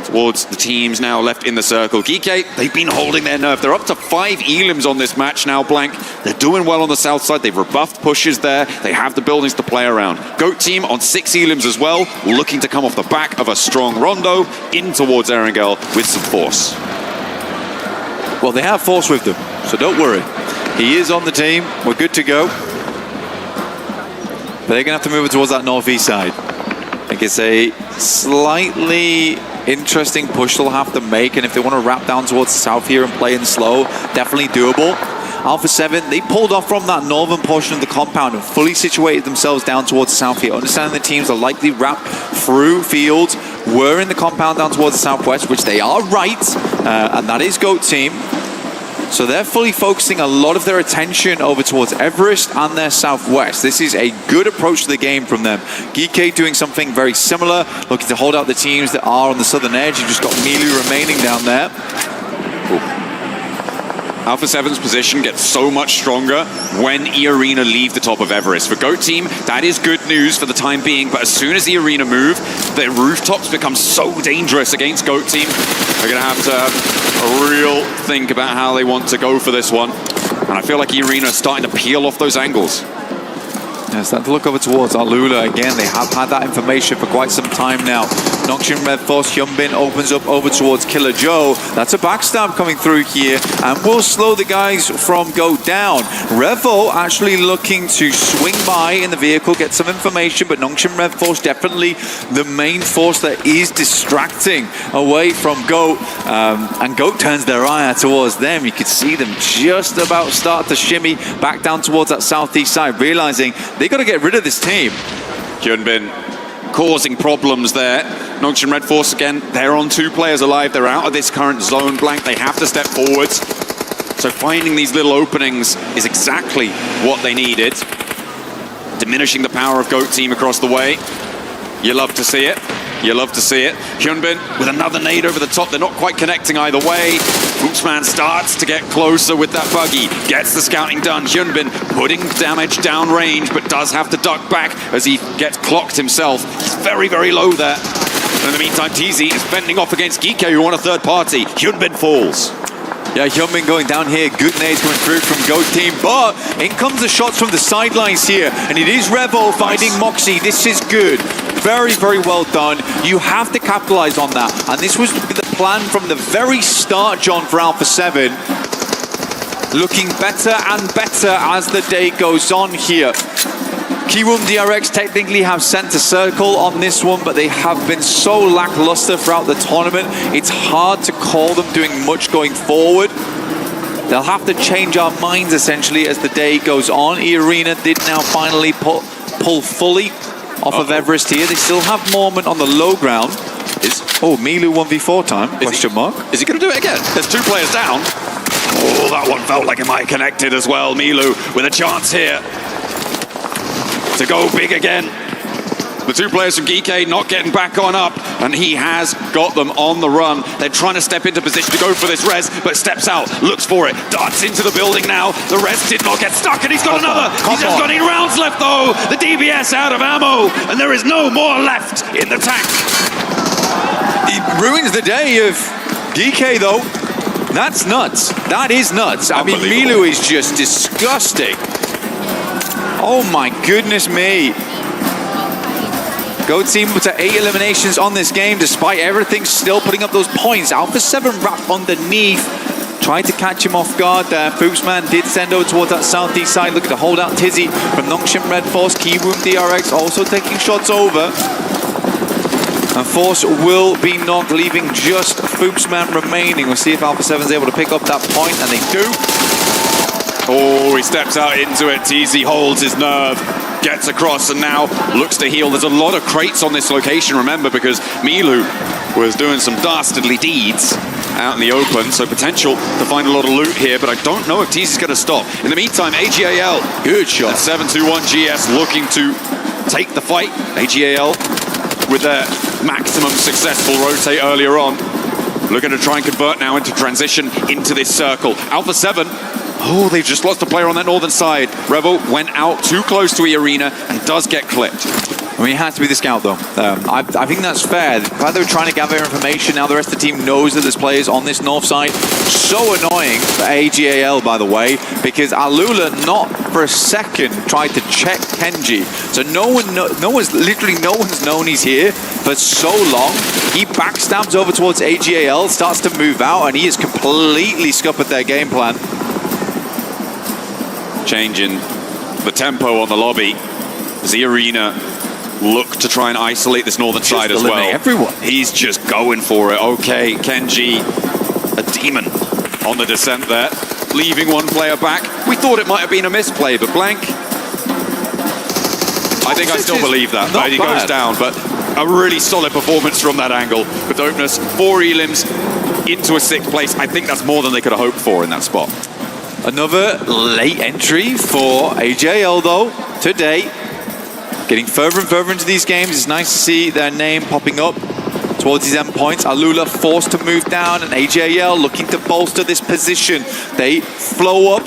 towards the teams now left in the circle. GEEK, they've been holding their nerve. They're up to 5 elims on this match now, Blank. They're doing well on the south side. They've rebuffed pushes there. They have the buildings to play around. GOAT team on 6 elims as well, looking to come off the back of a strong Rondo in towards Erangel with some force. Well, they have force with them, so don't worry. He is on the team. We're good to go. But they're going to have to move it towards that northeast side. I think it's a slightly interesting push they'll have to make, and if they want to wrap down towards the south here and play in slow, definitely doable. Alpha 7, they pulled off from that northern portion of the compound and fully situated themselves down towards the south here. Understanding the teams are likely wrapped through fields, were in the compound down towards the southwest, which they are right, and that is GOAT team. So they're fully focusing a lot of their attention over towards Everest and their southwest. This is a good approach to the game from them. GEEK doing something very similar, looking to hold out the teams that are on the southern edge. You've just got Milu remaining down there. Ooh. Alpha 7's position gets so much stronger when E-Arena leave the top of Everest. For GOAT team, that is good news for the time being, but as soon as the Arena move, the rooftops become so dangerous against GOAT team. They're going to have a real think about how they want to go for this one. And I feel like E-Arena is starting to peel off those angles. Start to look over towards Alula again. They have had that information for quite some time now. Noxian Red Force, Hyunbin opens up over towards Killer Joe. That's a backstab coming through here and will slow the guys from go down. Revo actually looking to swing by in the vehicle, get some information, but Noxian Red Force definitely the main force that is distracting away from Goat. And Goat turns their eye towards them. You could see them just about start to shimmy back down towards that southeast side, realizing they got to get rid of this team. Hyunbin causing problems there. Noxian Red Force again, they're on 2 players alive. They're out of this current zone blank. They have to step forwards. So finding these little openings is exactly what they needed. Diminishing the power of Goat Team across the way. You love to see it. You love to see it. Hyunbin with another nade over the top. They're not quite connecting either way. Fuchsman starts to get closer with that buggy. Gets the scouting done. Hyunbin putting damage down range, but does have to duck back as he gets clocked himself. He's very, very low there. And in the meantime, TZ is fending off against GEEK, who want a third party. Hyunbin falls. Yeah, Hyunbin going down here. Good nades coming through from Goat Team, but in comes the shots from the sidelines here, and it is Revo finding Moxie. This is good. Very, very well done. You have to capitalize on that, and this was the plan from the very start, John, for Alpha 7. Looking better and better as the day goes on here. Kiwoom DRX technically have center circle on this one, but they have been so lackluster throughout the tournament. It's hard to call them doing much going forward. They'll have to change our minds essentially as the day goes on. E-Arena did now finally pull fully off of Everest here. They still have Mormon on the low ground. Milu 1v4 time, question mark. Is he going to do it again? There's 2 players down. Oh, that one felt like it might have connected as well. Milu with a chance here to go big again. The 2 players from GEEK not getting back on up, and he has got them on the run. They're trying to step into position to go for this res, but steps out, looks for it, darts into the building now. The res did not get stuck, and he's got another. He's just got 8 rounds left though. The DBS out of ammo, and there is no more left in the tank. It ruins the day of GEEK though. That's nuts. That is nuts. I mean, Milu is just disgusting. Oh my goodness me. Goat Team up to 8 eliminations on this game, despite everything still putting up those points. Alpha 7 wrapped underneath. Tried to catch him off guard there. Fuchsman did send over towards that southeast side, looking to hold out Tizzy from Noxian Red Force. Kiwoom DRX also taking shots over. And Force will be knocked, leaving just Fuchsman remaining. We'll see if Alpha 7 is able to pick up that point, and they do. Oh, he steps out into it. TZ holds his nerve, gets across, and now looks to heal. There's a lot of crates on this location, remember, because Milu was doing some dastardly deeds out in the open, so potential to find a lot of loot here, but I don't know if TZ is going to stop. In the meantime, AGAL, good shot. 721 GS looking to take the fight. AGAL with their maximum successful rotate earlier on. Looking to try and convert now into transition into this circle. Alpha 7, oh, they've just lost a player on that northern side. Revo went out too close to E-Arena and does get clipped. I mean, it has to be the scout, though. I think that's fair. The fact they were trying to gather information, now the rest of the team knows that there's players on this north side. So annoying for AGAL, by the way, because Alula not for a second tried to check Kenji. So no one's known he's here for so long. He backstabs over towards AGAL, starts to move out, and he is completely scuppered their game plan. Changing the tempo on the lobby. Z-Arena look to try and isolate this northern side as well. Everyone. He's just going for it. Okay, Kenji, a demon on the descent there, leaving one player back. We thought it might have been a misplay, but Blank, I think I still believe that. Right? He goes down, but a really solid performance from that angle. With Dopeness, 4 elims into a 6th place. I think that's more than they could have hoped for in that spot. Another late entry for AJL, though, today. Getting further and further into these games. It's nice to see their name popping up towards these endpoints. Alula forced to move down, and AJL looking to bolster this position. They flow up.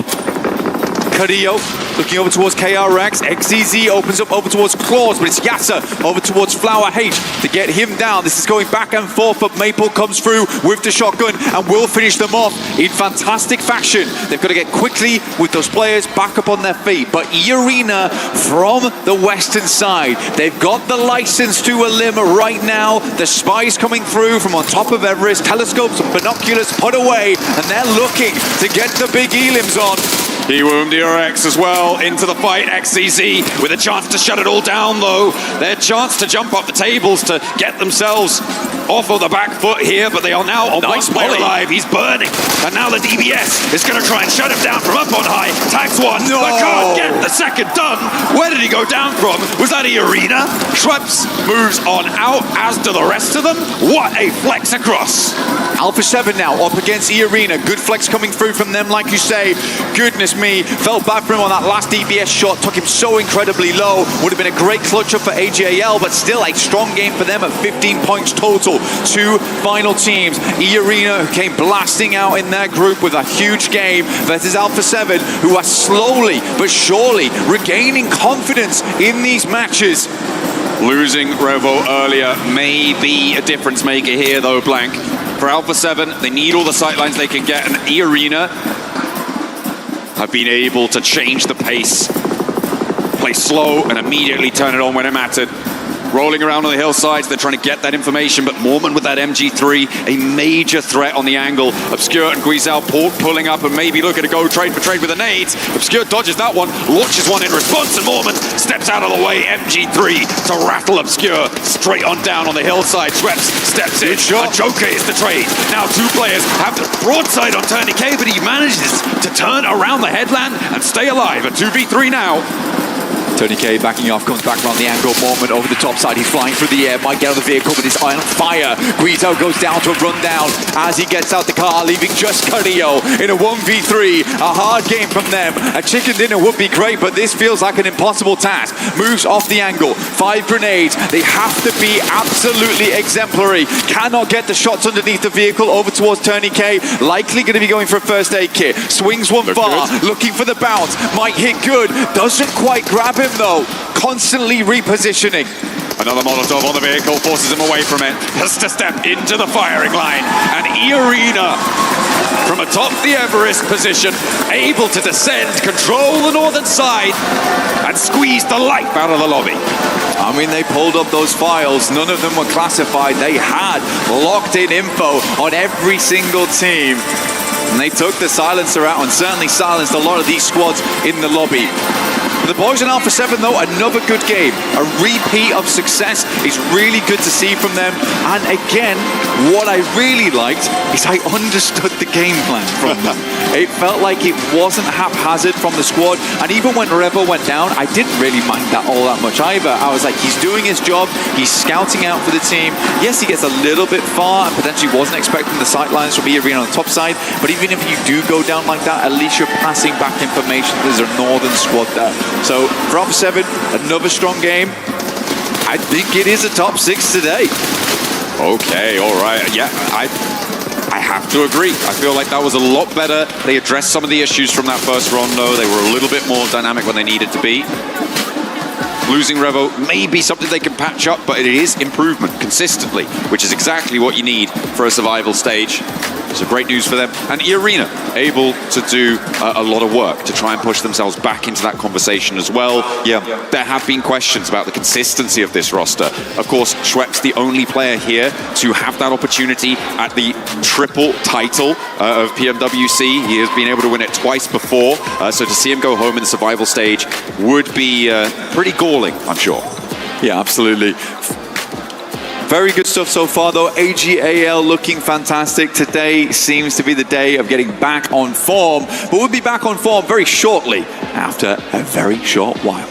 Qiddiya looking over towards KRX. XZZ opens up over towards Claws, but it's Yasser over towards Flower H to get him down. This is going back and forth, but Maple comes through with the shotgun and will finish them off in fantastic fashion. They've got to get quickly with those players back up on their feet. But E-Arena from the western side, they've got the license to a limb right now. The spies coming through from on top of Everest, telescopes and binoculars put away, and they're looking to get the big elims on. He wound DRX as well into the fight. XCZ with a chance to shut it all down though. Their chance to jump up the tables to get themselves off of the back foot here, but they are now on Nice one player volley. alive. He's burning. And now the DBS is going to try and shut him down from up on high. Tags one, No. but can't get the second done. Where did he go down from? Was that E-Arena? Schweppes moves on out, as do the rest of them. What a flex across. Alpha 7 now up against E-Arena. Good flex coming through from them, like you say. Goodness me, felt bad for him on that last DBS shot. Took him so incredibly low. Would have been a great clutch up for AGAL, but still a strong game for them at 15 points total. Two final teams. E-Arena, who came blasting out in their group with a huge game, versus Alpha 7, who are slowly but surely regaining confidence in these matches. Losing Revo earlier may be a difference maker here though, Blank. For Alpha 7, they need all the sightlines they can get, and E-Arena have been able to change the pace, play slow and immediately turn it on when it mattered. Rolling around on the hillsides, they're trying to get that information, but Mormon with that MG3, a major threat on the angle. Obscure and Guizal pulling up and maybe looking to go trade for trade with the nades. Obscure dodges that one, launches one in response, and Mormon steps out of the way. MG3 to rattle Obscure straight on down on the hillside. Schweppes steps in, and Joker is the trade. Now two players have the broadside on Tony K, but he manages to turn around the headland and stay alive. A 2v3 now. Tony K backing off, comes back around the angle. Moment over the top side, he's flying through the air, might get out of the vehicle, but his eye on fire. Guido goes down to a rundown as he gets out the car, leaving just Qiddiya in a 1v3. A hard game from them. A chicken dinner would be great, but this feels like an impossible task. Moves off the angle, 5 grenades. They have to be absolutely exemplary. Cannot get the shots underneath the vehicle over towards Tony K. Likely going to be going for a first aid kit. Swings one far, looking for the bounce. Might hit good, doesn't quite grab him though, constantly repositioning. Another Molotov on the vehicle forces him away from it. Has to step into the firing line. And E-Arena, from atop the Everest position, able to descend, control the northern side, and squeeze the life out of the lobby. I mean, they pulled up those files. None of them were classified. They had locked in info on every single team. And they took the silencer out and certainly silenced a lot of these squads in the lobby. The boys in Alpha 7, though, another good game. A repeat of success is really good to see from them. And again, what I really liked is I understood the game plan from them. It felt like it wasn't haphazard from the squad. And even when Revo went down, I didn't really mind that all that much either. I was like, he's doing his job. He's scouting out for the team. Yes, he gets a little bit far and potentially wasn't expecting the sightlines from E-Arena on the top side. But even if you do go down like that, at least you're passing back information. There's a northern squad there. So for Alpha 7, another strong game. I think it is a top 6 today. Okay, all right. Yeah, I have to agree. I feel like that was a lot better. They addressed some of the issues from that first rondo. They were a little bit more dynamic when they needed to be. Losing Revo may be something they can patch up, but it is improvement consistently, which is exactly what you need for a survival stage. So great news for them. And E-Arena able to do a lot of work to try and push themselves back into that conversation as well. Yeah, there have been questions about the consistency of this roster. Of course, Schweppes the only player here to have that opportunity at the triple title of PMWC. He has been able to win it twice before. So to see him go home in the survival stage would be pretty galling, I'm sure. Yeah, absolutely. Very good stuff so far, though. AGAL looking fantastic. Today seems to be the day of getting back on form, but we'll be back on form very shortly after a very short while.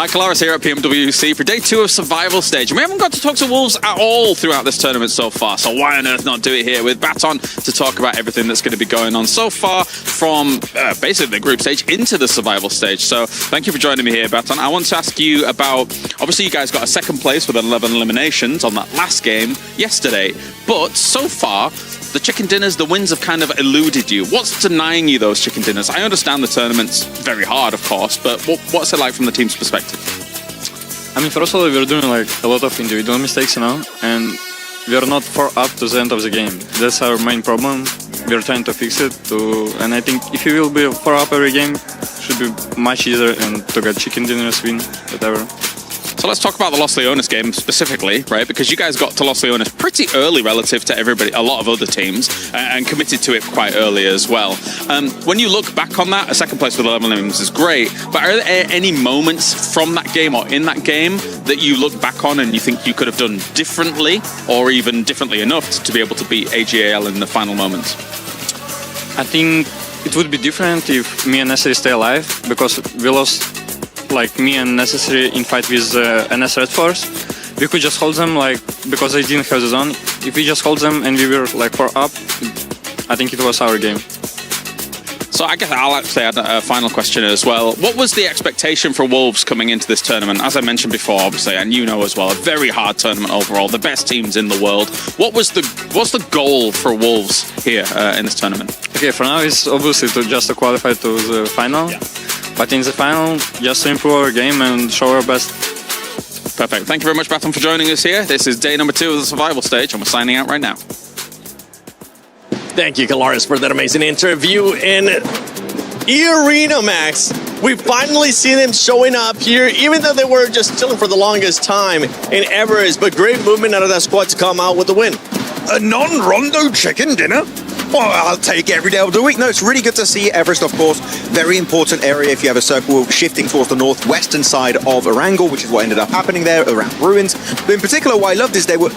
Hi, Colaris here at PMWC for day 2 of Survival Stage. And we haven't got to talk to Wolves at all throughout this tournament so far, so why on earth not do it here with Baton to talk about everything that's going to be going on so far from basically the group stage into the Survival Stage. So thank you for joining me here, Baton. I want to ask you about, obviously you guys got a second place with 11 eliminations on that last game yesterday, but so far, the chicken dinners, the wins have kind of eluded you. What's denying you those chicken dinners? I understand the tournament's very hard, of course, but what's it like from the team's perspective? I mean, first of all, we're doing like a lot of individual mistakes, you know, and we're not far up to the end of the game. That's our main problem. We're trying to fix it, and I think if you will be far up every game, it should be much easier and to get chicken dinners, win, whatever. So let's talk about the Los Leones game specifically, right? Because you guys got to Los Leones pretty early relative to everybody, a lot of other teams, and committed to it quite early as well. When you look back on that, a second place with 11 wins is great, but are there any moments from that game or in that game that you look back on and you think you could have done differently, or even differently enough to be able to beat AGAL in the final moments? I think it would be different if me and Necessary stay alive, because we lost, like me and Necessary in fight with NS Red Force. We could just hold them, like, because they didn't have the zone. If we just hold them and we were like 4 up, I think it was our game. So I guess I'll actually add a final question as well. What was the expectation for Wolves coming into this tournament? As I mentioned before, obviously, and you know as well, a very hard tournament overall, the best teams in the world. What's the goal for Wolves here in this tournament? Okay, for now it's obviously just to qualify to the final. Yeah. But in the final, just to improve our game and show our best. Perfect. Thank you very much, Baton, for joining us here. This is day number 2 of the Survival Stage, and we're signing out right now. Thank you, Colaris, for that amazing interview. And E-Arena, Max, we finally see them showing up here, even though they were just chilling for the longest time in Everest. But great movement out of that squad to come out with the win. A non-Rondo chicken dinner? Well, I'll take it every day of the week. No, it's really good to see Everest, of course. Very important area if you have a circle shifting towards the northwestern side of Erangel, which is what ended up happening there around ruins. But in particular, what I loved is they were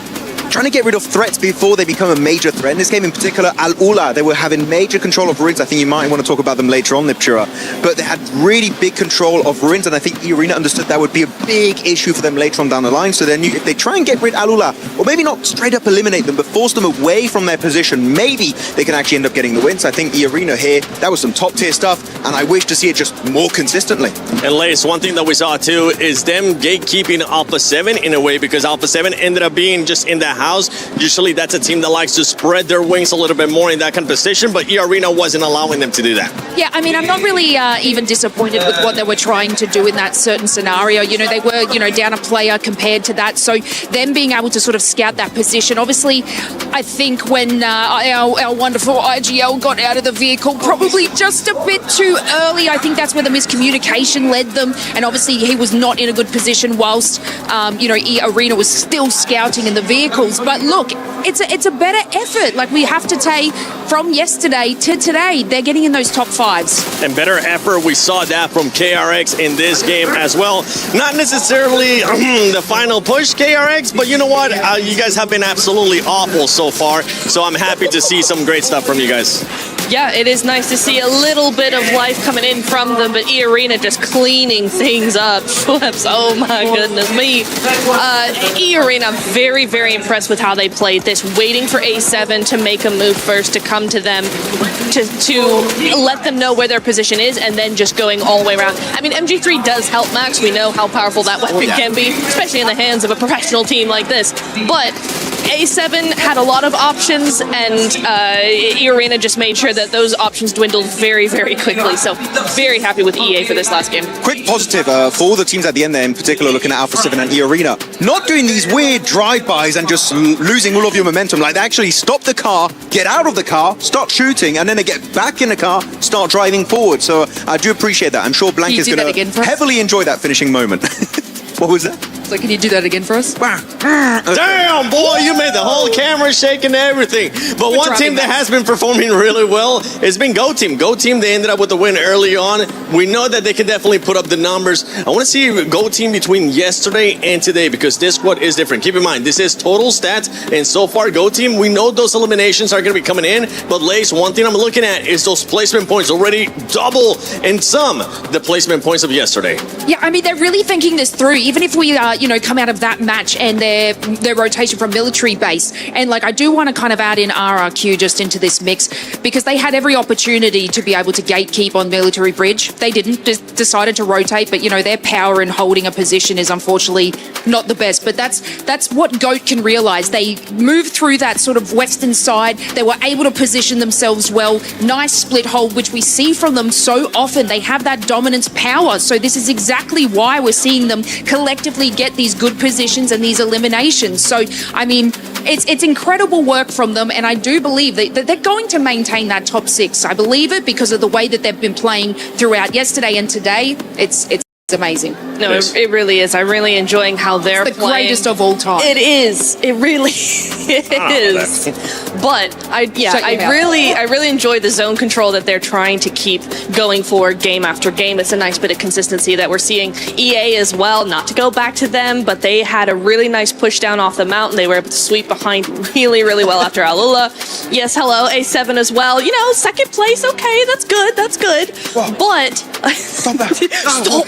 trying to get rid of threats before they become a major threat. In this game in particular, Al-Ula, they were having major control of ruins. I think you might want to talk about them later on, Liptura. But they had really big control of ruins, and I think E-Arena understood that would be a big issue for them later on down the line. So they knew if they try and get rid of Al-Ula, or maybe not straight up eliminate them, but force them away from their position, maybe they can actually end up getting the win. So I think E-Arena here, that was some top tier stuff, and I wish to see it just more consistently. And Lace, one thing that we saw too is them gatekeeping Alpha 7 in a way, because Alpha 7 ended up being just in the house. Usually that's a team that likes to spread their wings a little bit more in that kind of position, but E-Arena wasn't allowing them to do that. Yeah, I mean, I'm not really even disappointed with what they were trying to do in that certain scenario. You know, they were, down a player compared to that. So them being able to sort of scout that position. Obviously, I think when our wonderful IGL got out of the vehicle, probably just a bit too early. I think that's where the miscommunication led them. And obviously, he was not in a good position whilst, E-Arena was still scouting in the vehicles. But look, it's a better effort. Like, we have to take from yesterday to today, they're getting in those top 5s. And better effort, we saw that from KRX in this game as well. Not necessarily the final push, KRX, but you know what? You guys have been absolutely awful so far, so I'm happy to see some great stuff from you guys. Yeah, it is nice to see a little bit of life coming in from them, but E-Arena just cleaning things up. Flips, oh my goodness me. E-Arena, very, very impressed with how they played this, waiting for A7 to make a move first, to come to them, to let them know where their position is, and then just going all the way around. I mean, MG3 does help Max. We know how powerful that weapon can be, especially in the hands of a professional team like this. But A7 had a lot of options, and E-Arena just made sure that those options dwindled very, very quickly. So very happy with EA for this last game. Quick positive for all the teams at the end there, in particular looking at Alpha 7 and E-Arena. Not doing these weird drive-bys and just losing all of your momentum. Like, they actually stop the car, get out of the car, start shooting, and then they get back in the car, start driving forward. So I do appreciate that. I'm sure Blank is going to heavily enjoy that finishing moment. What was that? So can you do that again for us? Damn, boy, you made the whole camera shake and everything. But We're one team dropping that that. has been performing really well has been Go Team. Go Team, they ended up with the win early on. We know that they can definitely put up the numbers. I want to see Go Team between yesterday and today because this squad is different. Keep in mind, this is total stats, and so far, Go Team, we know those eliminations are going to be coming in, but Lace, one thing I'm looking at is those placement points already double in some the placement points of yesterday. Yeah, I mean, they're really thinking this through. Even if we, come out of that match and their rotation from military base, and like I do want to kind of add in RRQ just into this mix because they had every opportunity to be able to gatekeep on military bridge. They didn't, just decided to rotate, but their power in holding a position is unfortunately not the best. But that's what GOAT can realize. They moved through that sort of western side. They were able to position themselves well. Nice split hold, which we see from them so often. They have that dominance power. So this is exactly why we're seeing them collectively get these good positions and these eliminations. So, I mean, it's incredible work from them, and I do believe that they're going to maintain that top 6. I believe it because of the way that they've been playing throughout yesterday and today. It's amazing. No, it really is. I'm really enjoying how they're It's the playing. greatest of all time. It is. It really is. But I really enjoy the zone control that they're trying to keep going for game after game. It's a nice bit of consistency that we're seeing. EA as well, not to go back to them, but they had a really nice push down off the mountain. They were able to sweep behind really, really well after Alula. Yes, hello, A7 as well. Second place, okay, that's good, that's good. Whoa. But stop that. Stop.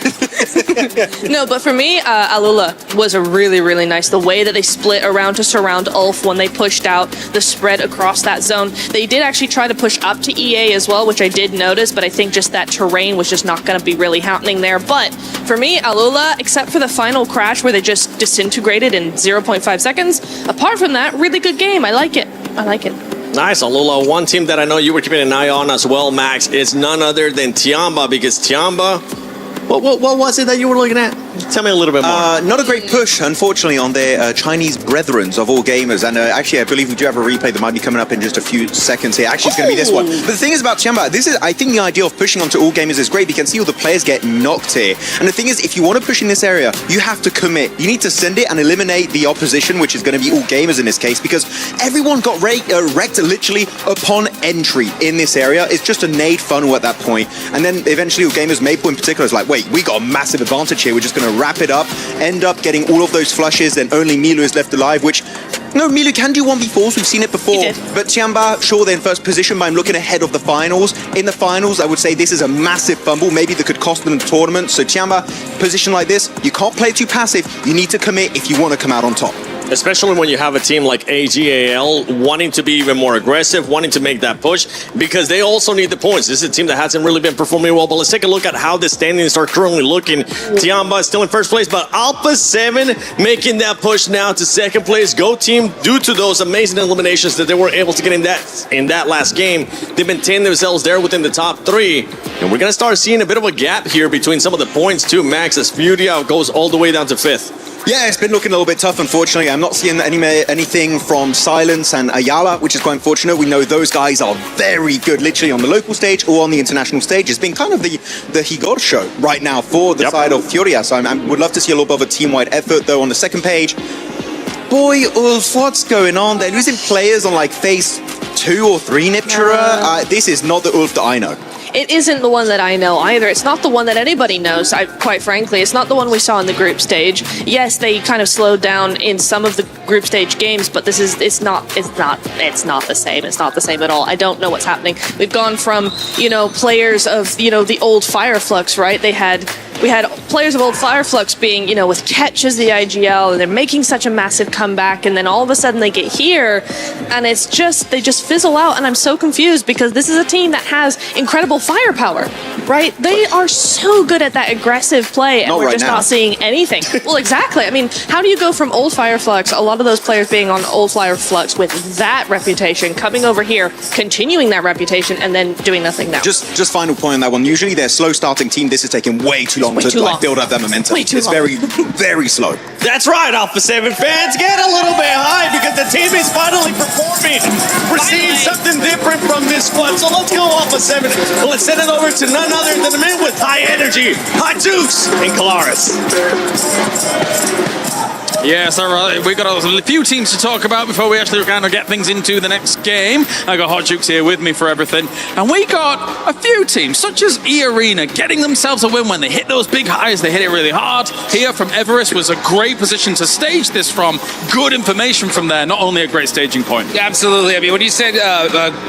No, but for me, Alula was a really, really nice. The way that they split around to surround Ulf when they pushed out the spread across that zone. They did actually try to push up to EA as well, which I did notice, but I think just that terrain was just not going to be really happening there. But for me, Alula, except for the final crash where they just disintegrated in 0.5 seconds, apart from that, really good game. I like it. I like it. Nice, Alula. One team that I know you were keeping an eye on as well, Max, is none other than Tiamba, because Tiamba, what was it that you were looking at? Tell me a little bit more. Not a great push, unfortunately, on their Chinese brethrens of all gamers. And actually, I believe we do have a replay that might be coming up in just a few seconds here. Actually, it's going to be this one. But the thing is about Tiamba, I think the idea of pushing onto all gamers is great. You can see all the players get knocked here. And the thing is, if you want to push in this area, you have to commit. You need to send it and eliminate the opposition, which is going to be all gamers in this case, because everyone got wrecked literally upon entry in this area. It's just a nade funnel at that point. And then eventually all gamers, Maple in particular, is like, wait, we got a massive advantage here. We're just going to wrap it up, end up getting all of those flushes, and only Milu is left alive, which, no, Milu can do 1v4s, we've seen it before. But Tiamba, sure, they're in first position, but I'm looking ahead of the finals. In the finals, I would say this is a massive fumble, maybe that could cost them the tournament. So Tiamba, position like this, you can't play too passive, you need to commit if you want to come out on top. Especially when you have a team like AGAL wanting to be even more aggressive, wanting to make that push, because they also need the points. This is a team that hasn't really been performing well, but let's take a look at how the standings are currently looking. Tiamba is still in first place, but Alpha 7 making that push now to second place. Go Team, due to those amazing eliminations that they were able to get in that last game, they've maintained themselves there within the top 3. And we're going to start seeing a bit of a gap here between some of the points too, Max, as FURIA goes all the way down to 5th. Yeah, it's been looking a little bit tough, unfortunately. I'm not seeing anything from Silence and Ayala, which is quite unfortunate. We know those guys are very good, literally on the local stage or on the international stage. It's been kind of the Higor show right now for the side of FURIA. So I would love to see a little bit of a team-wide effort, though, on the second page. Boy, Ulf, what's going on? They're losing players on like phase 2 or 3, Niptura. This is not the Ulf that I know. It isn't the one that I know either. It's not the one that anybody knows, quite frankly. It's not the one we saw in the group stage. Yes, they kind of slowed down in some of the group stage games, but it's not the same. It's not the same at all. I don't know what's happening. We've gone from, players of, the old Fireflux, right? We had players of old Fireflux being, with Ketch as the IGL, and they're making such a massive comeback, and then all of a sudden they get here, and they just fizzle out, and I'm so confused because this is a team that has incredible firepower, right? They are so good at that aggressive play, and we're just not seeing anything. Well, exactly. I mean, how do you go from old Fireflux, a lot of those players being on old Fireflux with that reputation, coming over here, continuing that reputation, and then doing nothing now? Just final point on that one. Usually they're slow starting team. This is taking way too long to build up that momentum. It's very, very slow. That's right, Alpha 7 fans, get a little bit high because the team is finally performing. We're seeing something different from this squad. So let's go, Alpha 7. Let's send it over to none none other than the man with high energy, Hot Jukes, and Kalaris. Yes, all right. We've got a few teams to talk about before we actually kind of get things into the next game. I got Hot Jukes here with me for everything. And we got a few teams, such as E-Arena, getting themselves a win when they hit those big highs. They hit it really hard. Here from Everest was a great position to stage this from. Good information from there, not only a great staging point. Yeah, absolutely. I mean, when you said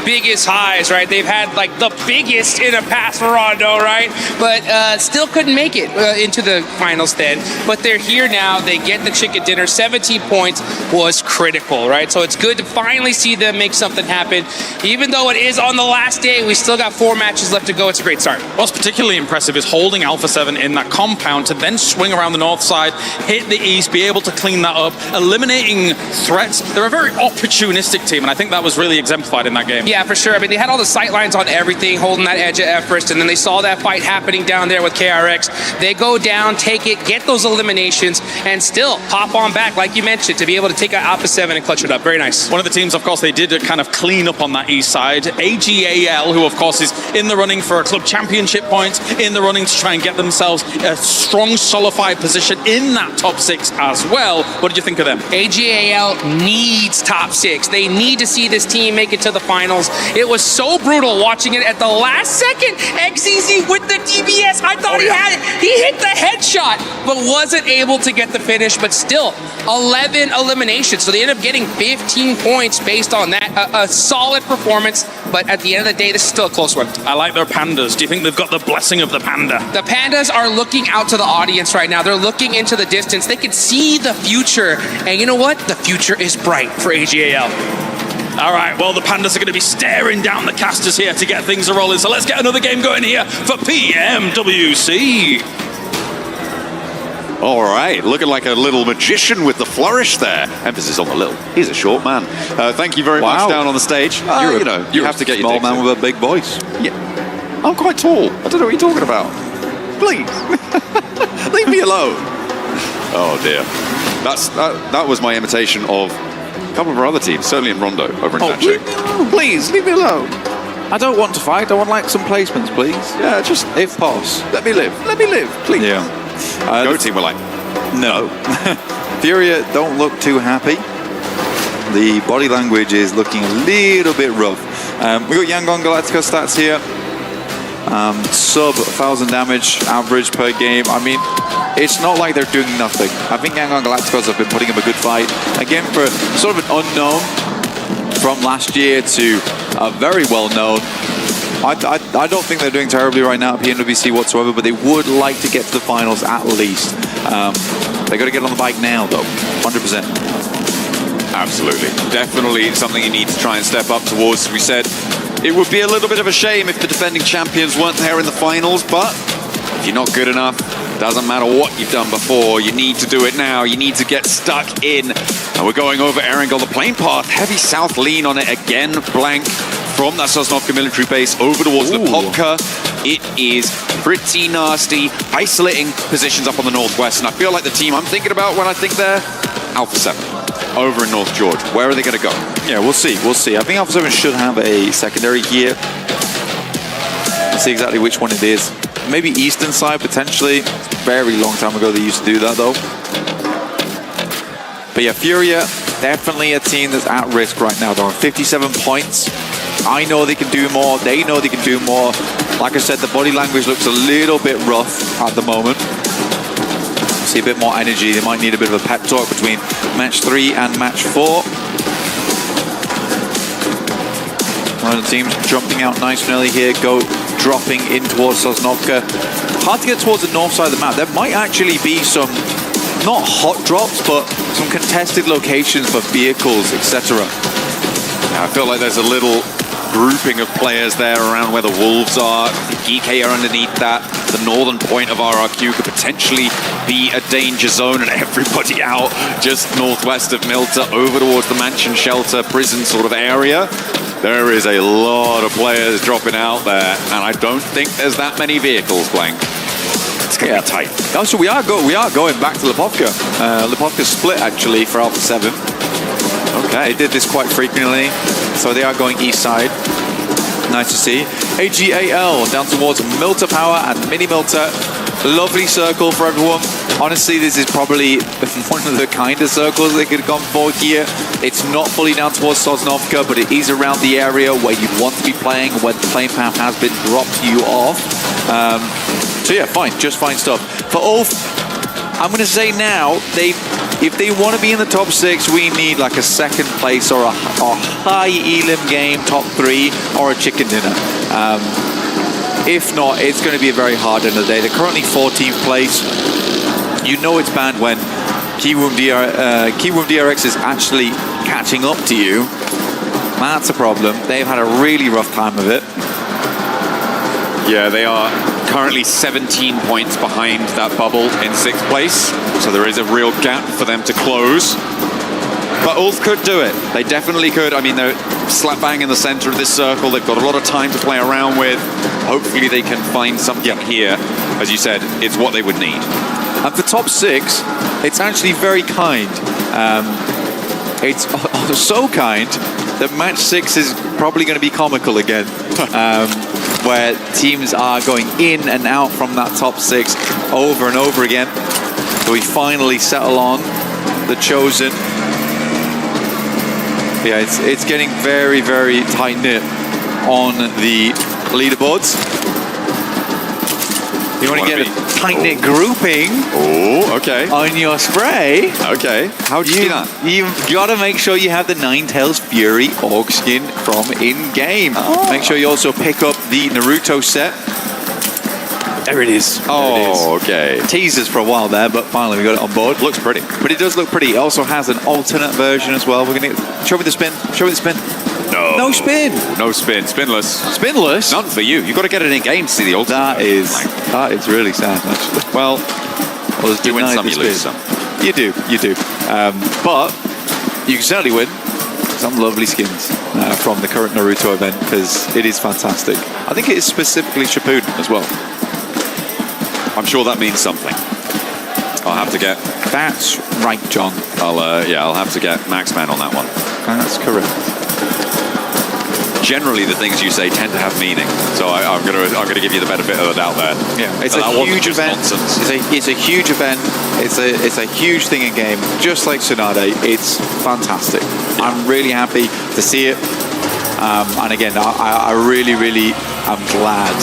biggest highs, right, they've had like the biggest in a past for Rondo, right? But still couldn't make it into the finals then. But they're here now. They get the chicken dinner. 17 points was critical, right? So it's good to finally see them make something happen. Even though it is on the last day, we still got 4 matches left to go. It's a great start. What's particularly impressive is holding Alpha 7 in that compound to then swing around the north side, hit the east, be able to clean that up, eliminating threats. They're a very opportunistic team, and I think that was really exemplified in that game. Yeah, for sure. I mean, they had all the sight lines on everything, holding that edge at Everest, and then they saw that fight happening down there with KRX. They go down, take it, get those eliminations, and still hop on back, like you mentioned, to be able to take out Alpha 7 and clutch it up. Very nice. One of the teams, of course, they did kind of clean up on that east side. AGAL, who, of course, is in the running for a club championship points, in the running to try and get themselves a strong, solidified position in that top 6 as well. What did you think of them? AGAL needs top 6. They need to see this team make it to the finals. It was so brutal watching it at the last second. XEZ with the DBS. I thought he had it. He hit the headshot, but wasn't able to get the finish. But still, 11 eliminations. So they end up getting 15 points based on that. A solid performance, but at the end of the day, this is still a close one. I like their pandas. Do you think they've got the blessing of the panda? The pandas are looking out to the audience right now. They're looking into the distance. They can see the future. And you know what? The future is bright for AGAL. All right, well, the Pandas are going to be staring down the casters here to get things rolling. So let's get another game going here for PMWC. All right, looking like a little magician with the flourish there. Emphasis on the little. He's a short man. Thank you very much down on the stage. You have to get your small man with a big voice. Yeah, I'm quite tall. I don't know what you're talking about. Please, leave me alone. Oh dear, that was my imitation of a couple of our other teams, certainly in Rondo over in Nacho. Please, leave me alone. I don't want to fight. I want like some placements, please. Yeah, just if pos. let me live. Let me live, please. Yeah. Go team were like, no. Furia don't look too happy. The body language is looking a little bit rough. We got yangongalacticos stats here. Sub 1,000 damage average per game. I mean, it's not like they're doing nothing. I think yangongalacticos have been putting up a good fight. Again, for sort of an unknown from last year to a very well known. I don't think they're doing terribly right now at PMWC whatsoever, but they would like to get to the finals at least. They got to get on the bike now, though, 100%. Absolutely. Definitely something you need to try and step up towards. As we said, it would be a little bit of a shame if the defending champions weren't there in the finals, but if you're not good enough, doesn't matter what you've done before, you need to do it now. You need to get stuck in. And we're going over Erangel, the plane path. Heavy south lean on it again, blank. From that Sosnovka military base over towards Lipovka. It is pretty nasty, isolating positions up on the northwest. And I feel like the team I'm thinking about when I think they're Alpha 7 over in North Georgia. Where are they going to go? Yeah, we'll see. We'll see. I think Alpha 7 should have a secondary here. Let's see exactly which one it is. Maybe eastern side, potentially. Very long time ago they used to do that, though. But yeah, Furia, definitely a team that's at risk right now. They're on 57 points. I know they can do more. They know they can do more. Like I said, the body language looks a little bit rough at the moment. See a bit more energy. They might need a bit of a pep talk between match 3 and match 4. One of the teams jumping out nice and early here. Dropping in towards Sosnovka. Hard to get towards the north side of the map. There might actually be some, not hot drops, but some contested locations for vehicles, etc. Yeah, I feel like there's a little grouping of players there around where the Wolves are. GEEK are underneath that. The northern point of RRQ could potentially be a danger zone, and everybody out just northwest of Milta over towards the mansion shelter prison sort of area. There is a lot of players dropping out there, and I don't think there's that many vehicles, Blank. It's going to be tight. Also, we are going back to Lipovka. Lipovka split, actually, for Alpha 7. Okay. They did this quite frequently, so they are going east side. Nice to see. AGAL down towards Milter Power and Mini Milter. Lovely circle for everyone. Honestly, this is probably one of the kind of circles they could have gone for here. It's not fully down towards Sosnovka, but it is around the area where you want to be playing, where the playing path has been dropped to you off. So yeah, fine, just fine stuff. For Ulf, I'm going to say now, if they want to be in the top 6, we need like a second place or a high elim game, top 3, or a chicken dinner. If not, it's going to be a very hard end of the day. They're currently 14th place. You know it's bad when Keywomb DRX is actually catching up to you. That's a problem. They've had a really rough time of it. Yeah, they are currently 17 points behind that bubble in 6th place. So there is a real gap for them to close. But Ulf could do it. They definitely could. I mean, they're slap bang in the center of this circle. They've got a lot of time to play around with. Hopefully they can find something here. As you said, it's what they would need. And for top 6, it's actually very kind. It's so kind that match 6 is probably going to be comical again. Where teams are going in and out from that top 6 over and over again. So we finally settle on the Chosen. Yeah, it's getting very, very tight-knit on the leaderboards. You want to get a tight-knit grouping on your spray. Okay. How do you do that? You've got to make sure you have the Ninetales Fury Orc skin from in-game. Make sure you also pick up the Naruto set. There it is. Okay. Teasers for a while there, but finally we got it on board. Looks pretty. But it does look pretty. It also has an alternate version as well. We're going to show me the spin. Show me the spin. No spin. No spin. Spinless. Spinless? None for you. You've got to get it in game to see the alternate. That is really sad, actually. Well, you win some, you lose some. You do. But you can certainly win some lovely skins from the current Naruto event, because it is fantastic. I think it is specifically Shippuden as well. I'm sure that means something. I'll have to get... That's right, John. I'll have to get Maxman on that one. That's correct. Generally, the things you say tend to have meaning, so I'm gonna give you the benefit of the doubt there. Yeah, it's a huge event. It's a huge event. It's a huge thing in game. Just like Tsunade, it's fantastic. Yeah. I'm really happy to see it. And again, I really am glad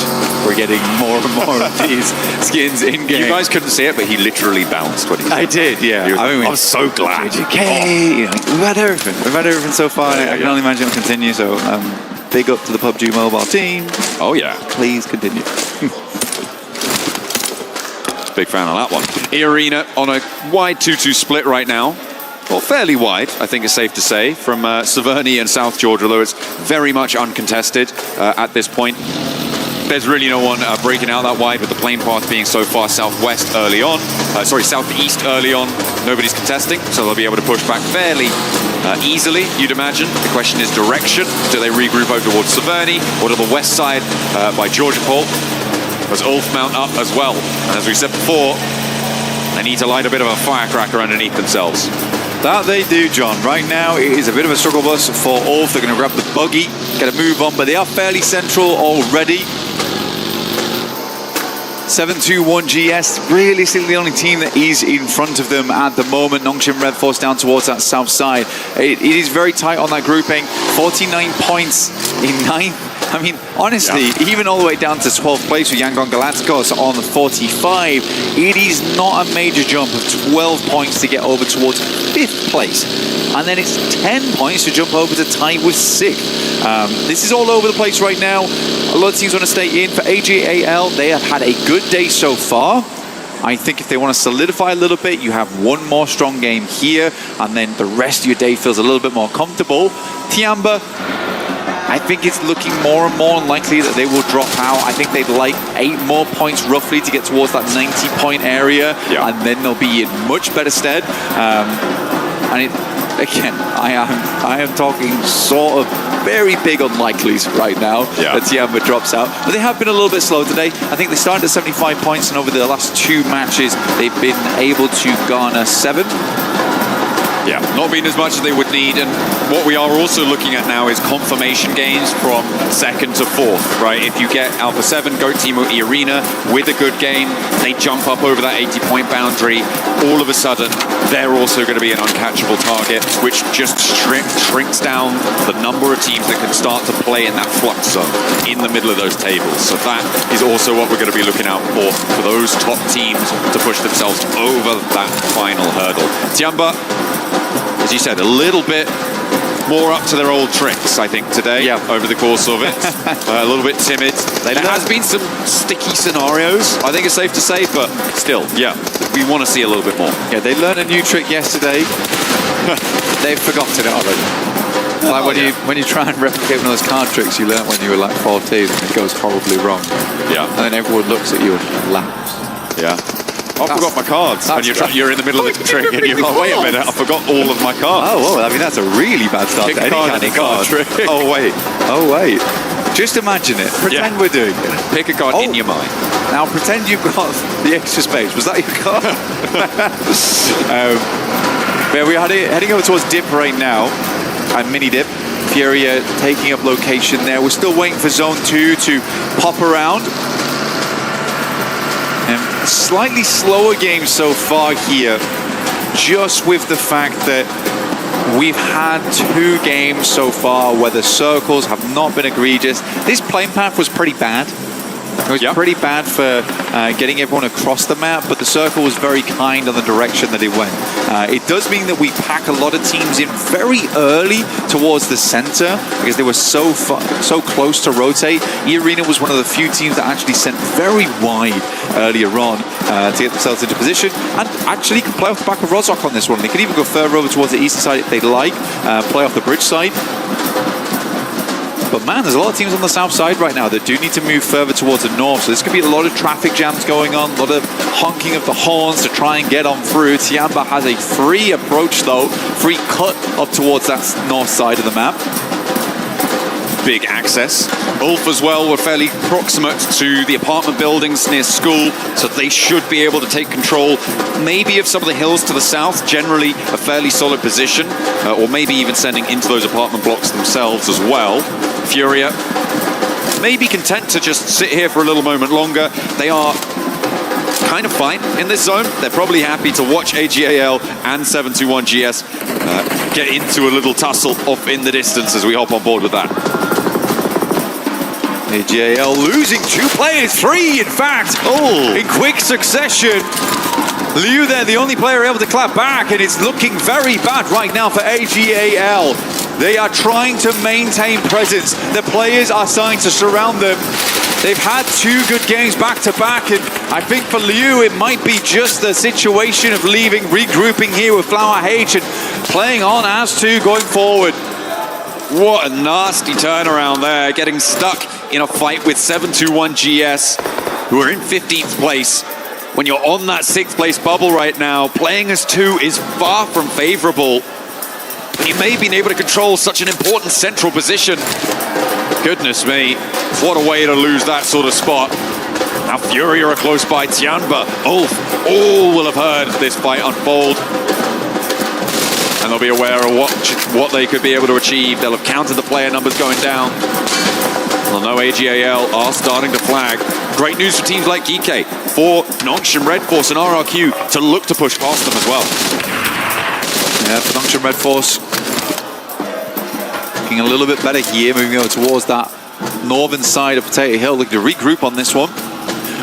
we're getting more and more of these skins in game. You guys couldn't see it, but he literally bounced when he said I did, yeah. I was so glad. Okay, we've had everything. We've had everything so far. I can only imagine it'll continue. So big up to the PUBG Mobile team. Oh yeah. Please continue. Big fan of that one. E-Arena on a wide 2-2 split right now. Well, fairly wide, I think it's safe to say, from Severny and South Georgia, although it's very much uncontested at this point. There's really no one breaking out that wide, with the plane path being so far southwest early on. Southeast early on. Nobody's contesting, so they'll be able to push back fairly easily, you'd imagine. The question is direction. Do they regroup over towards Severny, or to the west side by Georgia Pole? Does Ulf mount up as well? And as we said before, they need to light a bit of a firecracker underneath themselves. That they do, John. Right now, it is a bit of a struggle bus for Ulf. They're going to grab the buggy, get a move on, but they are fairly central already. 721 GS, realistically the only team that is in front of them at the moment. Nongshim Red Force down towards that south side. It is very tight on that grouping. 49 points in 9th. I mean, honestly, even all the way down to 12th place with yangongalacticos on 45, it is not a major jump of 12 points to get over towards 5th place. And then it's 10 points to jump over to tie with 6th. This is all over the place right now. A lot of teams want to stay in. For AGAL, they have had a good day so far. I think if they want to solidify a little bit, you have one more strong game here, and then the rest of your day feels a little bit more comfortable. Tiamba, I think it's looking more and more unlikely that they will drop out. I think they'd like 8 more points roughly to get towards that 90-point area, and then they'll be in much better stead. Again, I am talking sort of very big unlikelies right now that Tiamba drops out. But they have been a little bit slow today. I think they started at 75 points, and over the last 2 matches, they've been able to garner 7. Yeah, not been as much as they would need, and what we are also looking at now is confirmation gains from second to fourth, right? If you get Alpha 7, Goat Team or E-Arena with a good game, they jump up over that 80-point boundary, all of a sudden, they're also going to be an uncatchable target, which just shrinks down the number of teams that can start to play in that flux zone in the middle of those tables. So that is also what we're going to be looking out for those top teams to push themselves over that final hurdle. Tianba, as you said, a little bit more up to their old tricks, I think, today, over the course of it. A little bit timid. There has been some sticky scenarios, I think it's safe to say, but still, we want to see a little bit more. Yeah, they learned a new trick yesterday. They've forgotten it already. Like when you try and replicate one of those card tricks you learned when you were like 14 and it goes horribly wrong. Yeah. And then everyone looks at you and laughs. Yeah. I forgot my cards. And you're in the middle of the trick and you're like, wait a minute, I forgot all of my cards. Oh, well, I mean, that's a really bad start to any kind of card trick. Oh, wait. Oh, wait. Just imagine it. Pretend we're doing it. Pick a card in your mind. Now, pretend you've got the extra space. Was that your card? We're heading over towards Dip right now. And Mini Dip. Furia taking up location there. We're still waiting for Zone 2 to pop around. And slightly slower game so far here, just with the fact that we've had 2 games so far where the circles have not been egregious. This plane path was pretty bad. It was pretty bad for getting everyone across the map, but the circle was very kind on the direction that it went. It does mean that we pack a lot of teams in very early towards the center because they were so close to rotate. E-Arena was one of the few teams that actually sent very wide earlier on to get themselves into position and actually could play off the back of Rozhok on this one. They could even go further over towards the eastern side if they'd like, play off the bridge side. But man, there's a lot of teams on the south side right now that do need to move further towards the north. So there's going to be a lot of traffic jams going on, a lot of honking of the horns to try and get on through. Tianba has a free approach though, free cut up towards that north side of the map. Big access. Ulf as well were fairly proximate to the apartment buildings near school, so they should be able to take control maybe of some of the hills to the south, generally a fairly solid position, or maybe even sending into those apartment blocks themselves as well. Furia may be content to just sit here for a little moment longer. They are kind of fine in this zone. They're probably happy to watch AGAL and 721GS get into a little tussle off in the distance as we hop on board with that. AGAL losing 2 players, 3 in fact, in quick succession. Liu there, the only player able to clap back, and it's looking very bad right now for AGAL. They are trying to maintain presence. The players are starting to surround them. They've had 2 good games back to back, and I think for Liu it might be just the situation of leaving, regrouping here with Flower H and playing on as 2 going forward. What a nasty turnaround there, getting stuck in a fight with 721GS, who are in 15th place. When you're on that 6th place bubble right now, playing as 2 is far from favorable. You may have been able to control such an important central position. Goodness me, what a way to lose that sort of spot. Now Furia are close by. Tianba, Ulf, all will have heard this fight unfold. And they'll be aware of what they could be able to achieve. They'll have counted the player numbers going down. They'll know AGAL are starting to flag. Great news for teams like GEEK, for Nongshim Red Force and RRQ to look to push past them as well. Yeah, for Nongshim Red Force looking a little bit better here, moving over towards that northern side of Potato Hill, looking to regroup on this one.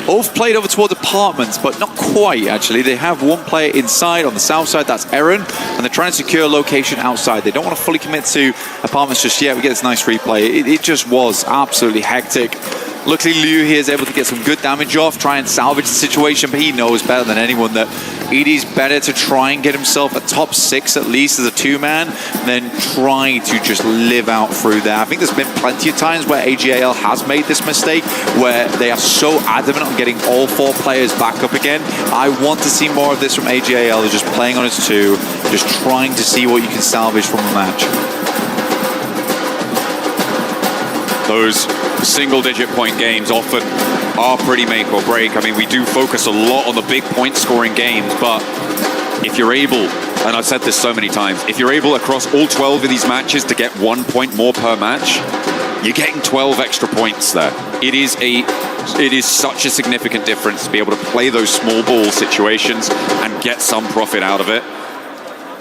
Ulf played over towards apartments, but not quite actually. They have 1 player inside on the south side, that's Eren, and they're trying to secure a location outside. They don't want to fully commit to apartments just yet. We get this nice replay. It just was absolutely hectic. Luckily, Liu here is able to get some good damage off, try and salvage the situation, but he knows better than anyone that it is better to try and get himself a top 6 at least as a 2-man than try to just live out through there. I think there's been plenty of times where AGAL has made this mistake, where they are so adamant on getting all 4 players back up again. I want to see more of this from AGAL. They're just playing on its 2, just trying to see what you can salvage from a match. Those single-digit point games often are pretty make or break. I mean, we do focus a lot on the big point-scoring games, but if you're able, and I've said this so many times, if you're able across all 12 of these matches to get 1 point more per match, you're getting 12 extra points there. It is such a significant difference to be able to play those small ball situations and get some profit out of it,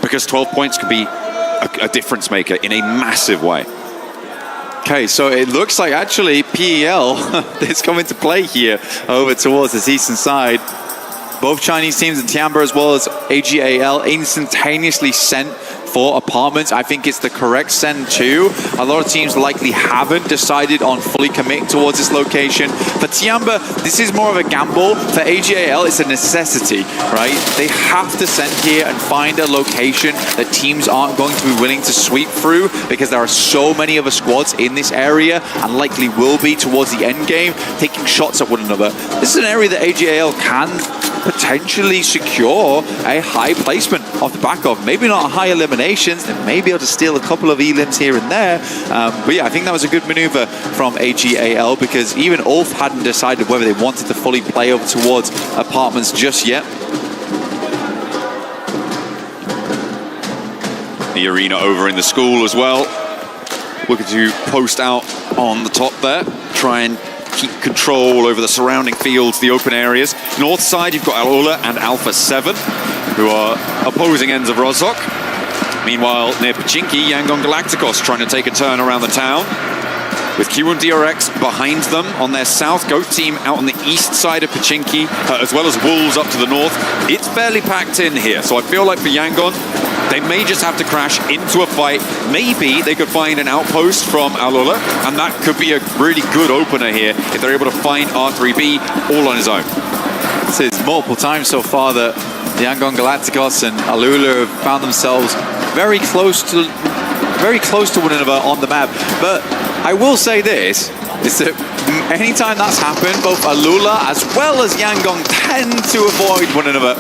because 12 points could be a difference maker in a massive way. Okay, so it looks like actually PEL is coming to play here over towards this eastern side. Both Chinese teams in Tianba as well as AGAL instantaneously sent for apartments. I think it's the correct send too. A lot of teams likely haven't decided on fully committing towards this location. For Tianba, this is more of a gamble. For AGAL, it's a necessity, right? They have to send here and find a location that teams aren't going to be willing to sweep through, because there are so many other squads in this area and likely will be towards the end game, taking shots at one another. This is an area that AGAL can potentially secure a high placement off the back of. Maybe not a high eliminations, they may be able to steal a couple of elims here and there. But yeah, I think that was a good maneuver from AGAL, because even Ulf hadn't decided whether they wanted to fully play over towards apartments just yet. The arena over in the school as well. Looking to post out on the top there, try and keep control over the surrounding fields, the open areas. North side, you've got Alula and Alpha 7, who are opposing ends of Rozhok. Meanwhile, near Pachinki, yangongalacticos trying to take a turn around the town, with Q1DRX behind them on their south. Goat team out on the east side of Pachinki, as well as Wolves up to the north. It's fairly packed in here, so I feel like for Yangon, they may just have to crash into a fight. Maybe they could find an outpost from Alula, and that could be a really good opener here if they're able to find R3B all on his own. This is multiple times so far that the yangongalacticos and Alula have found themselves very close to one another on the map. But I will say this, is that anytime that's happened, both Alula as well as Yangon tend to avoid one another.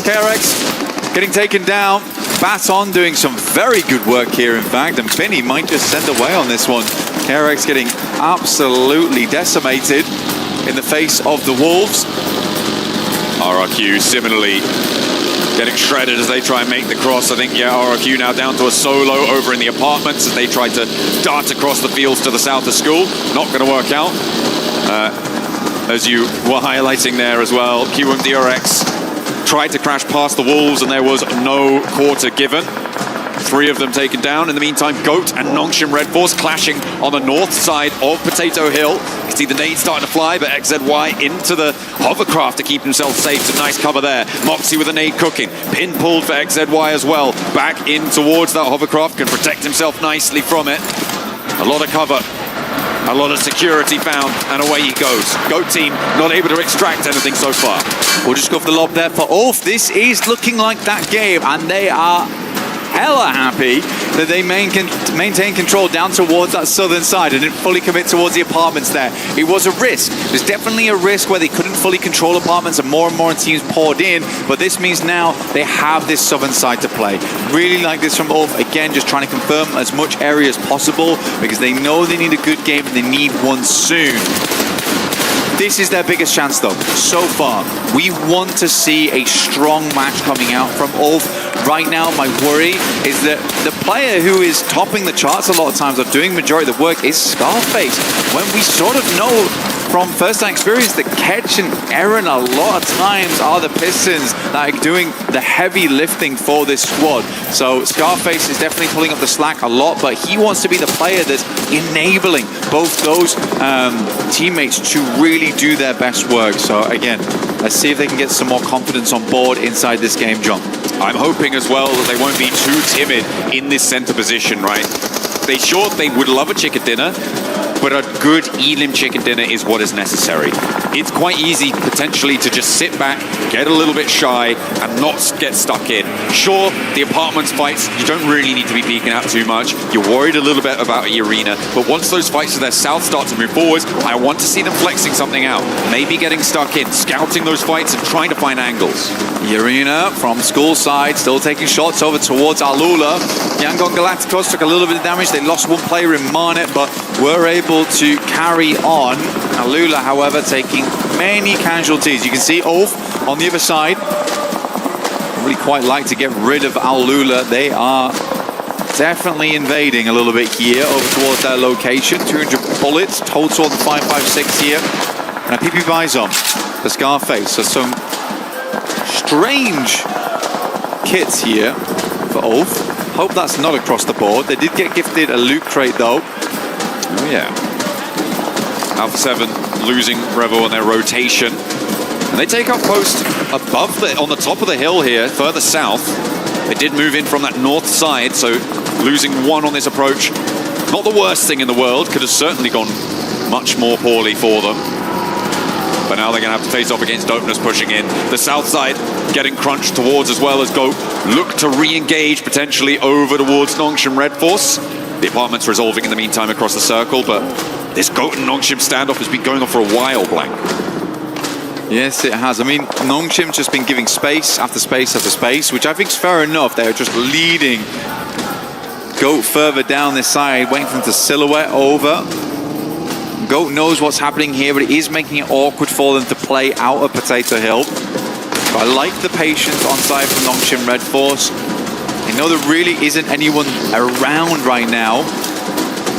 KRX getting taken down. Baton doing some very good work here, in fact, and Finny might just send away on this one. KRX getting absolutely decimated in the face of the Wolves. RRQ similarly getting shredded as they try and make the cross. I think, yeah, RRQ now down to a solo over in the apartments as they try to dart across the fields to the south of school. Not going to work out. As you were highlighting there as well, Q1DRX tried to crash past the Wolves and there was no quarter given. 3 of them taken down. In the meantime, Goat and Nongshim Red Force clashing on the north side of Potato Hill. You can see the nade starting to fly, but XZY into the hovercraft to keep himself safe. Some nice cover there. Moxie with a nade cooking. Pin pulled for XZY as well. Back in towards that hovercraft. Can protect himself nicely from it. A lot of cover. A lot of security found, and away he goes. Goat team not able to extract anything so far. We'll just go for the lob there for Ulf. This is looking like that game, and they are hella happy that they maintain control down towards that southern side and didn't fully commit towards the apartments there. It was a risk. There's definitely a risk where they couldn't fully control apartments and more teams poured in, but this means now they have this southern side to play. Really like this from Ulf. Again, just trying to confirm as much area as possible because they know they need a good game and they need one soon. This is their biggest chance though, so far. We want to see a strong match coming out from Ulf. Right now, my worry is that the player who is topping the charts a lot of times or doing majority of the work is Scarface. When we sort of know from first-hand experience that Ketch and Eren a lot of times are the Pistons that are doing the heavy lifting for this squad. So Scarface is definitely pulling up the slack a lot, but he wants to be the player that's enabling both those teammates to really do their best work. So again, let's see if they can get some more confidence on board inside this game, John. I'm hoping as well that they won't be too timid in this center position, right? They would love a chicken dinner, but a good Elim chicken dinner is what is necessary. It's quite easy potentially to just sit back, get a little bit shy, and not get stuck in. Sure, the apartments fights, you don't really need to be peeking out too much. You're worried a little bit about the arena, but once those fights to their south start to move forwards, I want to see them flexing something out. Maybe getting stuck in, scouting those fights and trying to find angles. The arena from school side, still taking shots over towards Alula. yangongalacticos took a little bit of damage. They lost one player in Marnet, but were able to carry on. Alula, however, taking many casualties. You can see Ulf on the other side. really quite like to get rid of Alula. They are definitely invading a little bit here over towards their location. 200 bullets total on the 5.56 here. Now PP buys on the Scarface. So some strange kits here for Ulf. Hope that's not across the board. They did get gifted a loot crate though. Oh yeah. Alpha 7 losing Revo on their rotation. And they take up post above on the top of the hill here, further south. They did move in from that north side, so losing one on this approach, not the worst thing in the world. Could have certainly gone much more poorly for them. But now they're going to have to face off against Dopeness pushing in. The south side getting crunched towards as well as Goat look to re-engage potentially over towards Nongshim Red Force. The apartment's resolving in the meantime across the circle, but this Goat and Nongshim standoff has been going on for a while, Blank. Yes, it has. I mean, Nongshim's just been giving space after space after space, which I think is fair enough. They're just leading Goat further down this side, waiting for him to silhouette over. Goat knows what's happening here, but it is making it awkward for them to play out of Potato Hill. But I like the patience on side from Nongshim Red Force. I know there really isn't anyone around right now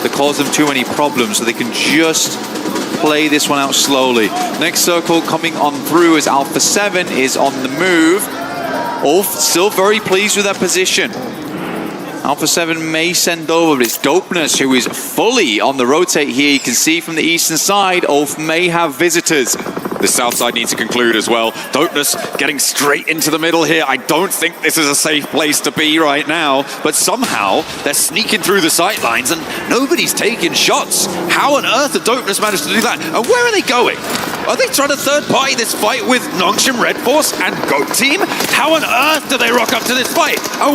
that cause them too many problems, so they can just play this one out slowly. Next circle coming on through as Alpha 7 is on the move. Ulf still very pleased with that position. Alpha 7 may send over, but it's Dopeness who is fully on the rotate here. You can see from the eastern side, Ulf may have visitors. The south side needs to conclude as well. Dopeness getting straight into the middle here. I don't think this is a safe place to be right now, but somehow they're sneaking through the sight lines and nobody's taking shots. How on earth did Dopeness manage to do that? And where are they going? Are they trying to third-party this fight with Nongshim Red Force and Goat Team? How on earth do they rock up to this fight? And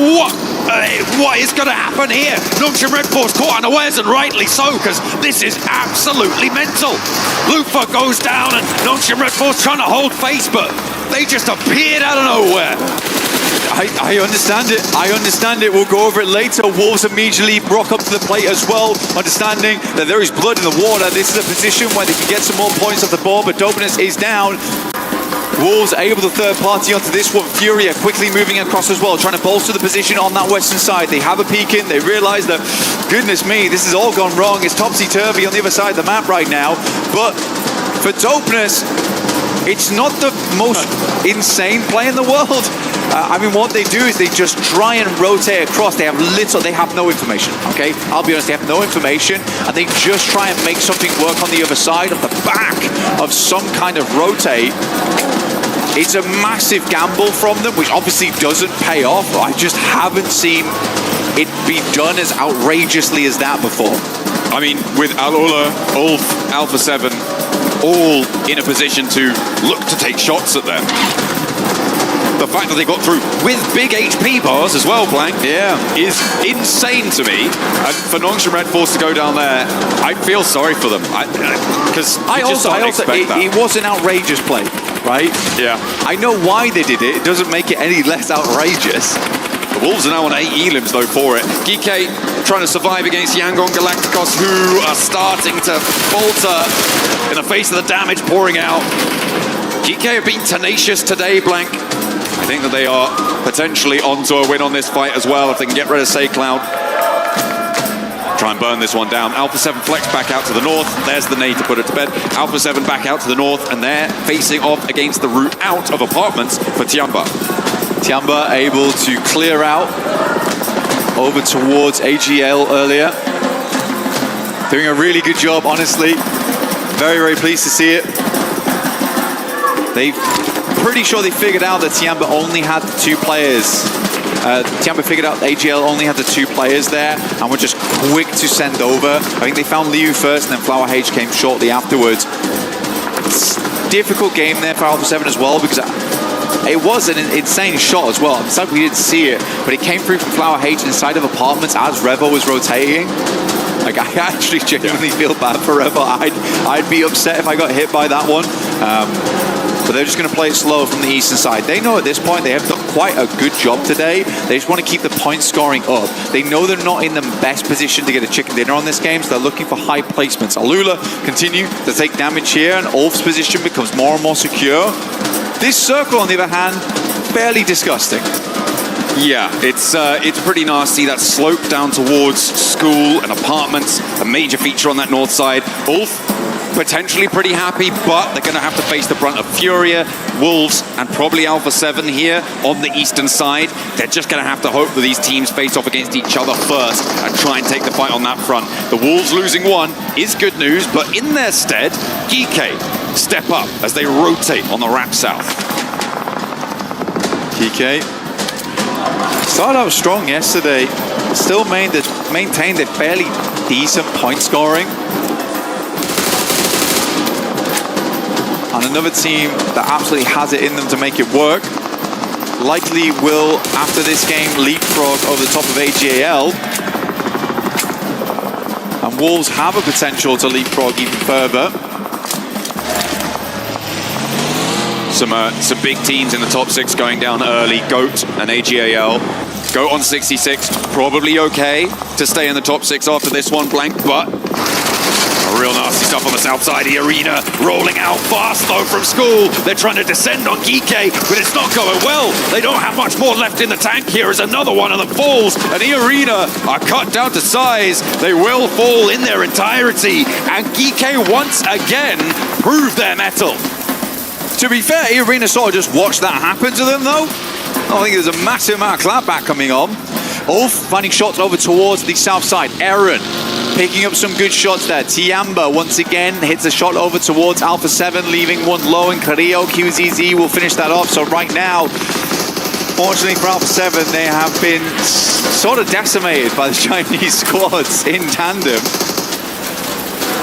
what is going to happen here? Nongshim Red Force caught unawares, and rightly so, because this is absolutely mental. Lufa goes down and Nongshim Red Force trying to hold face, but they just appeared out of nowhere. I understand it. I understand it. We'll go over it later. Wolves immediately rock up to the plate as well, understanding that there is blood in the water. This is a position where they can get some more points off the board, but Dopeness is down. Wolves able to third party onto this one. Furia quickly moving across as well, trying to bolster the position on that western side. They have a peek in. They realize that, goodness me, this has all gone wrong. It's topsy-turvy on the other side of the map right now. But for Dopeness, it's not the most insane play in the world. I mean, what they do is they just try and rotate across. They have no information, okay? I'll be honest, they have no information, and they just try and make something work on the other side of the back of some kind of rotate. It's a massive gamble from them, which obviously doesn't pay off. I just haven't seen it be done as outrageously as that before. I mean, with Alula, Ulf, Alpha 7, all in a position to look to take shots at them. The fact that they got through with big HP bars as well, Blank, is insane to me. And for Nongshim Red Force to go down there, I feel sorry for them. Because it was an outrageous play, right? Yeah. I know why they did it. It doesn't make it any less outrageous. The Wolves are now on 8 elims though for it. GEEK trying to survive against yangongalacticos, who are starting to falter in the face of the damage pouring out. GEEK have been tenacious today, Blank. I think that they are potentially onto a win on this fight as well if they can get rid of SayCloud. Try and burn this one down. Alpha 7 flex back out to the north. There's the nade to put it to bed. Alpha 7 back out to the north, and they're facing off against the route out of apartments for Tiamba. Tiamba able to clear out over towards AGL earlier. Doing a really good job, honestly. Very, very pleased to see it. Pretty sure they figured out that Tiamba only had the 2 players. Tiamba figured out AGL only had the 2 players there and were just quick to send over. I think they found Liu first and then Flower H came shortly afterwards. It's a difficult game there for Alpha 7 as well, because it was an insane shot as well. I'm sorry we didn't see it, but it came through from Flower H inside of apartments as Revo was rotating. Like, I actually genuinely feel bad for Revo. I'd be upset if I got hit by that one. But they're just going to play it slow from the eastern side. They know at this point they have done quite a good job today. They just want to keep the point scoring up. They know they're not in the best position to get a chicken dinner on this game, so they're looking for high placements. Alula continue to take damage here, and Ulf's position becomes more and more secure. This circle, on the other hand, fairly disgusting. Yeah, it's pretty nasty. That slope down towards school and apartments, a major feature on that north side. Ulf potentially pretty happy, but they're going to have to face the brunt of Furia, Wolves, and probably Alpha 7 here on the eastern side. They're just going to have to hope that these teams face off against each other first and try and take the fight on that front. The Wolves losing one is good news, but in their stead, GEEK step up as they rotate on the Rap South. GEEK started out strong yesterday, still maintained a fairly decent point scoring. And another team that absolutely has it in them to make it work. Likely will, after this game, leapfrog over the top of AGAL. And Wolves have a potential to leapfrog even further. Some big teams in the top 6 going down early. GOAT and AGAL. GOAT on 66, probably okay to stay in the top 6 after this one, Blank, but real nasty stuff on the south side of the arena. Rolling out fast though from school. They're trying to descend on GEEK, but it's not going well. They don't have much more left in the tank here as another one of them falls. And the arena are cut down to size. They will fall in their entirety. And GEEK once again prove their mettle. To be fair, Arena sort of just watched that happen to them though. I think there's a massive amount of clapback coming on. Ulf finding shots over towards the south side. Eren picking up some good shots there. Tiamba once again hits a shot over towards Alpha 7, leaving one low, and Qiddiya QZZ will finish that off. So right now, fortunately for Alpha 7, they have been sort of decimated by the Chinese squads in tandem.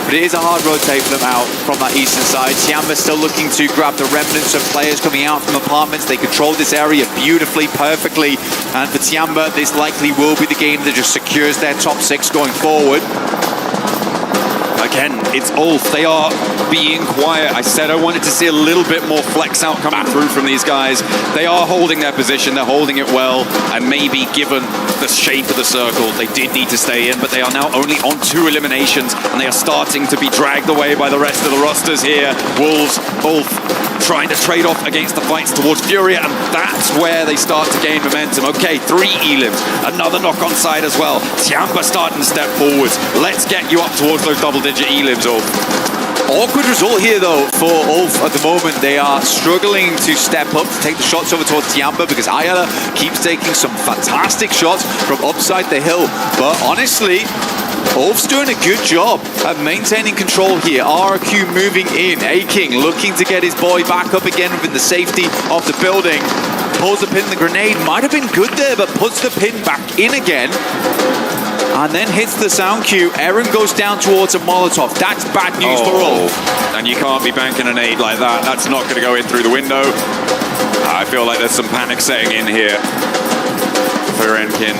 But it is a hard rotate for them out from that eastern side. Tiamba still looking to grab the remnants of players coming out from apartments. They control this area beautifully, perfectly. And for Tiamba, this likely will be the game that just secures their top 6 going forward. Again, it's Ulf. They are being quiet. I said I wanted to see a little bit more flex out coming through from these guys. They are holding their position. They're holding it well. And maybe given the shape of the circle, they did need to stay in, but they are now only on 2 eliminations and they are starting to be dragged away by the rest of the rosters here. Wolves, Ulf, trying to trade off against the fights towards Furia, and that's where they start to gain momentum. Okay, 3 elims, another knock-on side as well. Tiamba starting to step forwards. Let's get you up towards those double-digit elims, Ulf. Awkward result here though for Ulf at the moment. They are struggling to step up to take the shots over towards Tiamba because Ayala keeps taking some fantastic shots from upside the hill. But honestly, Ulf's doing a good job at maintaining control here. RQ moving in. A-King looking to get his boy back up again within the safety of the building. Pulls the pin. The grenade might have been good there, but puts the pin back in again. And then hits the sound cue. Eren goes down towards a Molotov. That's bad news for Ulf. And you can't be banking an aid like that. That's not going to go in through the window. I feel like there's some panic setting in here for Erangel.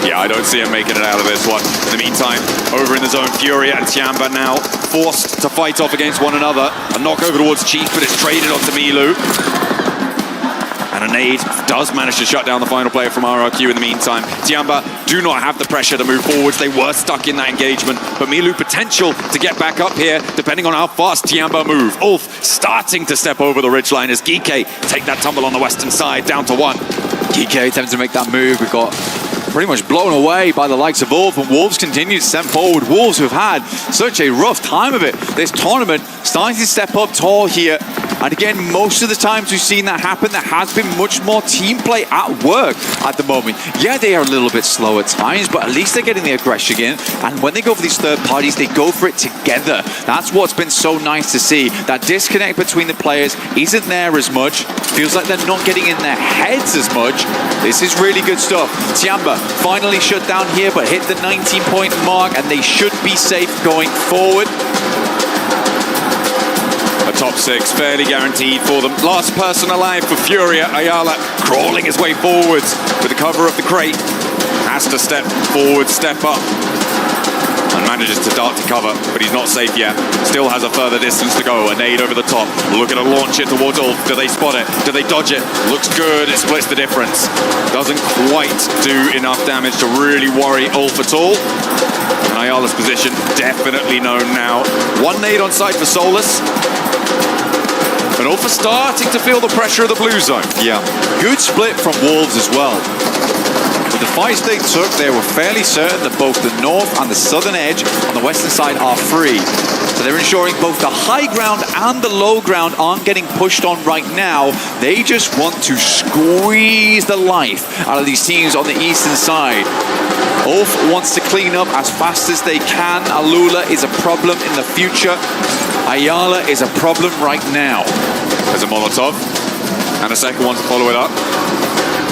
Yeah, I don't see him making it out of this one. In the meantime, over in the zone, Furia and Tiamba now forced to fight off against one another. A knock over towards Chief, but it's traded onto Milu. And a nade does manage to shut down the final player from RRQ in the meantime. Tiamba do not have the pressure to move forwards. They were stuck in that engagement. But Milu potential to get back up here, depending on how fast Tiamba move. Ulf starting to step over the ridgeline as GEEK take that tumble on the western side, down to 1. GEEK attempting to make that move. We got pretty much blown away by the likes of Ulf, and Wolves continue to step forward. Wolves who've had such a rough time of it this tournament, starting to step up tall here. And again, most of the times we've seen that happen, there has been much more team play at work at the moment. Yeah, they are a little bit slow at times, but at least they're getting the aggression in. And when they go for these third parties, they go for it together. That's what's been so nice to see. That disconnect between the players isn't there as much. Feels like they're not getting in their heads as much. This is really good stuff. Tiamba finally shut down here, but hit the 19-point mark, and they should be safe going forward. A top 6 fairly guaranteed for them. Last person alive for Furia. Ayala crawling his way forwards with the cover of the crate. Has to step forward, step up. And manages to dart to cover, but he's not safe yet. Still has a further distance to go. A nade over the top. Looking to launch it towards Ulf. Do they spot it? Do they dodge it? Looks good. It splits the difference. Doesn't quite do enough damage to really worry Ulf at all. And Ayala's position definitely known now. 1 nade on site for Solus. And Ulf Wolf are starting to feel the pressure of the blue zone. Yeah, good split from Wolves as well. With the fights they took, they were fairly certain that both the north and the southern edge on the western side are free. So they're ensuring both the high ground and the low ground aren't getting pushed on right now. They just want to squeeze the life out of these teams on the eastern side. Ulf wants to clean up as fast as they can. Alula is a problem in the future. Ayala is a problem right now. There's a Molotov and a second one to follow it up.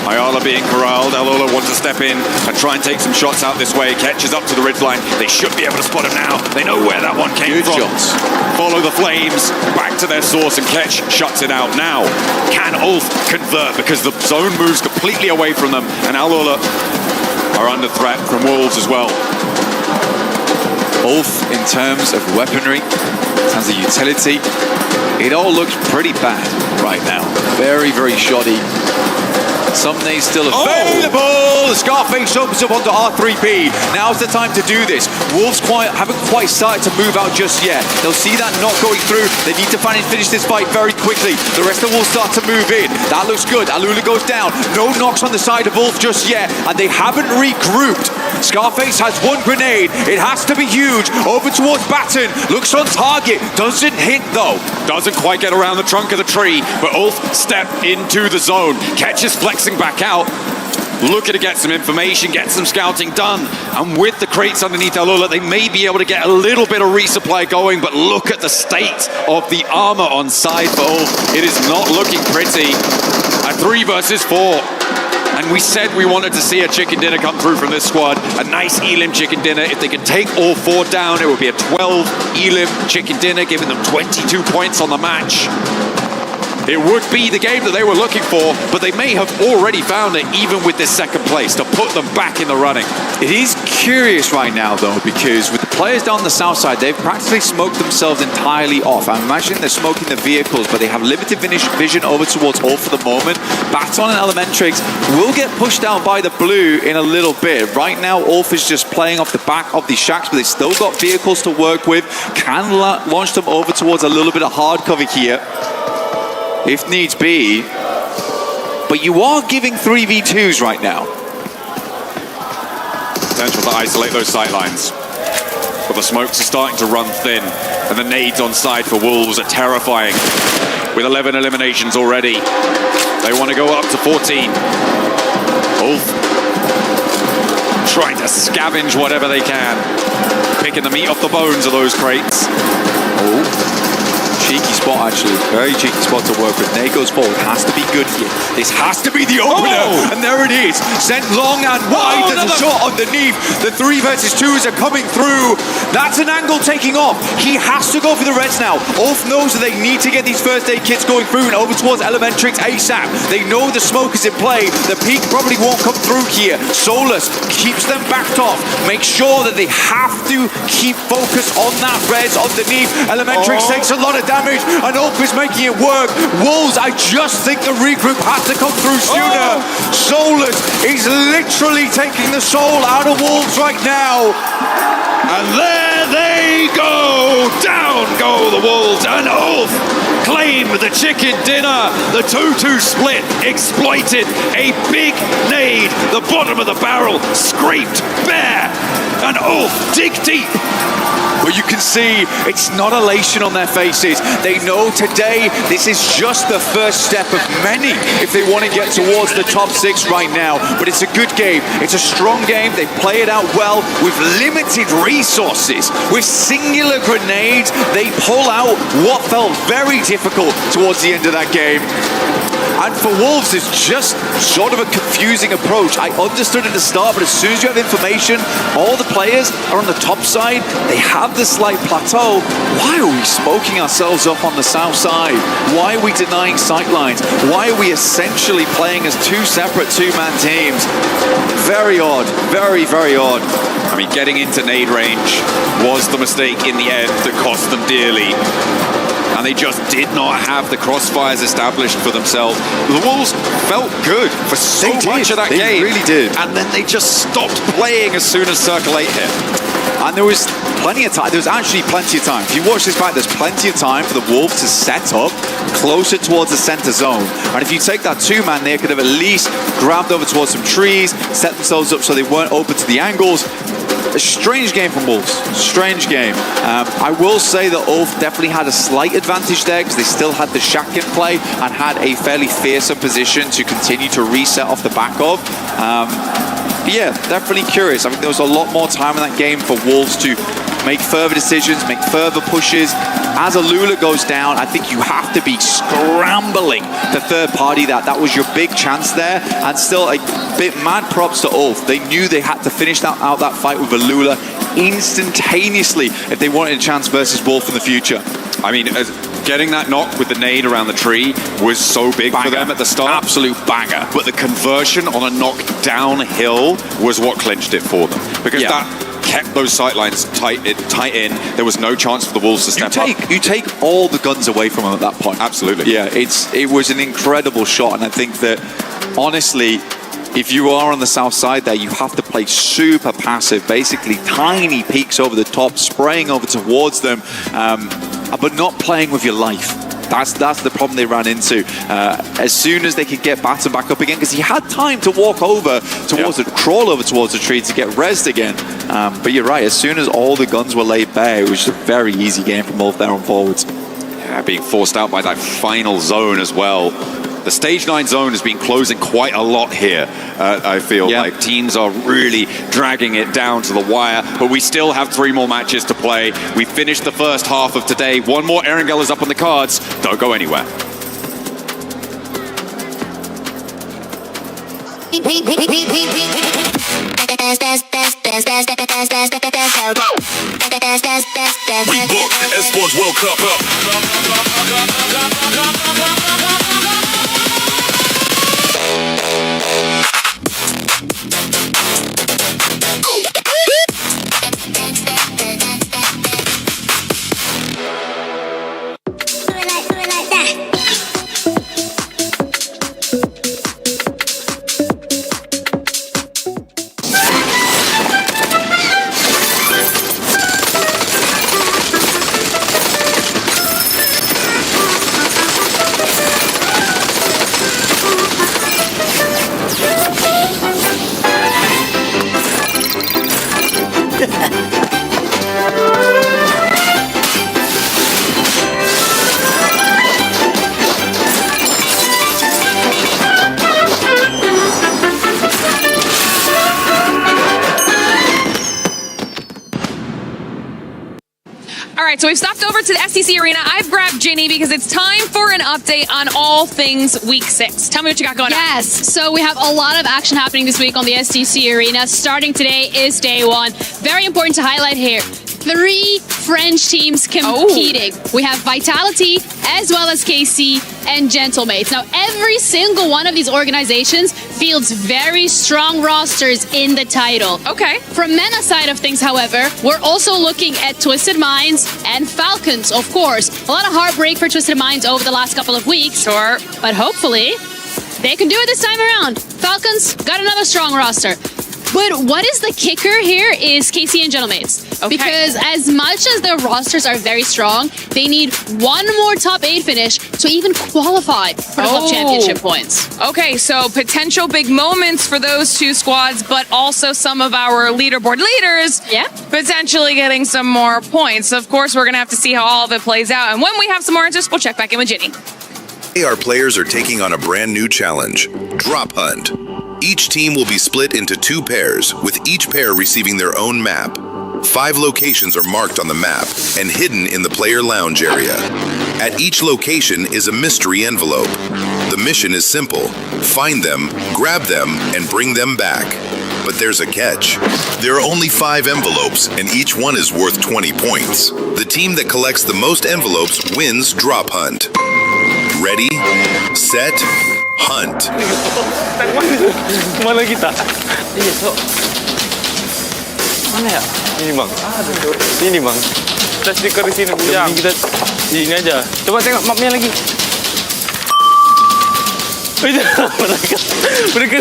Ayala being corralled. Alula wants to step in and try and take some shots out this way. Catches up to the ridgeline. They should be able to spot him now. They know where that one came from. Shots. Follow the flames back to their source, and Ketch shuts it out. Now, can Ulf convert? Because the zone moves completely away from them, and Alula are under threat from Wolves as well. Ulf, in terms of weaponry, in terms of utility, it all looks pretty bad right now. Very, very shoddy. Some nades still available. The Scarface opens up onto R3P. Now's the time to do this. Wolves haven't quite started to move out just yet. They'll see that not going through. They need to finish this fight very quickly. The rest of them will start to move in. That looks good. Alula goes down. No knocks on the side of Wolf just yet, and they haven't regrouped. Scarface has one grenade. It has to be huge. Over towards Batten. Looks on target. Doesn't hit though. Doesn't quite get around the trunk of the tree, but Ulf step into the zone. Ketch is flexing back out. Looking to get some information, get some scouting done. And with the crates underneath Alula, they may be able to get a little bit of resupply going, but look at the state of the armor on side for Ulf. It is not looking pretty. A 3 versus 4. And we said we wanted to see a chicken dinner come through from this squad. A nice Elim chicken dinner. If they can take all 4 down, it would be a 12 Elim chicken dinner, giving them 22 points on the match. It would be the game that they were looking for, but they may have already found it, even with this second place, to put them back in the running. It is curious right now, though, because with the players down the south side, they've practically smoked themselves entirely off. I'm imagining they're smoking the vehicles, but they have limited vision over towards Ulf for the moment. Baton and Elementrix will get pushed down by the blue in a little bit. Right now, Ulf is just playing off the back of the shacks, but they've still got vehicles to work with. Can launch them over towards a little bit of hard cover here, if needs be. But you are giving 3v2s right now. Potential to isolate those sight lines. But the smokes are starting to run thin, and the nades on side for Wolves are terrifying. With 11 eliminations already, they want to go up to 14. Wolf trying to scavenge whatever they can, picking the meat off the bones of those crates. Cheeky spot, actually. Very cheeky spot to work with. Nate goes forward. Has to be good here. This has to be the opener. And there it is. Sent long and wide. There's a shot underneath. The 3 versus 2s are coming through. That's an angle taking off. He has to go for the reds now. Ulf knows that they need to get these first aid kits going through and over towards Elementrix ASAP. They know the smoke is in play. The peak probably won't come through here. Solus keeps them backed off. Make sure that they have to keep focus on that reds underneath. Elementrix takes a lot of damage, and Ulf is making it work. Wolves, I just think the regroup had to come through sooner. Solus is literally taking the soul out of Wolves right now. And there they go! Down go the Wolves, and Ulf claim the chicken dinner. The 2-2 split exploited. A big nade, the bottom of the barrel, scraped bare. And Ulf dig deep. But you can see it's not elation on their faces. They know today this is just the first step of many if they want to get towards the top 6 right now. But it's a good game. It's a strong game. They play it out well with limited resources. With singular grenades, they pull out what felt very difficult towards the end of that game. And for Wolves, it's just sort of a confusing approach. I understood at the start, but as soon as you have information, all the players are on the top side. They have the slight plateau. Why are we smoking ourselves up on the south side? Why are we denying sightlines? Why are we essentially playing as 2 separate 2-man teams? Very odd. Very, very odd. I mean, getting into nade range was the mistake in the end that cost them dearly. and they just did not have the crossfires established for themselves. The Wolves felt good for so much of that game. They really did. And then they just stopped playing as soon as Circle 8 hit. And there was plenty of time. There was actually plenty of time. If you watch this back, there's plenty of time for the Wolves to set up closer towards the center zone. And if you take that two-man, they could have at least grabbed over towards some trees, set themselves up so they weren't open to the angles. A strange game from Wolves. Strange game. I will say that Ulf definitely had a slight advantage there because they still had the Shack in play and had a fairly fearsome position to continue to reset off the back of. But yeah, definitely curious. I think there was a lot more time in that game for Wolves to make further decisions, make further pushes. As Alula goes down, I think you have to be scrambling the third party. That was your big chance there. And still a bit mad props to Ulf. They knew they had to finish out that fight with Alula instantaneously if they wanted a chance versus Wolf in the future. I mean, getting that knock with the nade around the tree was so big for them at the start. Absolute banger. But the conversion on a knock downhill was what clinched it for them. Because that kept those sightlines tight in. There was no chance for the Wolves to step up. You take all the guns away from them at that point. Absolutely. Yeah, it was an incredible shot. And I think that, honestly, if you are on the south side there, you have to play super passive, basically tiny peaks over the top, spraying over towards them, but not playing with your life. That's the problem they ran into. As soon as they could get Batten back up again, because he had time to walk over towards crawl over towards the tree to get rezzed again. But you're right, as soon as all the guns were laid bare, it was just a very easy game from Wolf there on forwards. Yeah, being forced out by that final zone as well. The stage 9 zone has been closing quite a lot here, I feel like. Teams are really dragging it down to the wire, but we still have 3 more matches to play. We finished the first half of today. 1 more Erangel is up on the cards. Don't go anywhere. We booked the Esports World Cup up. So we've stopped over to the STC Arena. I've grabbed Ginny because it's time for an update on all things Week 6. Tell me what you got going on. Yes, so we have a lot of action happening this week on the STC Arena. Starting today is day 1. Very important to highlight here. 3 French teams competing. We have Vitality, as well as KC and Gentlemates. Now, every single one of these organizations fields very strong rosters in the title. Okay. From MENA side of things, however, we're also looking at Twisted Minds and Falcons, of course. A lot of heartbreak for Twisted Minds over the last couple of weeks. Sure. But hopefully, they can do it this time around. Falcons got another strong roster. But what is the kicker here is KC and Gentlemates. Okay. Because as much as their rosters are very strong, they need 1 more top 8 finish to even qualify for the club championship points. Okay, so potential big moments for those 2 squads, but also some of our leaderboard leaders potentially getting some more points. Of course, we're going to have to see how all of it plays out. And when we have some more answers, we'll check back in with Ginny. Our players are taking on a brand new challenge, Drop Hunt. Each team will be split into 2 pairs, with each pair receiving their own map. 5 locations are marked on the map and hidden in the player lounge area. At each location is a mystery envelope. The mission is simple: find them, grab them, and bring them back. But there's a catch. There are only 5 envelopes, and each one is worth 20 points. The team that collects the most envelopes wins Drop Hunt. Ready, set, hunt. Mana kita? Mana ya? Ini bang. Ini bang. Kita stiker di sini bujang. Kita di sini aja. Coba tengok mapnya lagi. Mereka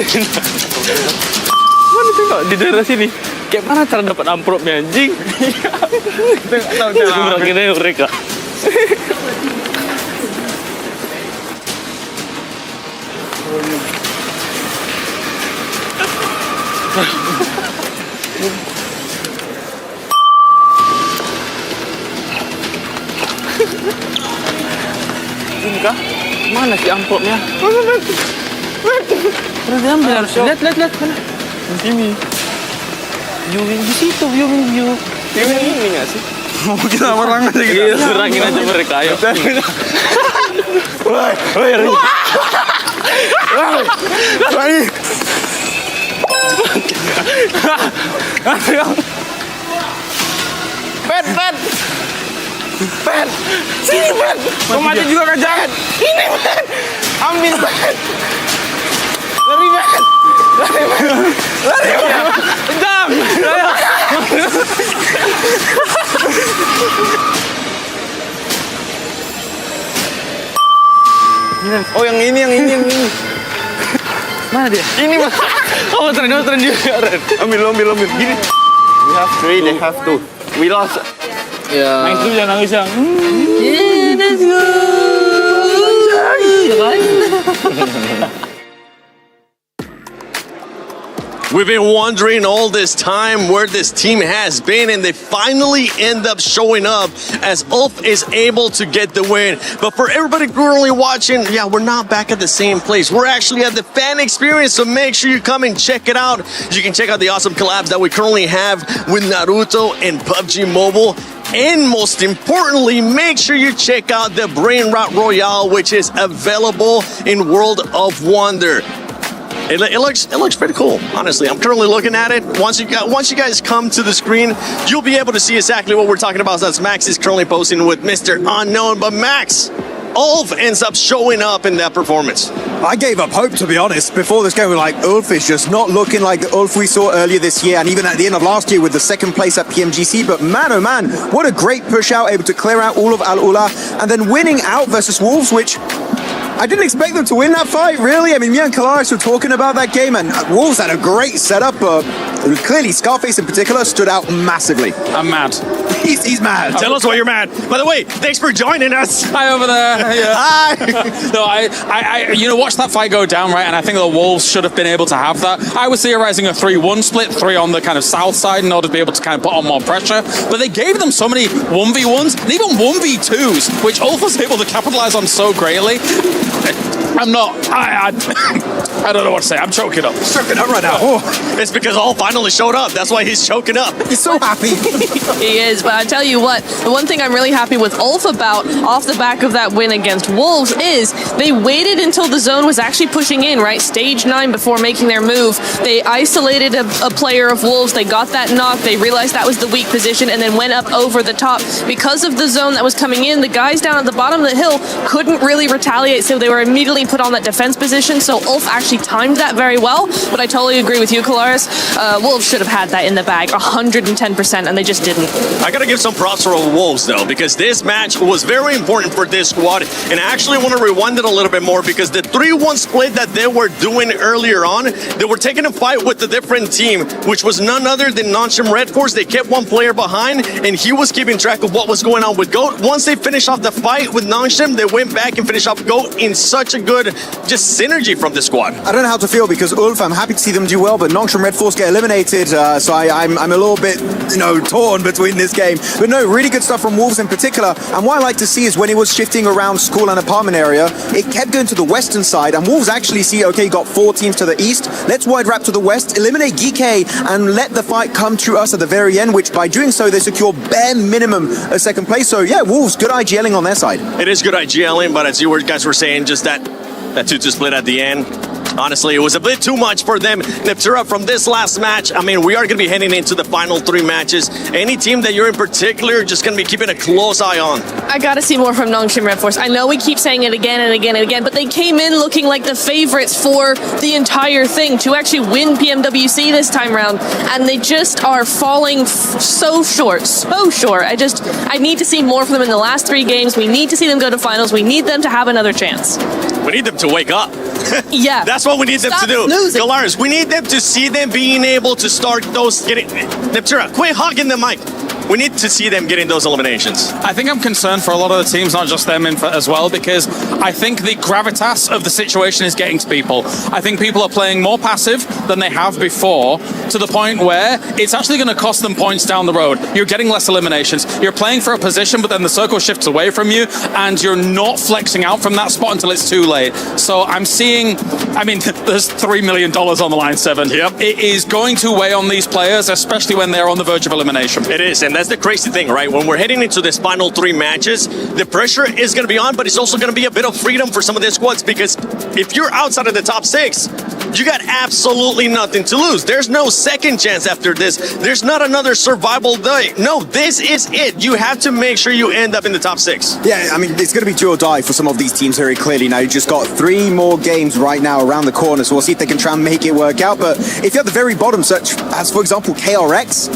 mana tengok di daerah sini. Kayak mana cara dapat ampropnya anjing? Tengok tahu cara kira mereka. Ini kah? Mana si amplopnya? Pernah diambil harusnya. Lihat. Mana? Di sini. Viewing di situ, viewing. Viewing ini nggak sih? Mau kita orang aja gitu. Iya, serangin aja mereka. Ayo. Woi. Pen. Sini, Pen. Kau mati juga kan jangan. Ini, Pen. Ambil, Pen. Lari, Pen. Jam. Oh, yang ini. Mana dia? Ini, Mas. Oh, tren juga, Ren. Ambil. Gini. We have 3, they have 2. We lost. Yeah. Main terus jangan nangis yang. Yeah, let's go. We've been wondering all this time where this team has been, and they finally end up showing up as Ulf is able to get the win. But for everybody currently watching, yeah, we're not back at the same place. We're actually at the fan experience, so make sure you come and check it out. You can check out the awesome collabs that we currently have with Naruto and PUBG Mobile. And most importantly, make sure you check out the Brain Rot Royale, which is available in World of Wonder. It looks pretty cool, honestly. I'm currently looking at it. Once you guys come to the screen, you'll be able to see exactly what we're talking about. That's Max is currently posting with Mr. Unknown. But Max, Ulf ends up showing up in that performance. I gave up hope, to be honest. Before this game, we were like, Ulf is just not looking like the Ulf we saw earlier this year, and even at the end of last year with the second place at PMGC. But man, oh man, what a great push out, able to clear out all of Al-Ula, and then winning out versus Wolves, which I didn't expect them to win that fight, really. I mean, me and Kalaris were talking about that game, and Wolves had a great setup, but clearly Scarface in particular stood out massively. I'm mad. He's mad. Tell us why you're mad. By the way, thanks for joining us. Hi over there. Yeah. Hi. No, I watched that fight go down, right? And I think the Wolves should have been able to have that. I was theorizing a 3-1 split, 3 on the kind of south side in order to be able to kind of put on more pressure. But they gave them so many 1v1s and even 1v2s, which Ulf was able to capitalize on so greatly. I don't know what to say. I'm choking up. Choking up right now. Oh, it's because Ulf finally showed up. That's why he's choking up. He's so happy. He is, but I tell you what, the one thing I'm really happy with Ulf about off the back of that win against Wolves is they waited until the zone was actually pushing in, right? Stage 9 before making their move. They isolated a player of Wolves. They got that knock. They realized that was the weak position and then went up over the top. Because of the zone that was coming in, the guys down at the bottom of the hill couldn't really retaliate, so they were immediately put on that defense position. So Ulf actually timed that very well, but I totally agree with you, Kalaris. Wolves should have had that in the bag 110%, and they just didn't. I gotta give some props for Wolves, though, because this match was very important for this squad, and I actually want to rewind it a little bit more, because the 3-1 split that they were doing earlier on, they were taking a fight with a different team, which was none other than Noncham Red Force. They kept one player behind, and he was keeping track of what was going on with GOAT. Once they finished off the fight with Noncham, they went back and finished off GOAT in such a good just synergy from the squad. I don't know how to feel, because Ulf, I'm happy to see them do well, but Noncham Red Force get eliminated, so I'm a little bit, torn between this game. But no, really good stuff from Wolves in particular. And what I like to see is when he was shifting around school and apartment area, it kept going to the western side, and Wolves actually see, okay, got 4 teams to the east, let's wide wrap to the west, eliminate GEEK, and let the fight come to us at the very end, which by doing so, they secure bare minimum a second place. So yeah, Wolves, good IGLing on their side. It is good IGLing, but as you guys were saying, just that 2-2 split at the end, Honestly, it was a bit too much for them. Neptura, from this last match, I mean, we are going to be heading into the final 3 matches. Any team that you're in particular just going to be keeping a close eye on? I got to see more from Nongshim Red Force. I know we keep saying it again and again and again, but they came in looking like the favorites for the entire thing to actually win PMWC this time around, and they just are falling so short, so short. I need to see more from them in the last 3 games. We need to see them go to finals. We need them to have another chance. We need them to wake up. Yeah. That's what we need them to do. Galaris, we need them to see them being able to start those getting... Neptura, quit hogging the mic. We need to see them getting those eliminations. I think I'm concerned for a lot of the teams, not just them as well, because I think the gravitas of the situation is getting to people. I think people are playing more passive than they have before, to the point where it's actually going to cost them points down the road. You're getting less eliminations. You're playing for a position, but then the circle shifts away from you, and you're not flexing out from that spot until it's too late. So I'm seeing, I mean, there's $3 million on the line, Seven. Yep. It is going to weigh on these players, especially when they're on the verge of elimination. It is, and that's the crazy thing, right? When we're heading into this final 3 matches, the pressure is going to be on, but it's also going to be a bit of freedom for some of these squads, because if you're outside of the top 6, you got absolutely nothing to lose. There's no second chance after this. There's not another survival day. No, this is it. You have to make sure you end up in the top 6. Yeah, I mean, it's going to be do or die for some of these teams very clearly. Now, you just got 3 more games right now around the corner, so we'll see if they can try and make it work out. But if you're at the very bottom, such as, for example, KRX,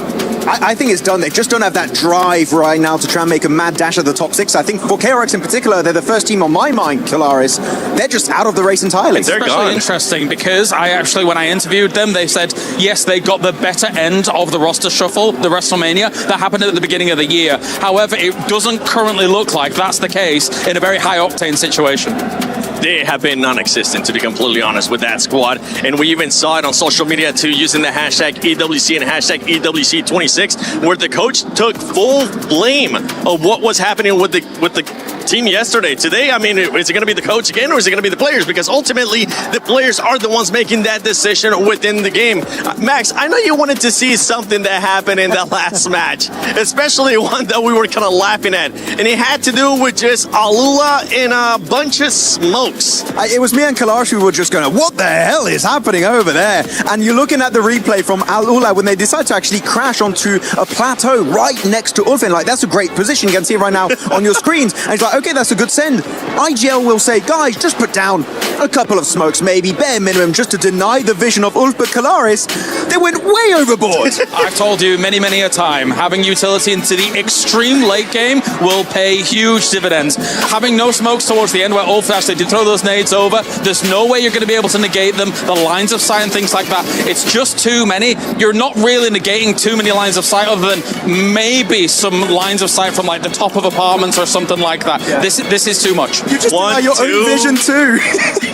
I think it's done. They just don't have that drive right now to try and make a mad dash at the top 6. I think for KRX in particular, they're the first team on my mind, Kalaris. They're just out of the race entirely. It's especially interesting because when I interviewed them, they said, yes, they got the better end of the roster shuffle, the WrestleMania, that happened at the beginning of the year. However, it doesn't currently look like that's the case in a very high-octane situation. They have been non-existent, to be completely honest, with that squad. And we even saw it on social media too, using the hashtag EWC and hashtag EWC26, where the coach took full blame of what was happening with the team yesterday. Today, I mean, is it going to be the coach again, or is it going to be the players? Because ultimately, the players are the ones making that decision within the game. Max, I know you wanted to see something that happened in that last match, especially one that we were kind of laughing at. And it had to do with just Alula and a bunch of smokes. It was me and Kalash who were just going, what the hell is happening over there? And you're looking at the replay from Alula when they decide to actually crash onto a plateau right next to Ulfin. Like, that's a great position. You can see it right now on your screens. And it's like, okay, that's a good send. IGL will say, guys, just put down a couple of smokes, maybe, bare minimum, just to deny the vision of Ulf. But Kalaris, they went way overboard. I've told you many, many a time, having utility into the extreme late game will pay huge dividends. Having no smokes towards the end where Ulf actually did throw those nades over, there's no way you're going to be able to negate them. The lines of sight and things like that, it's just too many. You're not really negating too many lines of sight other than maybe some lines of sight from like the top of apartments or something like that. Yeah. This is too much. You just deny your own vision too.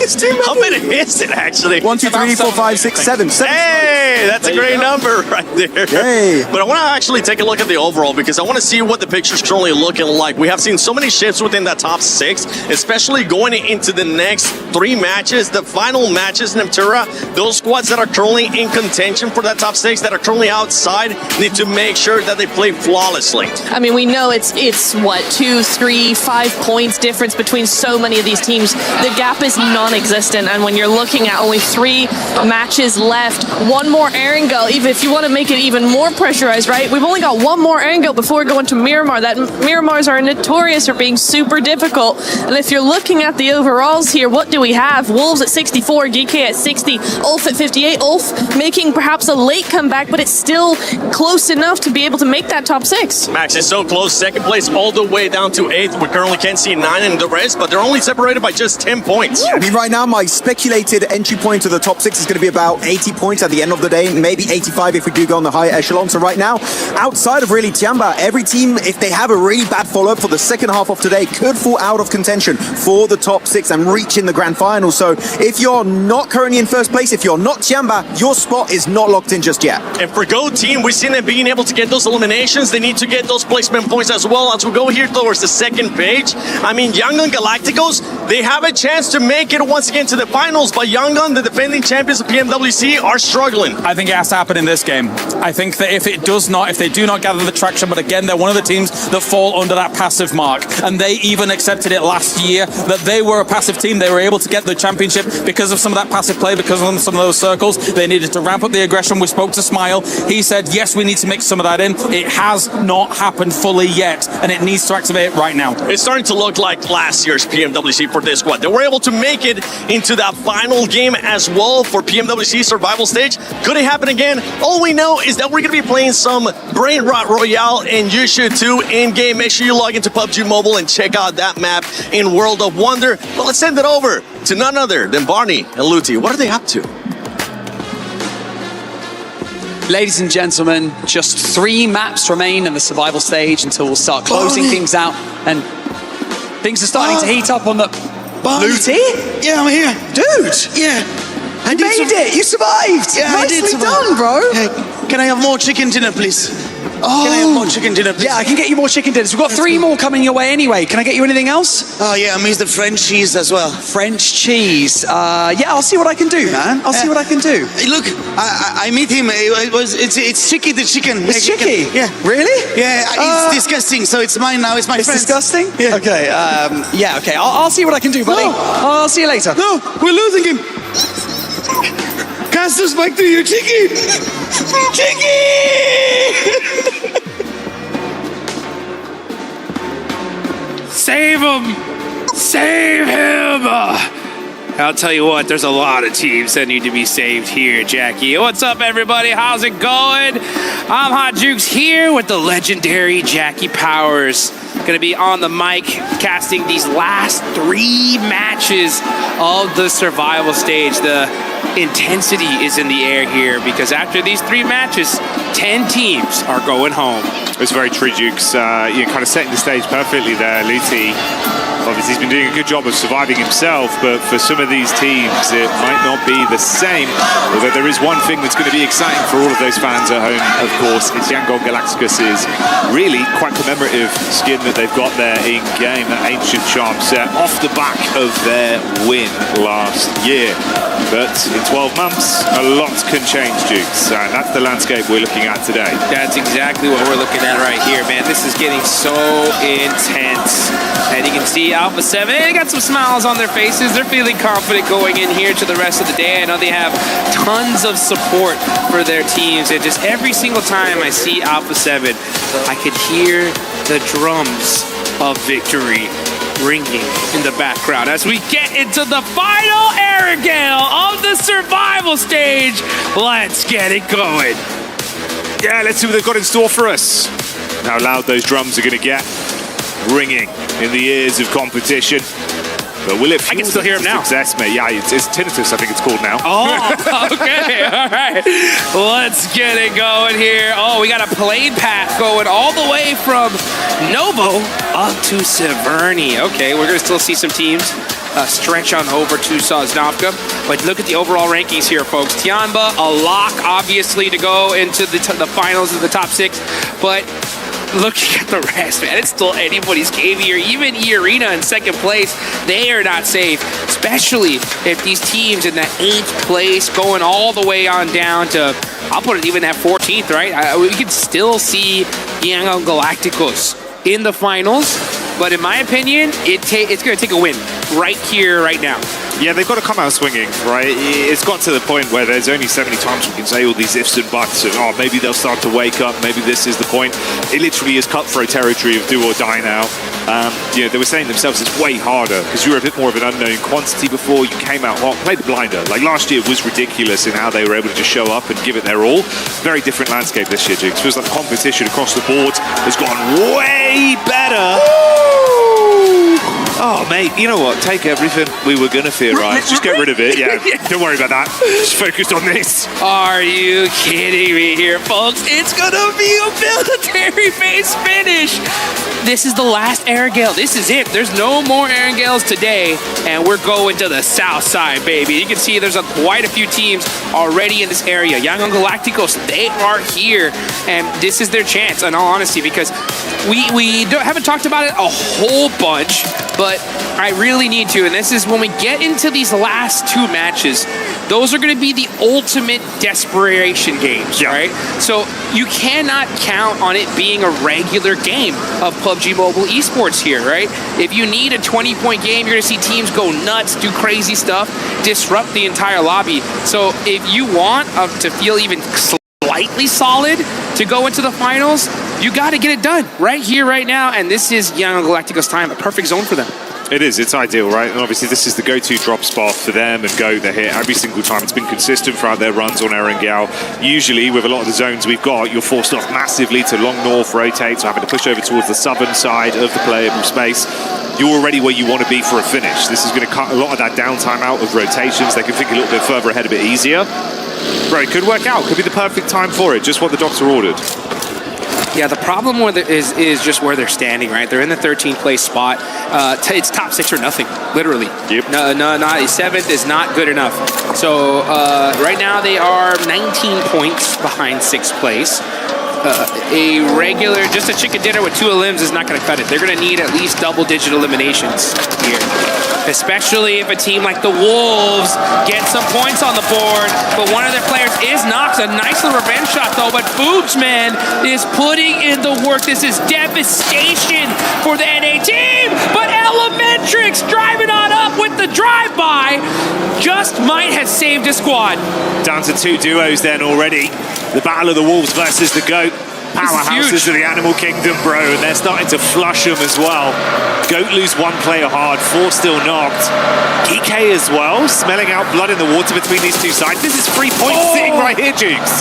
It's too many. How many is it actually? 1, 2, 3, 4, 5, 6, 7. Hey, that's a great number right there. Hey. But I want to actually take a look at the overall, because I want to see what the picture's currently looking like. We have seen so many shifts within that top 6, especially going into the next 3 matches, the final matches in Neptura. Those squads that are currently in contention for that top 6, that are currently outside, need to make sure that they play flawlessly. I mean, we know it's what, 2, 3, 5 points difference between so many of these teams. The gap is non-existent, and when you're looking at only 3 matches left, 1 more Erangel, even if you want to make it even more pressurized, right? We've only got 1 more Erangel before we go into Miramar. That Miramars are notorious for being super difficult, and if you're looking at the overalls here, what do we have? Wolves at 64, GEEK at 60, Ulf at 58. Ulf making perhaps a late comeback, but it's still close enough to be able to make that top 6. Max is so close, second place all the way down to 8th. We currently can't see 9 in the rest, but they're only separated by just 10 points. I mean, right now, my speculated entry point to the top 6 is going to be about 80 points at the end of the day, maybe 85 if we do go on the higher echelon. So right now, outside of really Tiamba, every team, if they have a really bad follow-up for the second half of today, could fall out of contention for the top 6 and reach in the grand final. So if you're not currently in first place, if you're not Tiamba, your spot is not locked in just yet. And for Go Team, we've seen them being able to get those eliminations. They need to get those placement points as well. As we go here towards the second page, I mean, yangongalacticos, they have a chance to make it once again to the finals, but Yangon, the defending champions of PMWC, are struggling. I think it has to happen in this game. I think that if they do not gather the traction, but again, they're one of the teams that fall under that passive mark. And they even accepted it last year that they were a passive team. They were able to get the championship because of some of that passive play, because of some of those circles. They needed to ramp up the aggression. We spoke to Smile. He said, yes, we need to mix some of that in. It has not happened fully yet, and it needs to activate right now. It's starting to look like last year's PMWC for this squad. They were able to make it into that final game as well for PMWC survival stage. Could it happen again? All we know is that we're going to be playing some Brain Rot Royale, and you should too in game. Make sure you log into PUBG Mobile and check out that map in World of Wonder. But let's send it over to none other than Barney and Luti. What are they up to? Ladies and gentlemen, just 3 maps remain in the survival stage until we'll start closing things out, and things are starting to heat up on the... Luti? Yeah, I'm here. Dude! Yeah. You made it! You survived! Yeah, I did Nicely survive. done, bro! Hey, can I have more chicken dinner, please? Oh. Can I have more chicken dinner, please? Yeah, I can get you more chicken dinners. We've got 3 more coming your way anyway. Can I get you anything else? Oh, yeah, I miss the French cheese as well. French cheese. Yeah, I'll see what I can do, man. I'll see what I can do. Hey, look, I meet him. It's Chicky the chicken. It's Chicky? Yeah. Really? Yeah, it's disgusting, so it's mine now. It's my friend. It's disgusting? Yeah. Okay, yeah, okay. I'll see what I can do, buddy. No. I'll see you later. No, we're losing him. Cast us back to you, Chicky. Chicky! Save him! Save him! I'll tell you what, there's a lot of teams that need to be saved here, Jackie. What's up, everybody? How's it going? I'm Hot Jukes here with the legendary Jackie Powers. Gonna be on the mic casting these last 3 matches of the survival stage. The intensity is in the air here because after these 3 matches, 10 teams are going home. It's very true, Jukes. You're kind of setting the stage perfectly there, Luti. Obviously, he's been doing a good job of surviving himself, but for some of these teams, it might not be the same. Although there is one thing that's going to be exciting for all of those fans at home, of course, it's yangongalacticos' really quite commemorative skin that they've got there in game, that ancient charm set off the back of their win last year. But in 12 months, a lot can change, Jukes, and that's the landscape we're looking at today. That's exactly what we're looking at right here, man. This is getting so intense. And you can see Alpha 7, they got some smiles on their faces. They're feeling confident going in here to the rest of the day. I know they have tons of support for their teams. And just every single time I see Alpha 7, I could hear the drums of victory ringing in the background as we get into the final Erangel of the survival stage. Let's get it going. Yeah, let's see what they've got in store for us. How loud those drums are going to get, ringing in the ears of competition. But will it? I can still hear him now. Success, mate. Yeah, it's tinnitus, I think it's called now. Oh, okay. All right. Let's get it going here. Oh, we got a plane path going all the way from Novo up to Severny. Okay, we're going to still see some teams stretch on over to Sosnovka. But look at the overall rankings here, folks. Tianba, a lock, obviously, to go into the finals of the top 6. But looking at the rest, man, it's still anybody's game here. Even E-Arena in 2nd place, they are not safe, especially if these teams in that 8th place going all the way on down to, I'll put it even at 14th, right? We can still see yangongalacticos in the finals, but in my opinion, it's going to take a win right here, right now. Yeah, they've got to come out swinging, right? It's got to the point where there's only so many times we can say all these ifs and buts of, oh, maybe they'll start to wake up, maybe this is the point. It literally is cutthroat territory of do or die now. You know, they were saying themselves it's way harder because you were a bit more of an unknown quantity before. You came out hot, played the blinder. Like last year was ridiculous in how they were able to just show up and give it their all. Very different landscape this year, Jigs. Feels like the competition across the board has gone way better. Oh, mate, you know what? Take everything we were going to theorize. Just get rid of it. Yeah, don't worry about that. Just focus on this. Are you kidding me here, folks? It's going to be a military base finish. This is the last Erangel. This is it. There's no more Erangels today, and we're going to the south side, baby. You can see there's quite a few teams already in this area. yangongalacticos, they are here, and this is their chance, in all honesty, because we haven't talked about it a whole bunch, but but I really need to. And this is when we get into these last two matches, those are going to be the ultimate desperation games, right? So you cannot count on it being a regular game of PUBG Mobile Esports here, right? If you need a 20-point game, you're going to see teams go nuts, do crazy stuff, disrupt the entire lobby. So if you want to feel even slightly solid to go into the finals, you got to get it done right here, right now. And this is yangongalacticos time, a perfect zone for them. It is, it's ideal, right? And obviously this is the go-to drop spot for them, and Goat, they're here every single time. It's been consistent throughout their runs on Erangel. Usually, with a lot of the zones we've got, you're forced off massively to long north rotate, so having to push over towards the southern side of the playable space. You're already where you want to be for a finish. This is going to cut a lot of that downtime out of rotations. They can think a little bit further ahead, a bit easier. Bro, it could work out. Could be the perfect time for it, just what the doctor ordered. Yeah, the problem with it is just where they're standing, right? They're in the 13th place spot. It's top 6 or nothing, literally. Yep. No, not 7th is not good enough. So right now they are 19 points behind 6th place. A regular, just a chicken dinner with 2 elims is not going to cut it. They're going to need at least double-digit eliminations here. Especially if a team like the Wolves gets some points on the board. But one of their players is knocked. A nice little revenge shot, though. But FUBGMEN is putting in the work. This is devastation for the NA team. But Elementrix driving on up with the drive-by just might have saved a squad. Down to 2 duos then already. The battle of the Wolves versus the Goat. Powerhouses of the Animal Kingdom, bro, and they're starting to flush them as well. Goat lose 1 player hard, 4 still knocked. GEEK as well, smelling out blood in the water between these two sides. This is 3 points sitting right here, Jukes.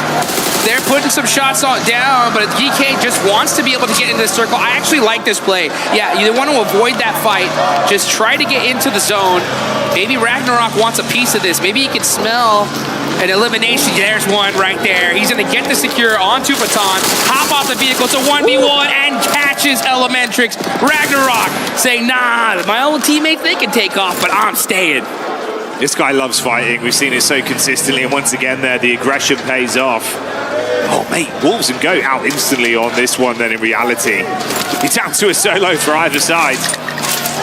They're putting some shots down, but GEEK just wants to be able to get into the circle. I actually like this play. Yeah, you want to avoid that fight. Just try to get into the zone. Maybe Ragnarok wants a piece of this. Maybe he can smell an elimination. There's one right there. He's going to get the secure onto Baton, hop off the vehicle. It's a 1v1 and catches Elementrix. Ragnarok saying, nah, my old teammates, they can take off, but I'm staying. This guy loves fighting. We've seen it so consistently, and once again there, the aggression pays off. Oh, mate, Wolves and Goat out instantly on this one then in reality. He's down to a solo for either side.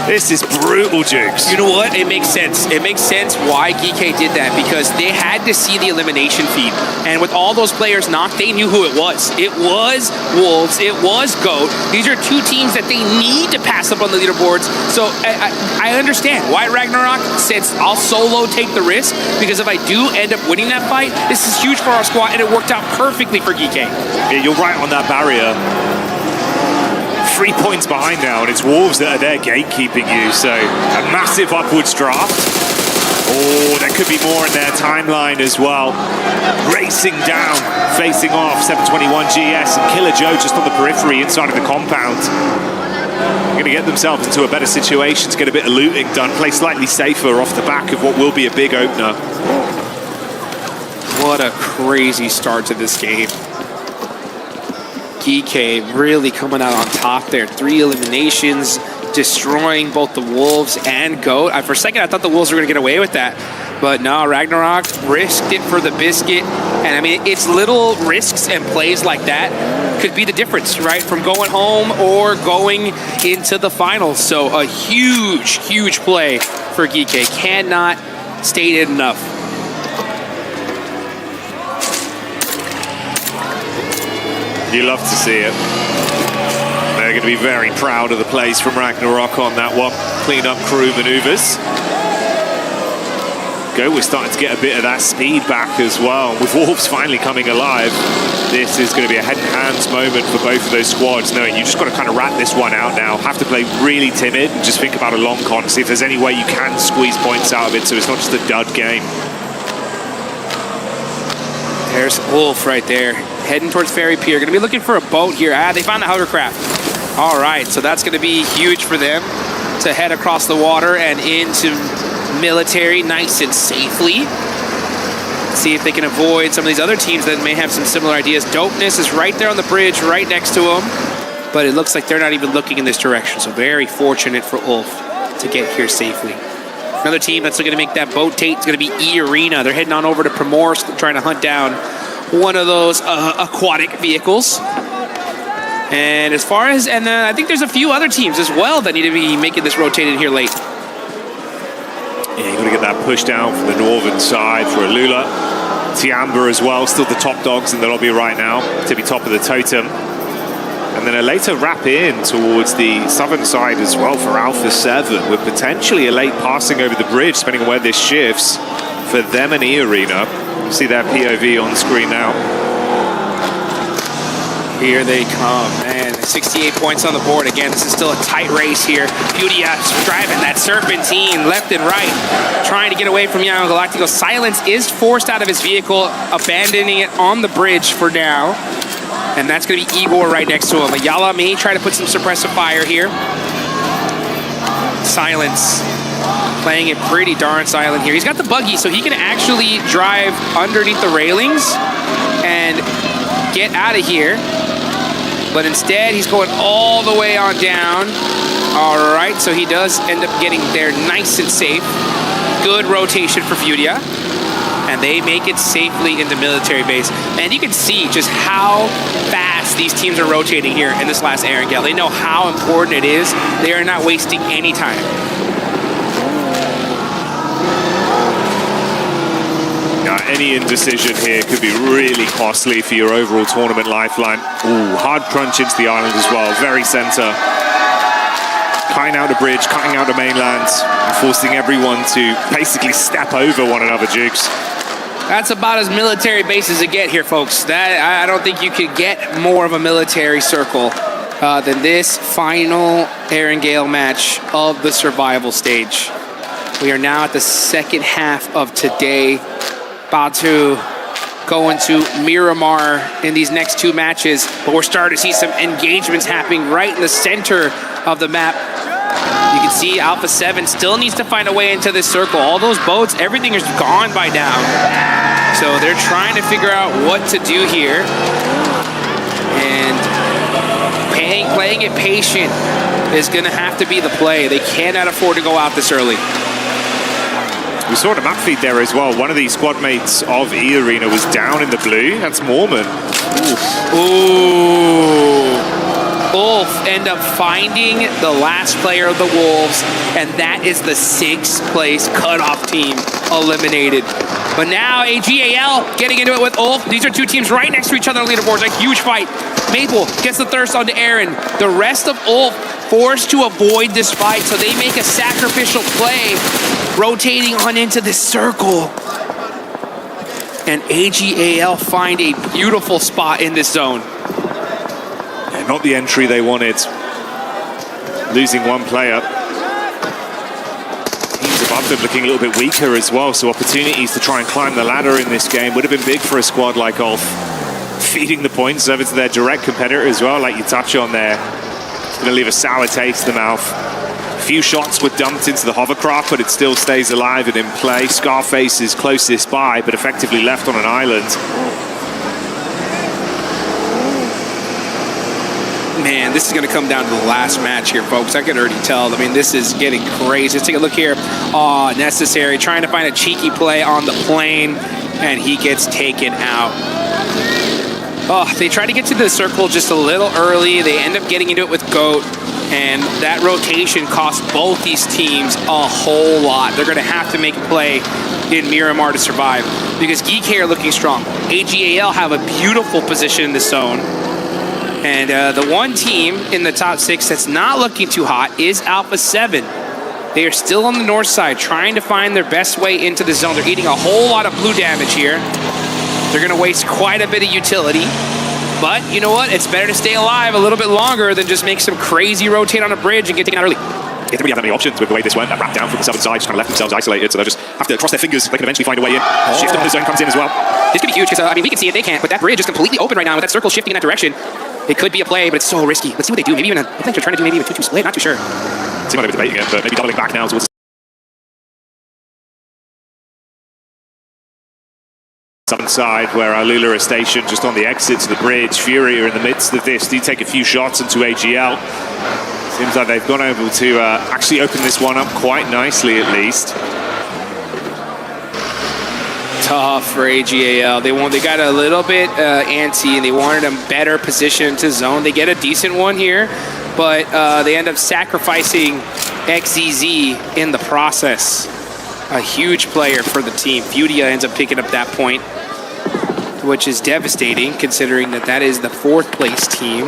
This is brutal, Jukes. You know what? It makes sense. It makes sense why GEEK did that, because they had to see the elimination feed. And with all those players knocked, they knew who it was. It was Wolves. It was GOAT. These are 2 teams that they need to pass up on the leaderboards. So I understand why Ragnarok says, I'll solo take the risk, because if I do end up winning that fight, this is huge for our squad, and it worked out perfectly for GEEK. Yeah, you're right on that barrier. 3 points behind now, and it's Wolves that are there gatekeeping you, so a massive upwards draft. Oh, there could be more in their timeline as well. Racing down, facing off 721 GS and Killer Joe just on the periphery inside of the compound. Going to get themselves into a better situation to get a bit of looting done, play slightly safer off the back of what will be a big opener. What a crazy start to this game. GEEK really coming out on top there. 3 eliminations, destroying both the Wolves and GOAT. For a second, I thought the Wolves were going to get away with that. But no, Ragnarok risked it for the biscuit. And I mean, it's little risks and plays like that could be the difference, right? From going home or going into the finals. So a huge, huge play for GEEK. Cannot state it enough. You love to see it. They're going to be very proud of the plays from Ragnarok on that one. Clean up crew maneuvers. Go, we're starting to get a bit of that speed back as well. With Wolves finally coming alive, this is going to be a head and hands moment for both of those squads, knowing you just got to kind of rat this one out now. Have to play really timid and just think about a long con, see if there's any way you can squeeze points out of it so it's not just a dud game. There's Wolf right there, heading towards Ferry Pier. Going to be looking for a boat here. They found the hovercraft. All right, so that's going to be huge for them to head across the water and into military nice and safely. See if they can avoid some of these other teams that may have some similar ideas. Dopeness is right there on the bridge, right next to them. But it looks like they're not even looking in this direction. So very fortunate for Ulf to get here safely. Another team that's going to make that boat Tate is going to be E-Arena. They're heading on over to Primorsk, trying to hunt down one of those aquatic vehicles. And as far as, and I think there's a few other teams as well that need to be making this rotated here late. Yeah, you've got to get that push down from the northern side for Alula. Tiamba as well, still the top dogs in the lobby right now, to be top of the totem. And then a later wrap in towards the southern side as well for Alpha 7, with potentially a late passing over the bridge, depending on where this shifts for them and E-Arena. You see their POV on screen now. Here they come, and 68 points on the board. Again, this is still a tight race here. Qiddiya driving that serpentine left and right, trying to get away from yangongalacticos. Silence is forced out of his vehicle, abandoning it on the bridge for now. And that's going to be Igor right next to him. Ayala may try to put some suppressive fire here. Silence playing it pretty darn silent here. He's got the buggy, so he can actually drive underneath the railings and get out of here. But instead, he's going all the way on down. All right, so he does end up getting there nice and safe. Good rotation for FURIA. And they make it safely into military base. And you can see just how fast these teams are rotating here in this last Erangel. They know how important it is. They are not wasting any time. Any indecision here could be really costly for your overall tournament lifeline. Ooh, hard crunch into the island as well, very center. Cutting out the bridge, cutting out the mainland, and forcing everyone to basically step over one another, Jukes. That's about as military base as it get here, folks. That I don't think you could get more of a military circle than this final Erangel match of the survival stage. We are now at the second half of today. About to go into Miramar in these next two matches, but we're starting to see some engagements happening right in the center of the map. You can see Alpha 7 still needs to find a way into this circle. All those boats, everything is gone by now. So they're trying to figure out what to do here. And playing it patient is going to have to be the play. They cannot afford to go out this early. We saw the map feed there as well. One of the squad mates of E-Arena was down in the blue. That's Mormon. Ooh. Wolf end up finding the last player of the Wolves, and that is the 6th place cutoff team eliminated. But now AGAL getting into it with Ulf. These are two teams right next to each other on leaderboards. A huge fight. Maple gets the thirst onto Aaron. The rest of Ulf forced to avoid this fight, so they make a sacrificial play, rotating on into this circle. And AGAL find a beautiful spot in this zone. Yeah, not the entry they wanted. Losing one player. Teams above them looking a little bit weaker as well, so opportunities to try and climb the ladder in this game would have been big for a squad like Ulf. Feeding the points over to their direct competitor as well, like you touch on there. It's going to leave a sour taste in the mouth. A few shots were dumped into the hovercraft, but it still stays alive and in play. Scarface is closest by, but effectively left on an island. Man, this is going to come down to the last match here, folks. I can already tell. I mean, this is getting crazy. Let's take a look here. Oh, Necessary trying to find a cheeky play on the plane, and he gets taken out. Oh, they try to get to the circle just a little early. They end up getting into it with GOAT, and that rotation costs both these teams a whole lot. They're going to have to make a play in Miramar to survive because GEEK are looking strong. AGAL have a beautiful position in the zone. And the one team in the top 6 that's not looking too hot is Alpha 7. They are still on the north side trying to find their best way into the zone. They're eating a whole lot of blue damage here. They're going to waste quite a bit of utility. But you know what? It's better to stay alive a little bit longer than just make some crazy rotate on a bridge and get taken out early. They didn't really have that many options with the way this went. That wrapped down from the southern side, just kind of left themselves isolated. So they'll just have to cross their fingers. They can eventually find a way in. Shift on the zone comes in as well. This could be huge because, I mean, we can see it, they can't. But that bridge is completely open right now with that circle shifting in that direction. It could be a play, but it's so risky. Let's see what they do. Maybe even I think they're trying to do maybe a 2-2 split. Not too sure. Seems like they were debating it, but maybe doubling back now towards the southern side where Alula is stationed just on the exit to the bridge. FURIA are in the midst of this. Do take a few shots into AGL. Seems like they've gone able to actually open this one up quite nicely at least. tough for AGAL. They got a little bit antsy, and they wanted a better position to zone. They get a decent one here, but they end up sacrificing XZZ in the process. A huge player for the team. FURIA ends up picking up that point, which is devastating considering that is the 4th place team.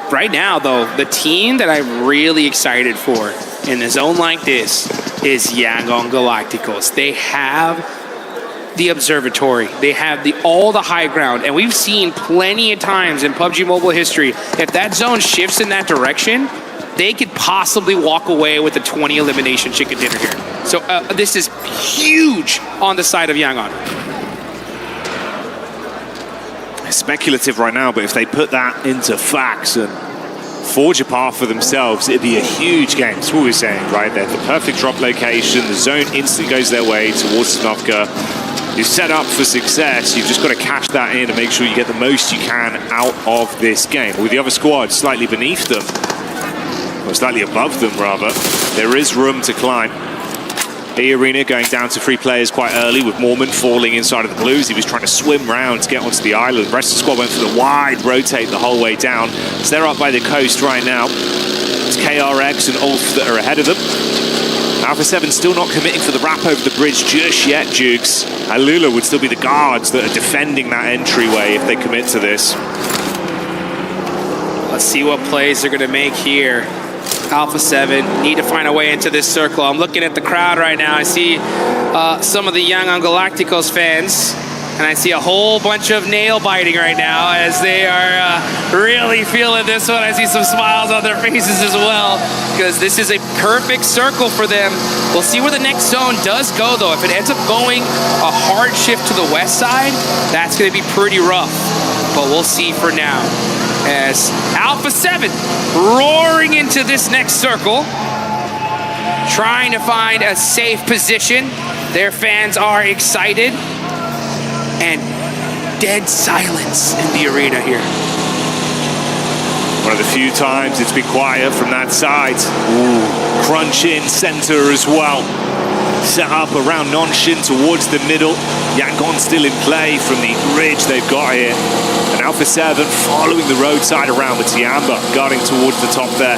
Right now, though, the team that I'm really excited for in a zone like this is yangongalacticos. They have the observatory. They have all the high ground. And we've seen plenty of times in PUBG Mobile history, if that zone shifts in that direction, they could possibly walk away with a 20 elimination chicken dinner here. So this is huge on the side of Yangon. Speculative right now, but if they put that into facts and forge a path for themselves, it'd be a huge game. That's what we're saying, right? They're the perfect drop location. The zone instantly goes their way towards Snovka. You're set up for success. You've just got to cash that in and make sure you get the most you can out of this game. With the other squad slightly beneath them, or slightly above them, rather, there is room to climb. The arena going down to 3 players quite early, with Mormon falling inside of the blues. He was trying to swim round to get onto the island. The rest of the squad went for the wide rotate the whole way down. So they're up by the coast right now. It's KRX and Ulf that are ahead of them. Alpha 7 still not committing for the wrap over the bridge just yet, Jukes. Alula would still be the guards that are defending that entryway if they commit to this. Let's see what plays they're going to make here. Alpha 7 need to find a way into this circle. I'm looking at the crowd right now. I see some of the yangongalacticos fans, and I see a whole bunch of nail biting right now as they are really feeling this one. I see some smiles on their faces as well, because this is a perfect circle for them. We'll see where the next zone does go, though. If it ends up going a hard shift to the west side, that's going to be pretty rough, but we'll see for now. As Alpha 7 roaring into this next circle, trying to find a safe position. Their fans are excited, and dead silence in the arena here. One of the few times it's been quiet from that side. Ooh. Crunch in center as well. Set up around Nonshin towards the middle. Yangon still in play from the ridge they've got here. And Alpha 7 following the roadside around with Tiamba guarding towards the top there.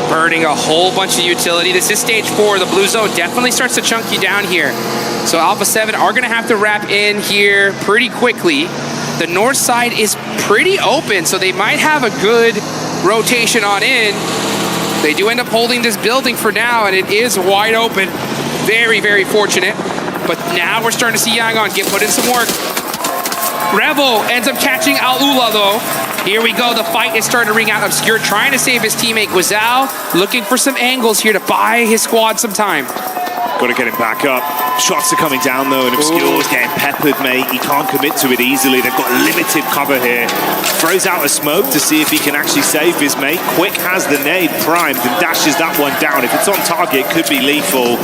Burning a whole bunch of utility. This is stage 4. The blue zone definitely starts to chunk you down here. So Alpha 7 are going to have to wrap in here pretty quickly. The north side is pretty open, so they might have a good rotation on in. They do end up holding this building for now, and it is wide open. Very, very fortunate. But now we're starting to see Yangon get put in some work. Revel ends up catching Al-Ula, though. Here we go. The fight is starting to ring out. Obscure trying to save his teammate. Guizal looking for some angles here to buy his squad some time. Got to get him back up. Shots are coming down, though, and Obscure's getting peppered, mate. He can't commit to it easily. They've got limited cover here. Throws out a smoke to see if he can actually save his mate. Quick has the nade primed and dashes that one down. If it's on target, could be lethal.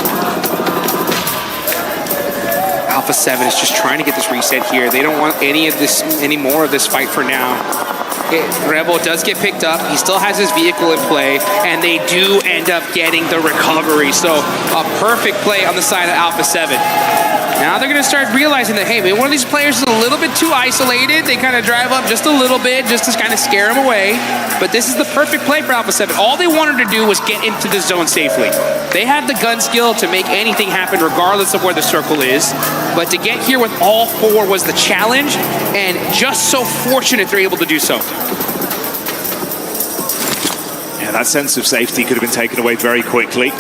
Alpha 7 is just trying to get this reset here. They don't want any more of this fight for now. Rebel does get picked up. He still has his vehicle in play, and they do end up getting the recovery. So a perfect play on the side of Alpha 7. Now they're going to start realizing that, hey, maybe one of these players is a little bit too isolated. They kind of drive up just a little bit just to kind of scare him away. But this is the perfect play for Alpha 7. All they wanted to do was get into the zone safely. They have the gun skill to make anything happen regardless of where the circle is. But to get here with all 4 was the challenge, and just so fortunate they're able to do so. Yeah, that sense of safety could have been taken away very quickly.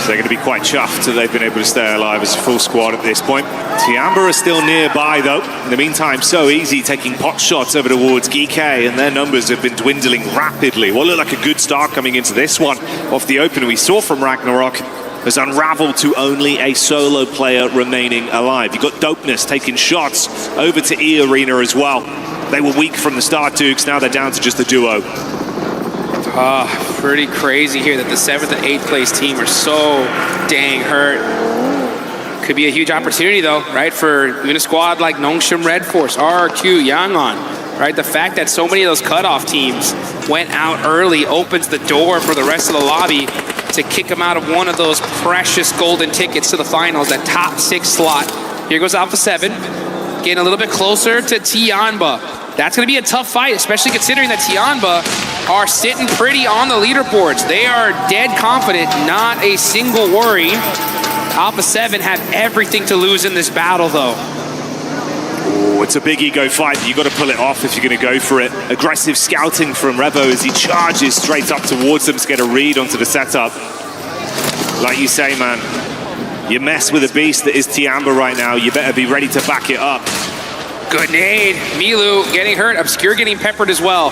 So they're going to be quite chuffed that they've been able to stay alive as a full squad at this point. Tiamba are still nearby, though. In the meantime, so easy taking pot shots over towards GEEK, and their numbers have been dwindling rapidly. What looked like a good start coming into this one off the opener we saw from Ragnarok has unraveled to only a solo player remaining alive. You've got Dopeness taking shots over to E Arena as well. They were weak from the start, Dukes. Now they're down to just the duo. Pretty crazy here that the 7th and 8th place team are so dang hurt. Could be a huge opportunity, though, right, for even a squad like Nongshim Red Force, RRQ, Yangon, right? The fact that so many of those cutoff teams went out early opens the door for the rest of the lobby to kick them out of one of those precious golden tickets to the finals, that top 6 slot. Here goes Alpha 7, getting a little bit closer to Tianba. That's going to be a tough fight, especially considering that Tianba are sitting pretty on the leaderboards. They are dead confident, not a single worry. Alpha 7 have everything to lose in this battle, though. Oh, it's a big ego fight. You've got to pull it off if you're going to go for it. Aggressive scouting from Revo as he charges straight up towards them to get a read onto the setup. Like you say, man, you mess with a beast that is Tianba right now, you better be ready to back it up. Good nade. Milu getting hurt. Obscure getting peppered as well.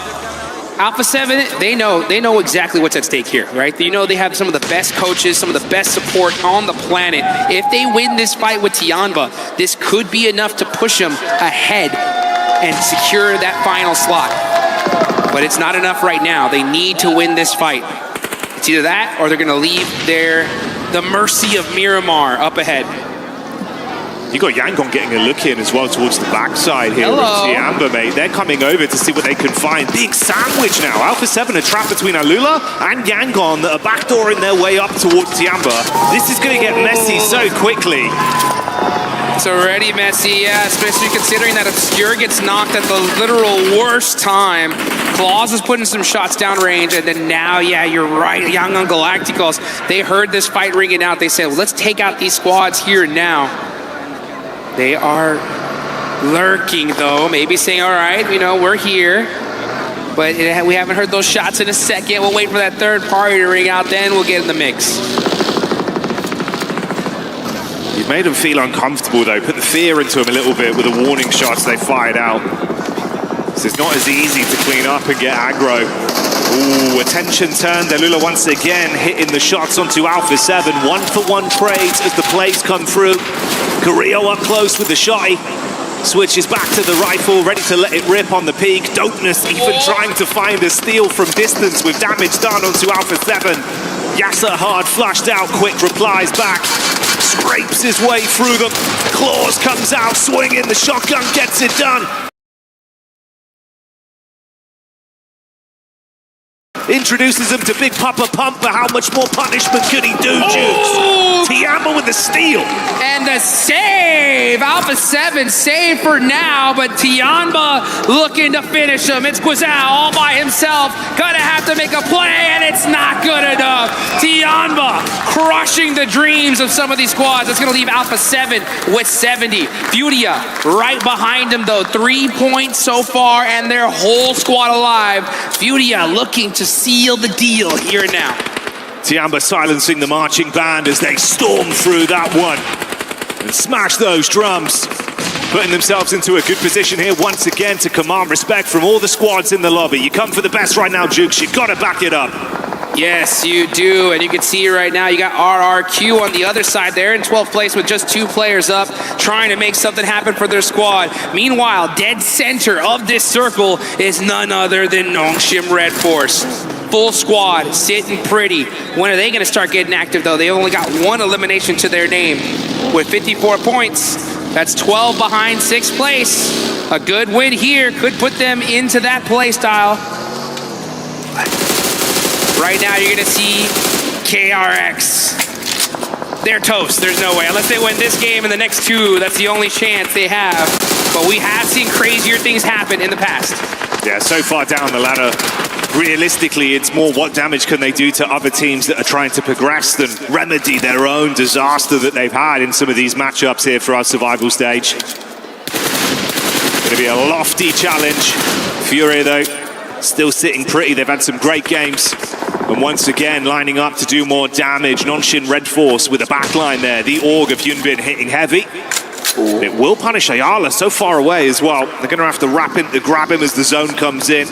Alpha 7, they know exactly what's at stake here, right? You know they have some of the best coaches, some of the best support on the planet. If they win this fight with Tianba, this could be enough to push them ahead and secure that final slot. But it's not enough right now. They need to win this fight. It's either that or they're going to leave the mercy of Miramar up ahead. You got Yangon getting a look in as well towards the backside here with Tianba, mate. They're coming over to see what they can find. Big sandwich now. Alpha 7 are trapped between Alula and Yangon that are backdooring their way up towards Tianba. This is going to get messy so quickly. It's already messy, yeah, especially considering that Obscure gets knocked at the literal worst time. Claus is putting some shots downrange, and then now, yeah, you're right, yangongalacticos. They heard this fight ringing out. They said, well, let's take out these squads here and now. They are lurking, though, maybe saying, all right, you know, we're here. But we haven't heard those shots in a second. We'll wait for that third party to ring out, then we'll get in the mix. You've made them feel uncomfortable, though. Put the fear into them a little bit with the warning shots they fired out. So it's not as easy to clean up and get aggro. Ooh, attention turned. Alula once again hitting the shots onto Alpha 7. 1-for-1 trades as the plays come through. Carrillo up close with the shotty. Switches back to the rifle, ready to let it rip on the peak. Dopeness even trying to find a steal from distance with damage done onto Alpha 7. Yasser hard flushed out, quick replies back. Scrapes his way through them. Claws comes out, swinging. The shotgun gets it done. Introduces him to Big Papa Pump, but how much more punishment could he do, Jukes? Tianba with the steal. And the save! Alpha 7 save for now, but Tianba looking to finish him. It's Guizao all by himself. Gonna have to make a play, and it's not good enough. Tianba crushing the dreams of some of these squads. That's gonna leave Alpha 7 with 70. FURIA right behind him, though. 3 points so far, and their whole squad alive. FURIA looking to seal the deal here now. Tianba silencing the marching band as they storm through that one and smash those drums, putting themselves into a good position here once again to command respect from all the squads in the lobby. You come for the best right now, Jukes. You've got to back it up. Yes, you do, and you can see right now you got RRQ on the other side there in 12th place with just 2 players up, trying to make something happen for their squad. Meanwhile, dead center of this circle is none other than Nongshim Red Force. Full squad, sitting pretty. When are they going to start getting active, though? They only got 1 elimination to their name with 54 points. That's 12 behind 6th place. A good win here could put them into that play style. Right now, you're going to see KRX. They're toast. There's no way. Unless they win this game and the next 2, that's the only chance they have. But we have seen crazier things happen in the past. Yeah, so far down the ladder, realistically, it's more what damage can they do to other teams that are trying to progress than remedy their own disaster that they've had in some of these matchups here for our survival stage. Going to be a lofty challenge. FURIA, though, still sitting pretty. They've had some great games. And once again, lining up to do more damage. Nongshim Red Force with a backline there. The Org of Yunbin hitting heavy. It will punish Ayala so far away as well. They're going to have to grab him as the zone comes in.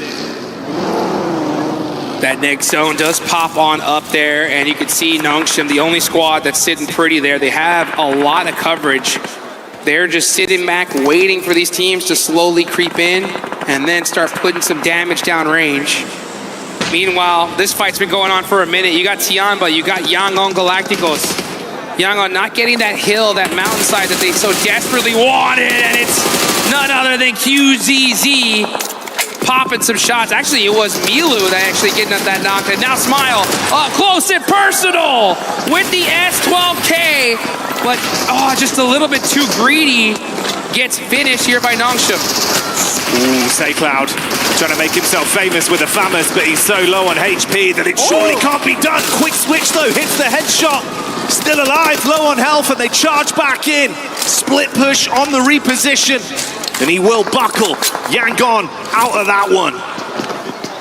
That next zone does pop on up there, and you can see Nongshim, the only squad that's sitting pretty there. They have a lot of coverage. They're just sitting back, waiting for these teams to slowly creep in and then start putting some damage downrange. Meanwhile, this fight's been going on for a minute. You got Tianba, you got yangongalacticos. Yangon not getting that hill, that mountainside that they so desperately wanted, and it's none other than QZZ popping some shots. Actually, it was Milu that actually getting up that knock. And now Smile up close and personal with the S12K. But, just a little bit too greedy. Gets finished here by Nongshim. Ooh, Cloud trying to make himself famous with the FAMAS, but he's so low on HP that it surely can't be done. Quick switch though, hits the headshot. Still alive, low on health, and they charge back in. Split push on the reposition, and he will buckle. Yangon out of that one.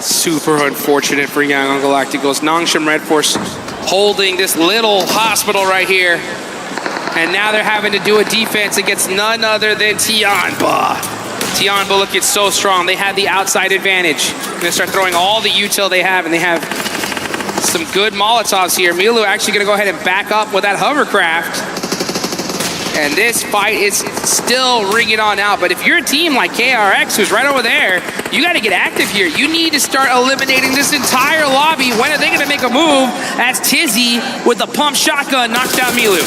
Super unfortunate for Yangongalacticos. Nongshim Red Force holding this little hospital right here. And now they're having to do a defense against none other than Tianba. Tianba looking so strong. They have the outside advantage. They're gonna start throwing all the util they have, and they have some good Molotovs here. Milu actually gonna go ahead and back up with that hovercraft. And this fight is still ringing on out. But if you're a team like KRX, who's right over there, you gotta get active here. You need to start eliminating this entire lobby. When are they gonna make a move? That's Tizzy with the pump shotgun, knocks down Milu.